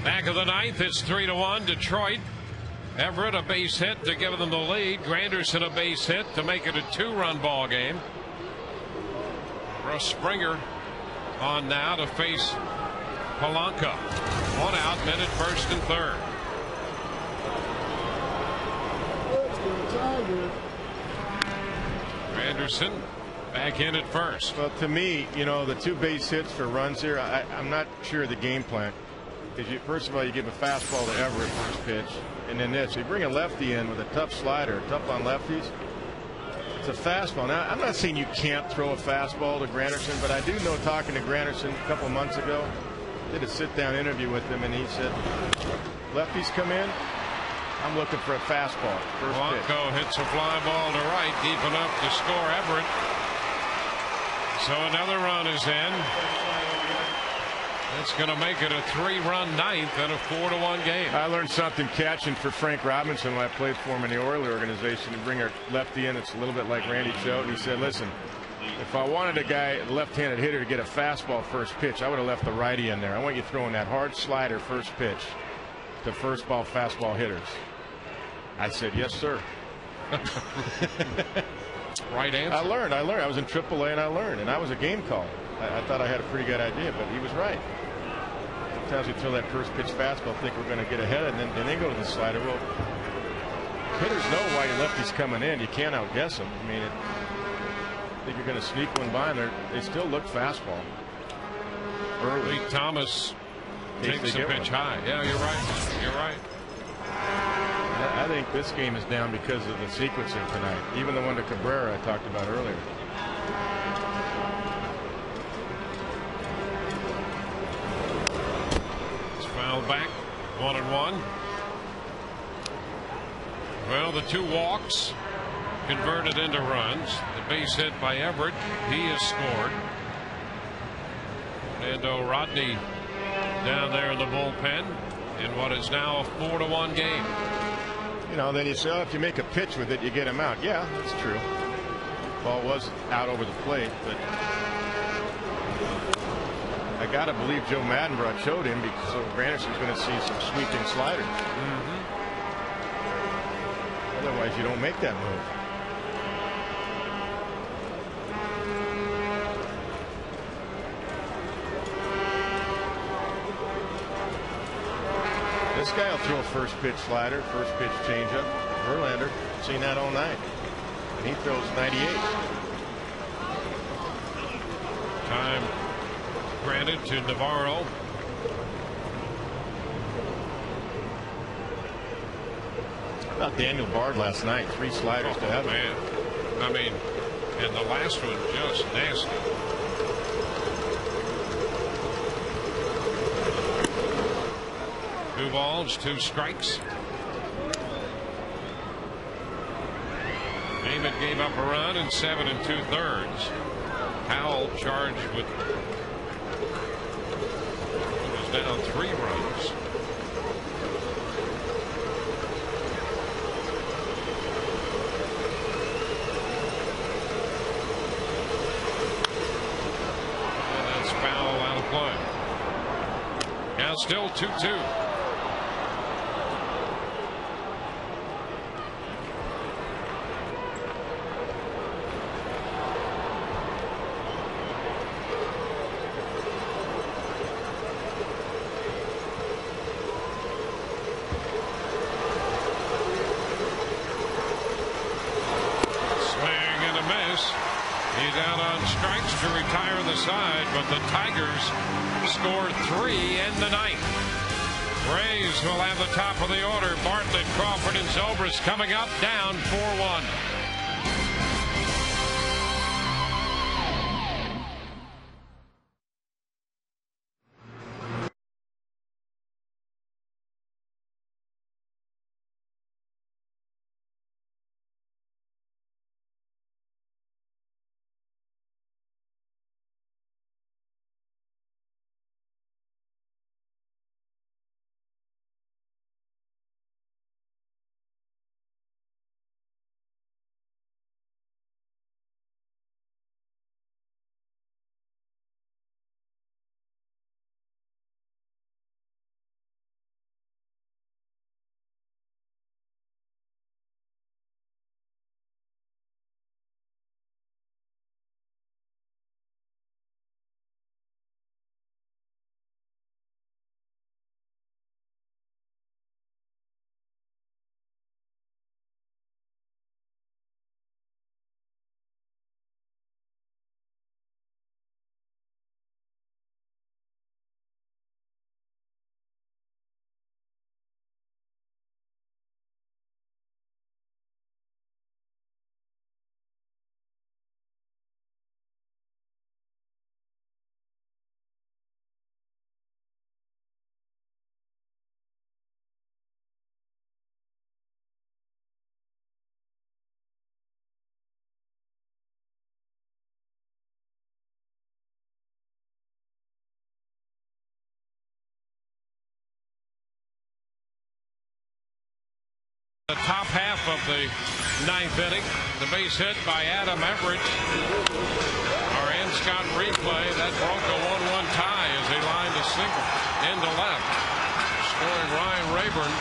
Back of the ninth, it's 3-1 Detroit. Everett a base hit to give them the lead. Granderson a base hit to make it a 2-run ball game. Russ Springer on now to face Polanco. 1 out, men at first and third. Granderson back in at first. Well, to me, you know, the 2 base hits for runs here, I'm not sure of the game plan. Because first of all, you give a fastball to Everett first pitch, and then this. You bring a lefty in with a tough slider, tough on lefties. It's a fastball. Now, I'm not saying you can't throw a fastball to Granderson, but I do know, talking to Granderson a couple months ago, did a sit-down interview with him, and he said, lefties come in, I'm looking for a fastball. First pitch. Polanco hits a fly ball to right, deep enough to score Everett. So another run is in. That's going to make it a 3-run ninth and a 4-1 game. I learned something catching for Frank Robinson when I played for him in the Oiler organization. To bring our lefty in, it's a little bit like Randy Choate. He said, listen, if I wanted a guy, a left-handed hitter, to get a fastball first pitch, I would have left the righty in there. I want you throwing that hard slider first pitch to first ball fastball hitters. I said, yes, sir. Right answer. I learned. I was in AAA and I learned. And I was a game caller. I thought I had a pretty good idea, but he was right. Sometimes we throw that first pitch fastball, think we're going to get ahead, and then they go to the slider. Well, hitters know why your lefty's coming in. You can't outguess them. I mean, I think you're going to sneak one by, and they still look fastball. Early Thomas takes a pitch high. Yeah, you're right. You're right. I think this game is down because of the sequencing tonight. Even the one to Cabrera I talked about earlier. It's fouled back. 1-1. Well, the 2 walks converted into runs. The base hit by Everett. He has scored. Fernando Rodney down there in the bullpen in what is now a 4-1 game. You know, then you say, oh, if you make a pitch with it, you get him out. Yeah, that's true. Ball was out over the plate, but I got to believe Joe Maddenbrough showed him, because so Granderson's going to see some sweeping sliders. Otherwise, you don't make that move. This guy will throw a first pitch slider, first pitch changeup. Verlander, seen that all night. And he throws 98. Time granted to Navarro. How about Daniel Bard last night? 3 sliders to heaven. Man, I mean, and the last one just nasty. Two balls, 2 strikes. Namath gave up a run in 7 2/3. Howell charged with, was down 3 runs. And that's foul out of play. Now still 2-2. To retire the side, but the Tigers score 3 in the ninth. Rays will have the top of the order. Bartlett, Crawford, and Zobrist coming up, down 4-1. The top half of the ninth inning. The base hit by Adam Everett. Our Scott replay. That broke a 1-1 tie as he lined a single into left. Scoring Ryan Rayburn.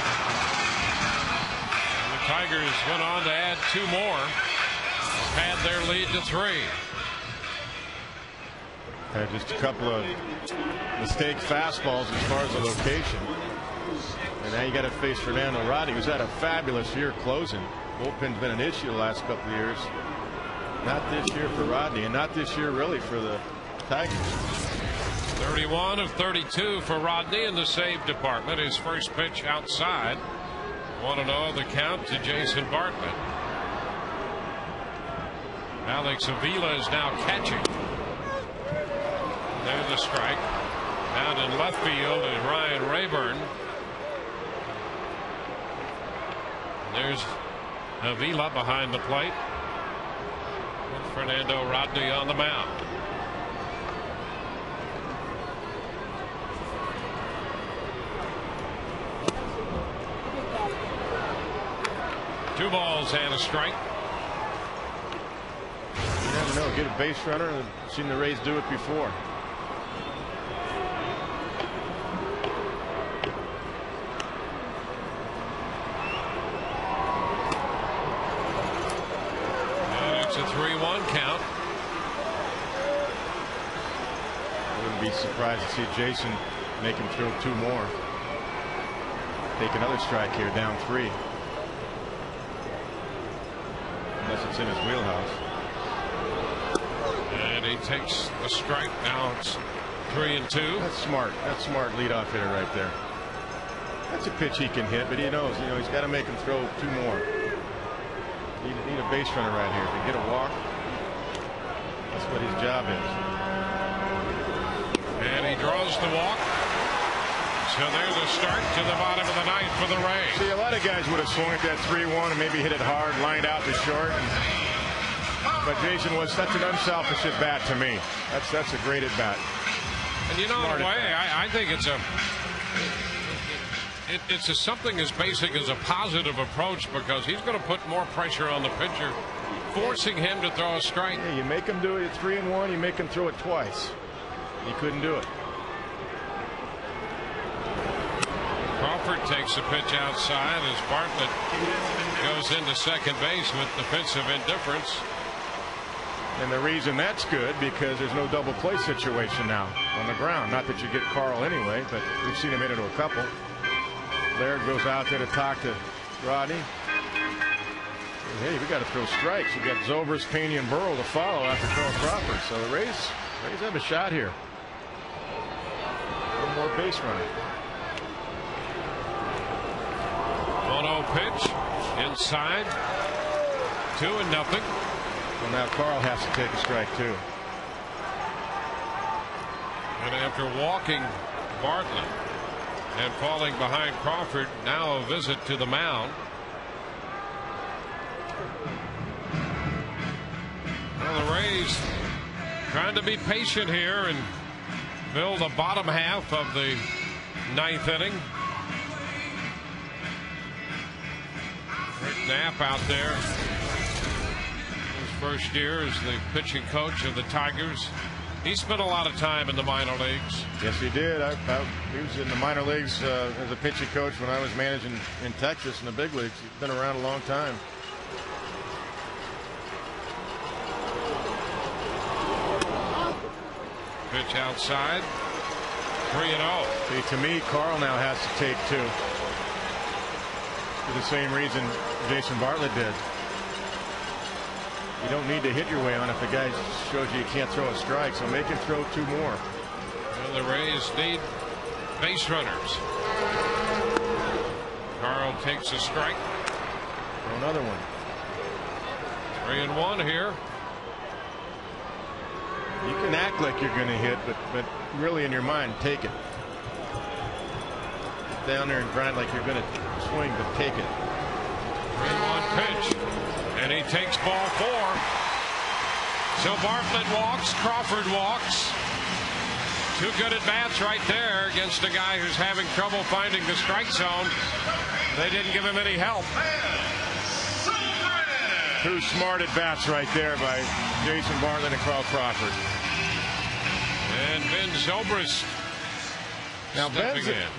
And the Tigers went on to add 2 more. Had their lead to 3. Just a couple of mistake fastballs as far as the location. And now you got to face Fernando Rodney, who's had a fabulous year closing. Bullpen's been an issue the last couple of years. Not this year for Rodney, and not this year really for the Tigers. 31 of 32 for Rodney in the save department. His first pitch outside. 1-0 the count to Jason Bartlett. Alex Avila is now catching. There's the strike. Down in left field is Ryan Rayburn. There's Avila behind the plate. With Fernando Rodney on the mound. Two balls and a strike. You never know. Get a base runner. I've seen the Rays do it before. It's a 3-1 count. Wouldn't be surprised to see Jason make him throw 2 more. Take another strike here, down 3. Unless it's in his wheelhouse. And he takes a strike. Now it's 3-2. That's smart. That's smart leadoff hitter right there. That's a pitch he can hit, but he knows, he's got to make him throw 2 more. Need a base runner right here. If he get a walk, that's what his job is. And he draws the walk. So there's a start to the bottom of the ninth for the Rays. See, a lot of guys would have swung at that 3-1 and maybe hit it hard, lined out to short. But Jason that's an unselfish at bat to me. That's a great at bat. And in a way, I think it's something as basic as a positive approach, because he's going to put more pressure on the pitcher, forcing him to throw a strike. Yeah, you make him do it at 3-1, you make him throw it twice. He couldn't do it. Crawford takes a pitch outside as Bartlett goes into second base with defensive indifference. And the reason that's good, because there's no double play situation now on the ground. Not that you get Carl anyway, but we've seen him hit into a couple. Laird goes out there to talk to Rodney. Hey, we got to throw strikes. You got Zobrist, Pena, and Burrow to follow after Carl Crawford. So the Rays have a shot here. One more base runner. 1-0 pitch inside. 2-0. Well, now Carl has to take a strike too. And after walking Bartlett and falling behind Crawford, now a visit to the mound. Well, the Rays trying to be patient here and fill the bottom half of the ninth inning. Rick Knapp out there. His first year as the pitching coach of the Tigers. He spent a lot of time in the minor leagues. Yes, he did. He was in the minor leagues as a pitching coach when I was managing in Texas in the big leagues. He's been around a long time. Pitch outside. 3-0. See, to me, Carl now has to take 2. For the same reason Jason Bartlett did. You don't need to hit your way on if the guy shows you can't throw a strike, so make him throw 2 more. Well, the Rays need base runners. Carl takes a strike. Throw another one. 3-1 here. You can act like you're going to hit, but really in your mind, take it. Get down there and grind like you're going to swing, but take it. 3-1 pitch. And he takes ball 4. So Bartlett walks, Crawford walks. 2 good at bats right there against a guy who's having trouble finding the strike zone. They didn't give him any help. Two smart at bats right there by Jason Bartlett and Carl Crawford. And Ben Zobrist. Now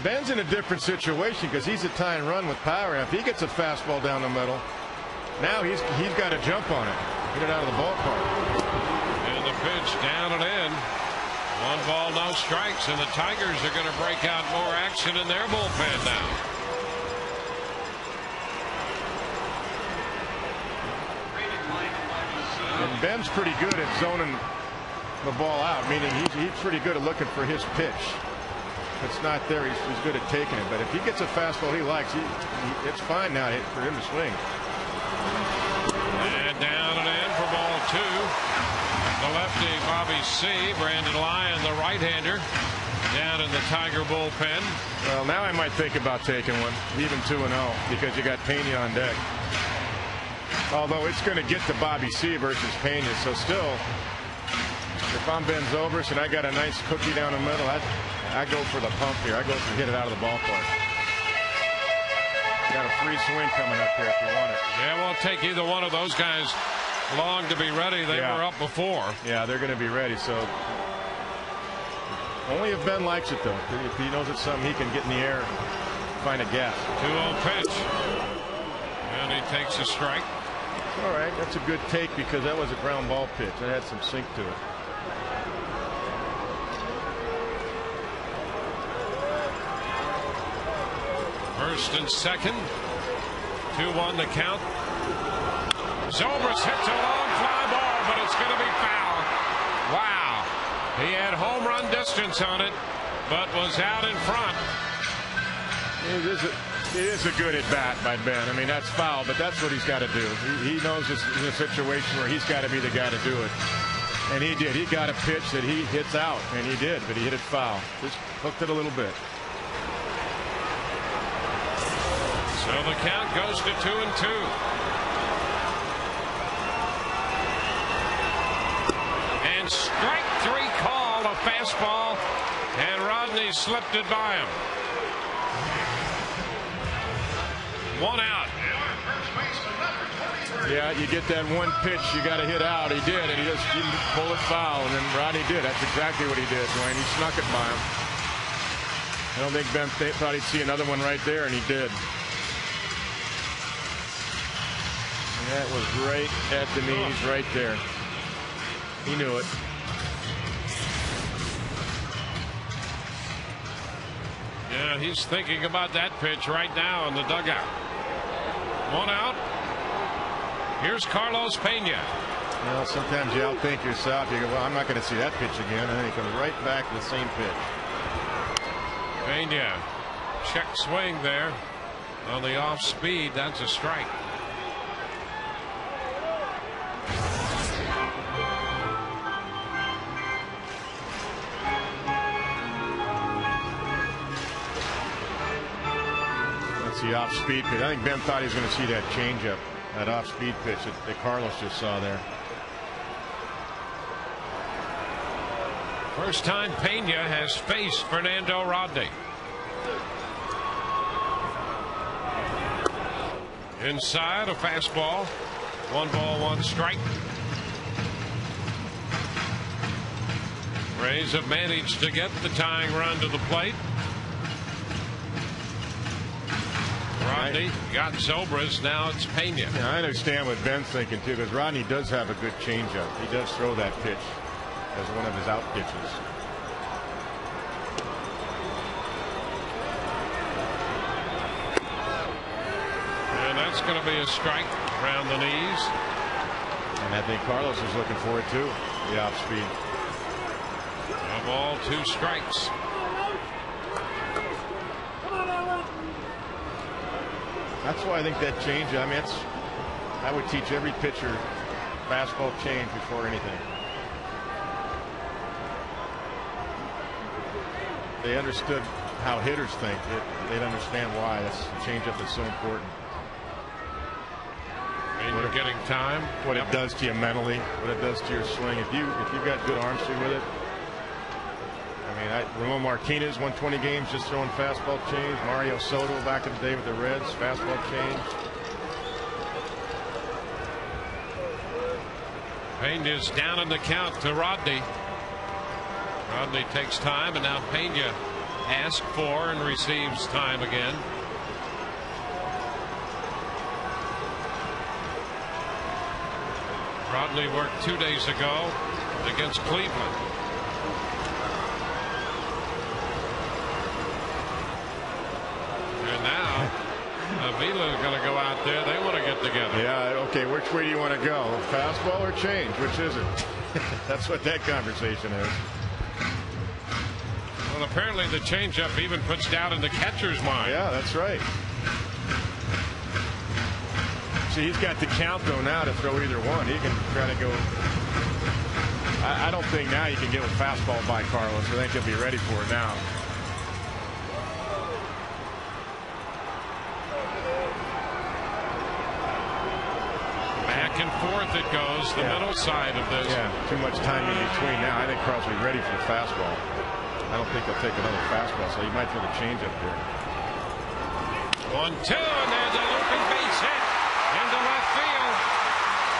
Ben's in a different situation because he's a tying run with power. If he gets a fastball down the middle, now he's got to jump on it, get it out of the ballpark. And the pitch down and in. 1 ball, no strikes, and the Tigers are going to break out more action in their bullpen now. And Ben's pretty good at zoning the ball out, meaning he's pretty good at looking for his pitch. If it's not there, he's good at taking it. But if he gets a fastball he likes, it's fine now for him to swing. And down and in for ball 2. The lefty Bobby C. Brandon Lyon, the right-hander, down in the Tiger bullpen. Well, now I might think about taking one, even 2-0, because you got Pena on deck. Although it's going to get to Bobby C. versus Pena, so still, if I'm Ben Zobrist and I got a nice cookie down the middle, I go for the pump here. I go for hit it out of the ballpark. Got a free swing coming up here if you want it. Yeah, we'll take either one of those guys long to be ready. They were up before. Yeah, they're going to be ready. So only if Ben likes it, though. If he knows it's something he can get in the air, find a gap. 2-0 pitch. And he takes a strike. All right, that's a good take because that was a ground ball pitch. It had some sink to it. First and second. 2-1 the count. Zobrist hits a long fly ball, but it's going to be foul. Wow. He had home run distance on it, but was out in front. It is a good at bat by Ben. I mean, that's foul, but that's what he's got to do. He knows this is a situation where he's got to be the guy to do it. And he did. He got a pitch that he hits out, and he did, but he hit it foul. Just hooked it a little bit. So the count goes to 2-2. And strike 3 called, a fastball, and Rodney slipped it by him. 1 out. Yeah, you get that one pitch you got to hit out. He did, and he just didn't pull it foul, and then Rodney did. That's exactly what he did, Dwayne. He snuck it by him. I don't think Ben thought he'd see another one right there, and he did. And that was right at the knees, right there. He knew it. Yeah, he's thinking about that pitch right now in the dugout. 1 out. Here's Carlos Pena. Well, sometimes you outthink yourself. You go, well, I'm not going to see that pitch again, and then he comes right back to the same pitch. Pena, check swing there on the off speed. That's a strike. That's the off speed pitch. I think Ben thought he was going to see that changeup, that off speed pitch that Carlos just saw there. First time Pena has faced Fernando Rodney. Inside, a fastball. 1 ball, 1 strike. Rays have managed to get the tying run to the plate. Rodney got Zobrist. Now it's Pena. Yeah, I understand what Ben's thinking too, because Rodney does have a good changeup. He does throw that pitch as one of his out pitches. And that's going to be a strike around the knees. And I think Carlos is looking for it too, the off speed. 1 ball, 2 strikes. That's why I think that change, I mean, I would teach every pitcher fastball change before anything. They understood how hitters think. They'd understand why this changeup is so important. And you're getting time. What it does to you mentally, what it does to your swing. If you've got good arm swing with it, I I mean, Ramon Martinez won 20 games just throwing fastball change. Mario Soto back in the day with the Reds, fastball change. Pena's down in the count to Rodney. Rodney takes time, and now Pena asks for and receives time again. Rodney worked 2 days ago against Cleveland. And now Avila's going to go out there. They want to get together. Yeah, okay, which way do you want to go? Fastball or change? Which is it? That's what that conversation is. Well, apparently the changeup even puts doubt in the catcher's mind. Yeah, that's right. See, he's got the count though now to throw either one. He can try to go. I don't think now you can get a fastball by Carlos. I think he'll be ready for it now. Back and forth it goes, the middle side of this. Yeah, too much time in between now. I think Carlos will be ready for the fastball. I don't think he'll take another fastball, so he might throw the change up there. 1-2, and there's a looping base hit into left field.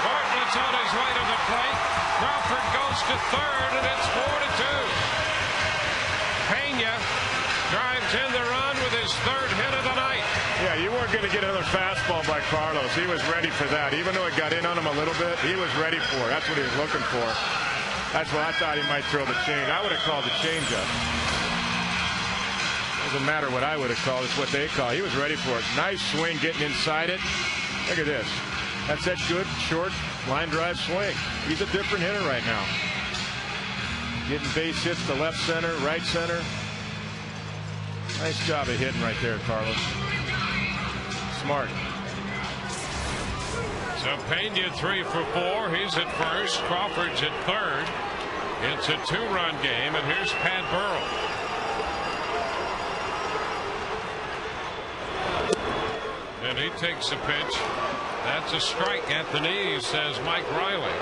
Bartlett's on his way to the plate. Crawford goes to third, and it's 4-2. Pena drives in the run with his third hit of the night. Yeah, you weren't going to get another fastball by Carlos. He was ready for that. Even though it got in on him a little bit, he was ready for it. That's what he was looking for. That's why I thought he might throw the change. I would have called the changeup. Doesn't matter what I would have called. It's what they call. He was ready for it. Nice swing getting inside it. Look at this. That's that good, short, line drive swing. He's a different hitter right now. Getting base hits to left center, right center. Nice job of hitting right there, Carlos. Smart. So Pena 3 for 4. He's at first. Crawford's at third. It's a 2-run game, and here's Pat Burrell. And he takes a pitch. That's a strike at the knees, says Mike Riley.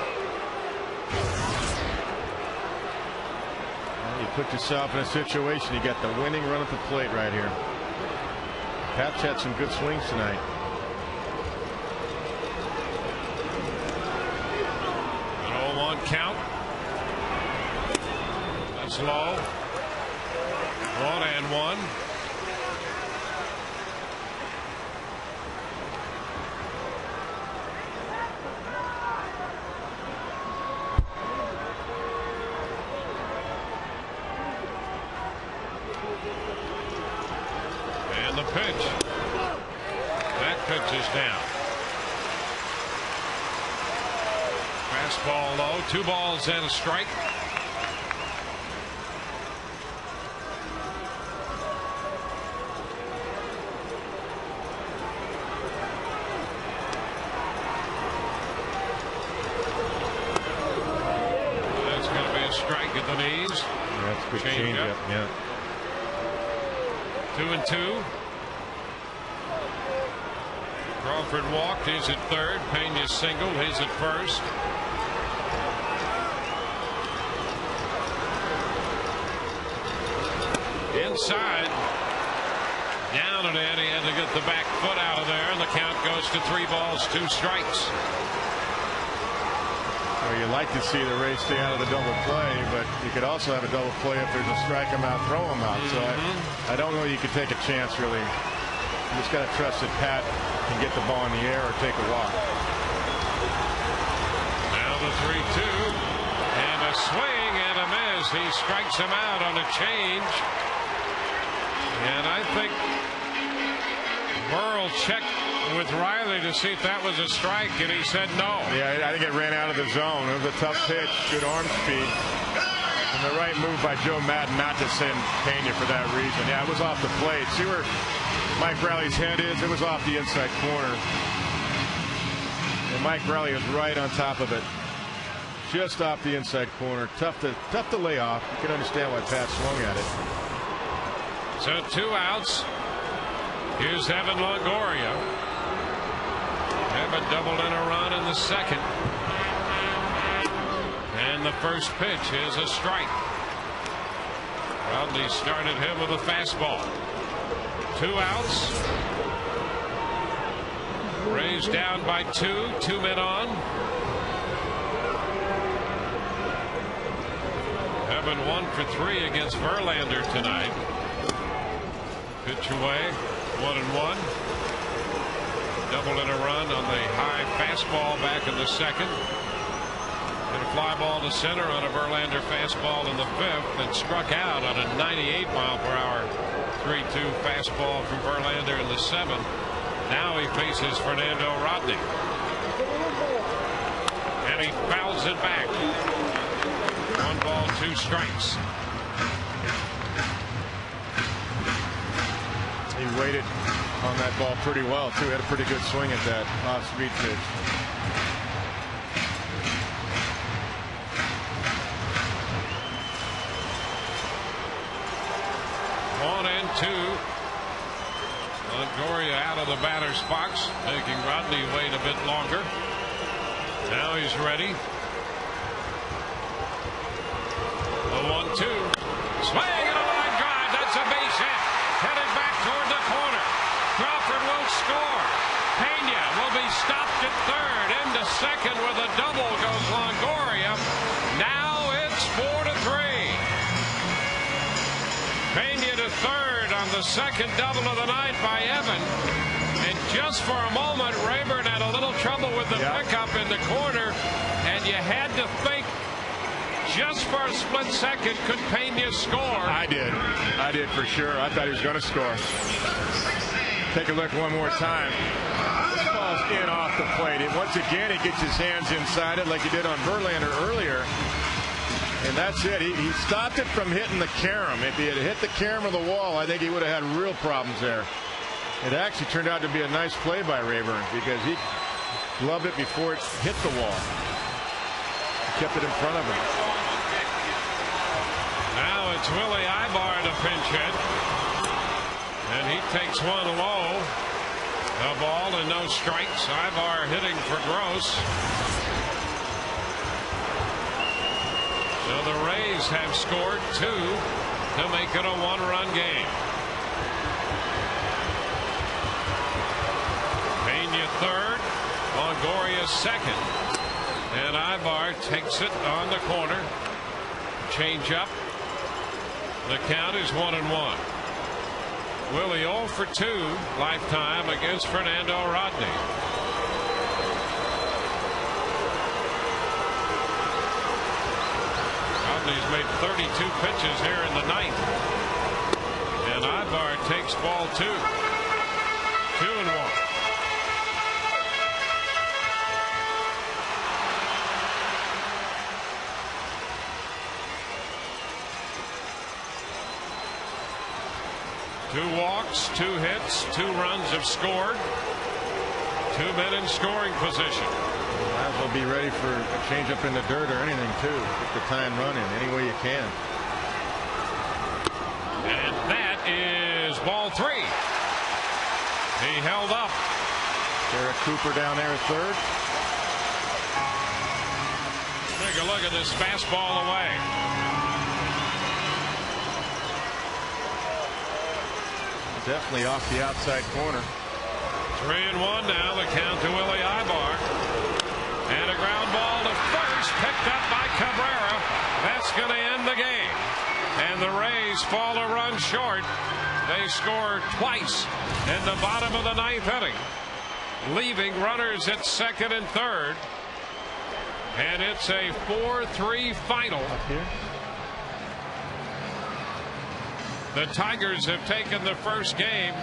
Well, you put yourself in a situation. You got the winning run at the plate right here. Pat's had some good swings tonight. An 0-1 count. That's low. 1-1. And the pitch. That pitch is down. Fastball low. 2 balls and a strike. That's going to be a strike at the knees. Yeah, that's a good changeup. Yeah. 2-2. Crawford walked. He's at third. Pena singled. He's at first. Inside. Down and in. He had to get the back foot out of there, and the count goes to 3 balls, 2 strikes. Well, you like to see the Rays stay out of the double play, but you could also have a double play if there's a strike him out, throw him out. So I don't know you could take a chance, really. You just got to trust that Pat can get the ball in the air or take a walk. Now the 3-2. And a swing and a miss. He strikes him out on a change. And I think Burrell checked with Riley to see if that was a strike, and he said no. Yeah, I think it ran out of the zone. It was a tough pitch, good arm speed. And the right move by Joe Madden not to send Pena for that reason. Yeah, it was off the plate. See where Mike Riley's head is? It was off the inside corner. And Mike Riley was right on top of it. Just off the inside corner. Tough to lay off. You can understand why Pat swung at it. So 2 outs. Here's Evan Longoria. Evan doubled in a run in the second. And the first pitch is a strike. Rodney started him with a fastball. 2 outs. Rays down by 2. 2 men on. Having 1 for 3 against Verlander tonight. Pitch away. 1-1. Double in a run on the high fastball back in the second. And a fly ball to center on a Verlander fastball in the 5th, and struck out on a 98-mile-per-hour 3-2 fastball from Verlander in the 7th. Now he faces Fernando Rodney, and he fouls it back. 1 ball, 2 strikes. He waited on that ball pretty well, too. Had a pretty good swing at that off-speed pitch. One and 2. Longoria out of the batter's box, making Rodney wait a bit longer. Now he's ready. The 1-2. Swing and a line drive. That's a base hit. Headed back toward the corner. Crawford won't score. Pena will be stopped at third. Into second with a double goes Longoria. Now it's 4-3. Pena to third on the second double of the night by Evan. And just for a moment, Rayburn had a little trouble with the pickup in the corner. And you had to think, just for a split second, could Pena score? I did for sure. I thought he was going to score. Take a look one more time. This ball's in off the plate. And once again, he gets his hands inside it like he did on Verlander earlier. And that's it. He stopped it from hitting the carom. If he had hit the carom or the wall, I think he would have had real problems there. It actually turned out to be a nice play by Rayburn, because he gloved it before it hit the wall. He kept it in front of him. Now it's Willie Ibar to pinch hit. And he takes one low. A ball and no strikes. Ibar hitting for Gross. So the Rays have scored 2 to make it a 1-run game. Pena third, Longoria second, and Ibar takes it on the corner. Change up. The count is 1-1. Willie 0 for 2 lifetime against Fernando Rodney. Rodney's made 32 pitches here in the ninth. And Ibar takes ball 2. 2-1. Two walks, 2 hits, 2 runs have scored. 2 men in scoring position. Might as well be ready for a change up in the dirt or anything, too. Get the tying run in any way you can. And that is ball 3. He held up. Derek Cooper down there at third. Take a look at this fastball away. Definitely off the outside corner. 3-1 now. The count to Willie Ibar. And a ground ball to first, picked up by Cabrera. That's going to end the game. And the Rays fall a run short. They score twice in the bottom of the 9th inning, leaving runners at second and third. And it's a 4-3 final. Up here. The Tigers have taken the first game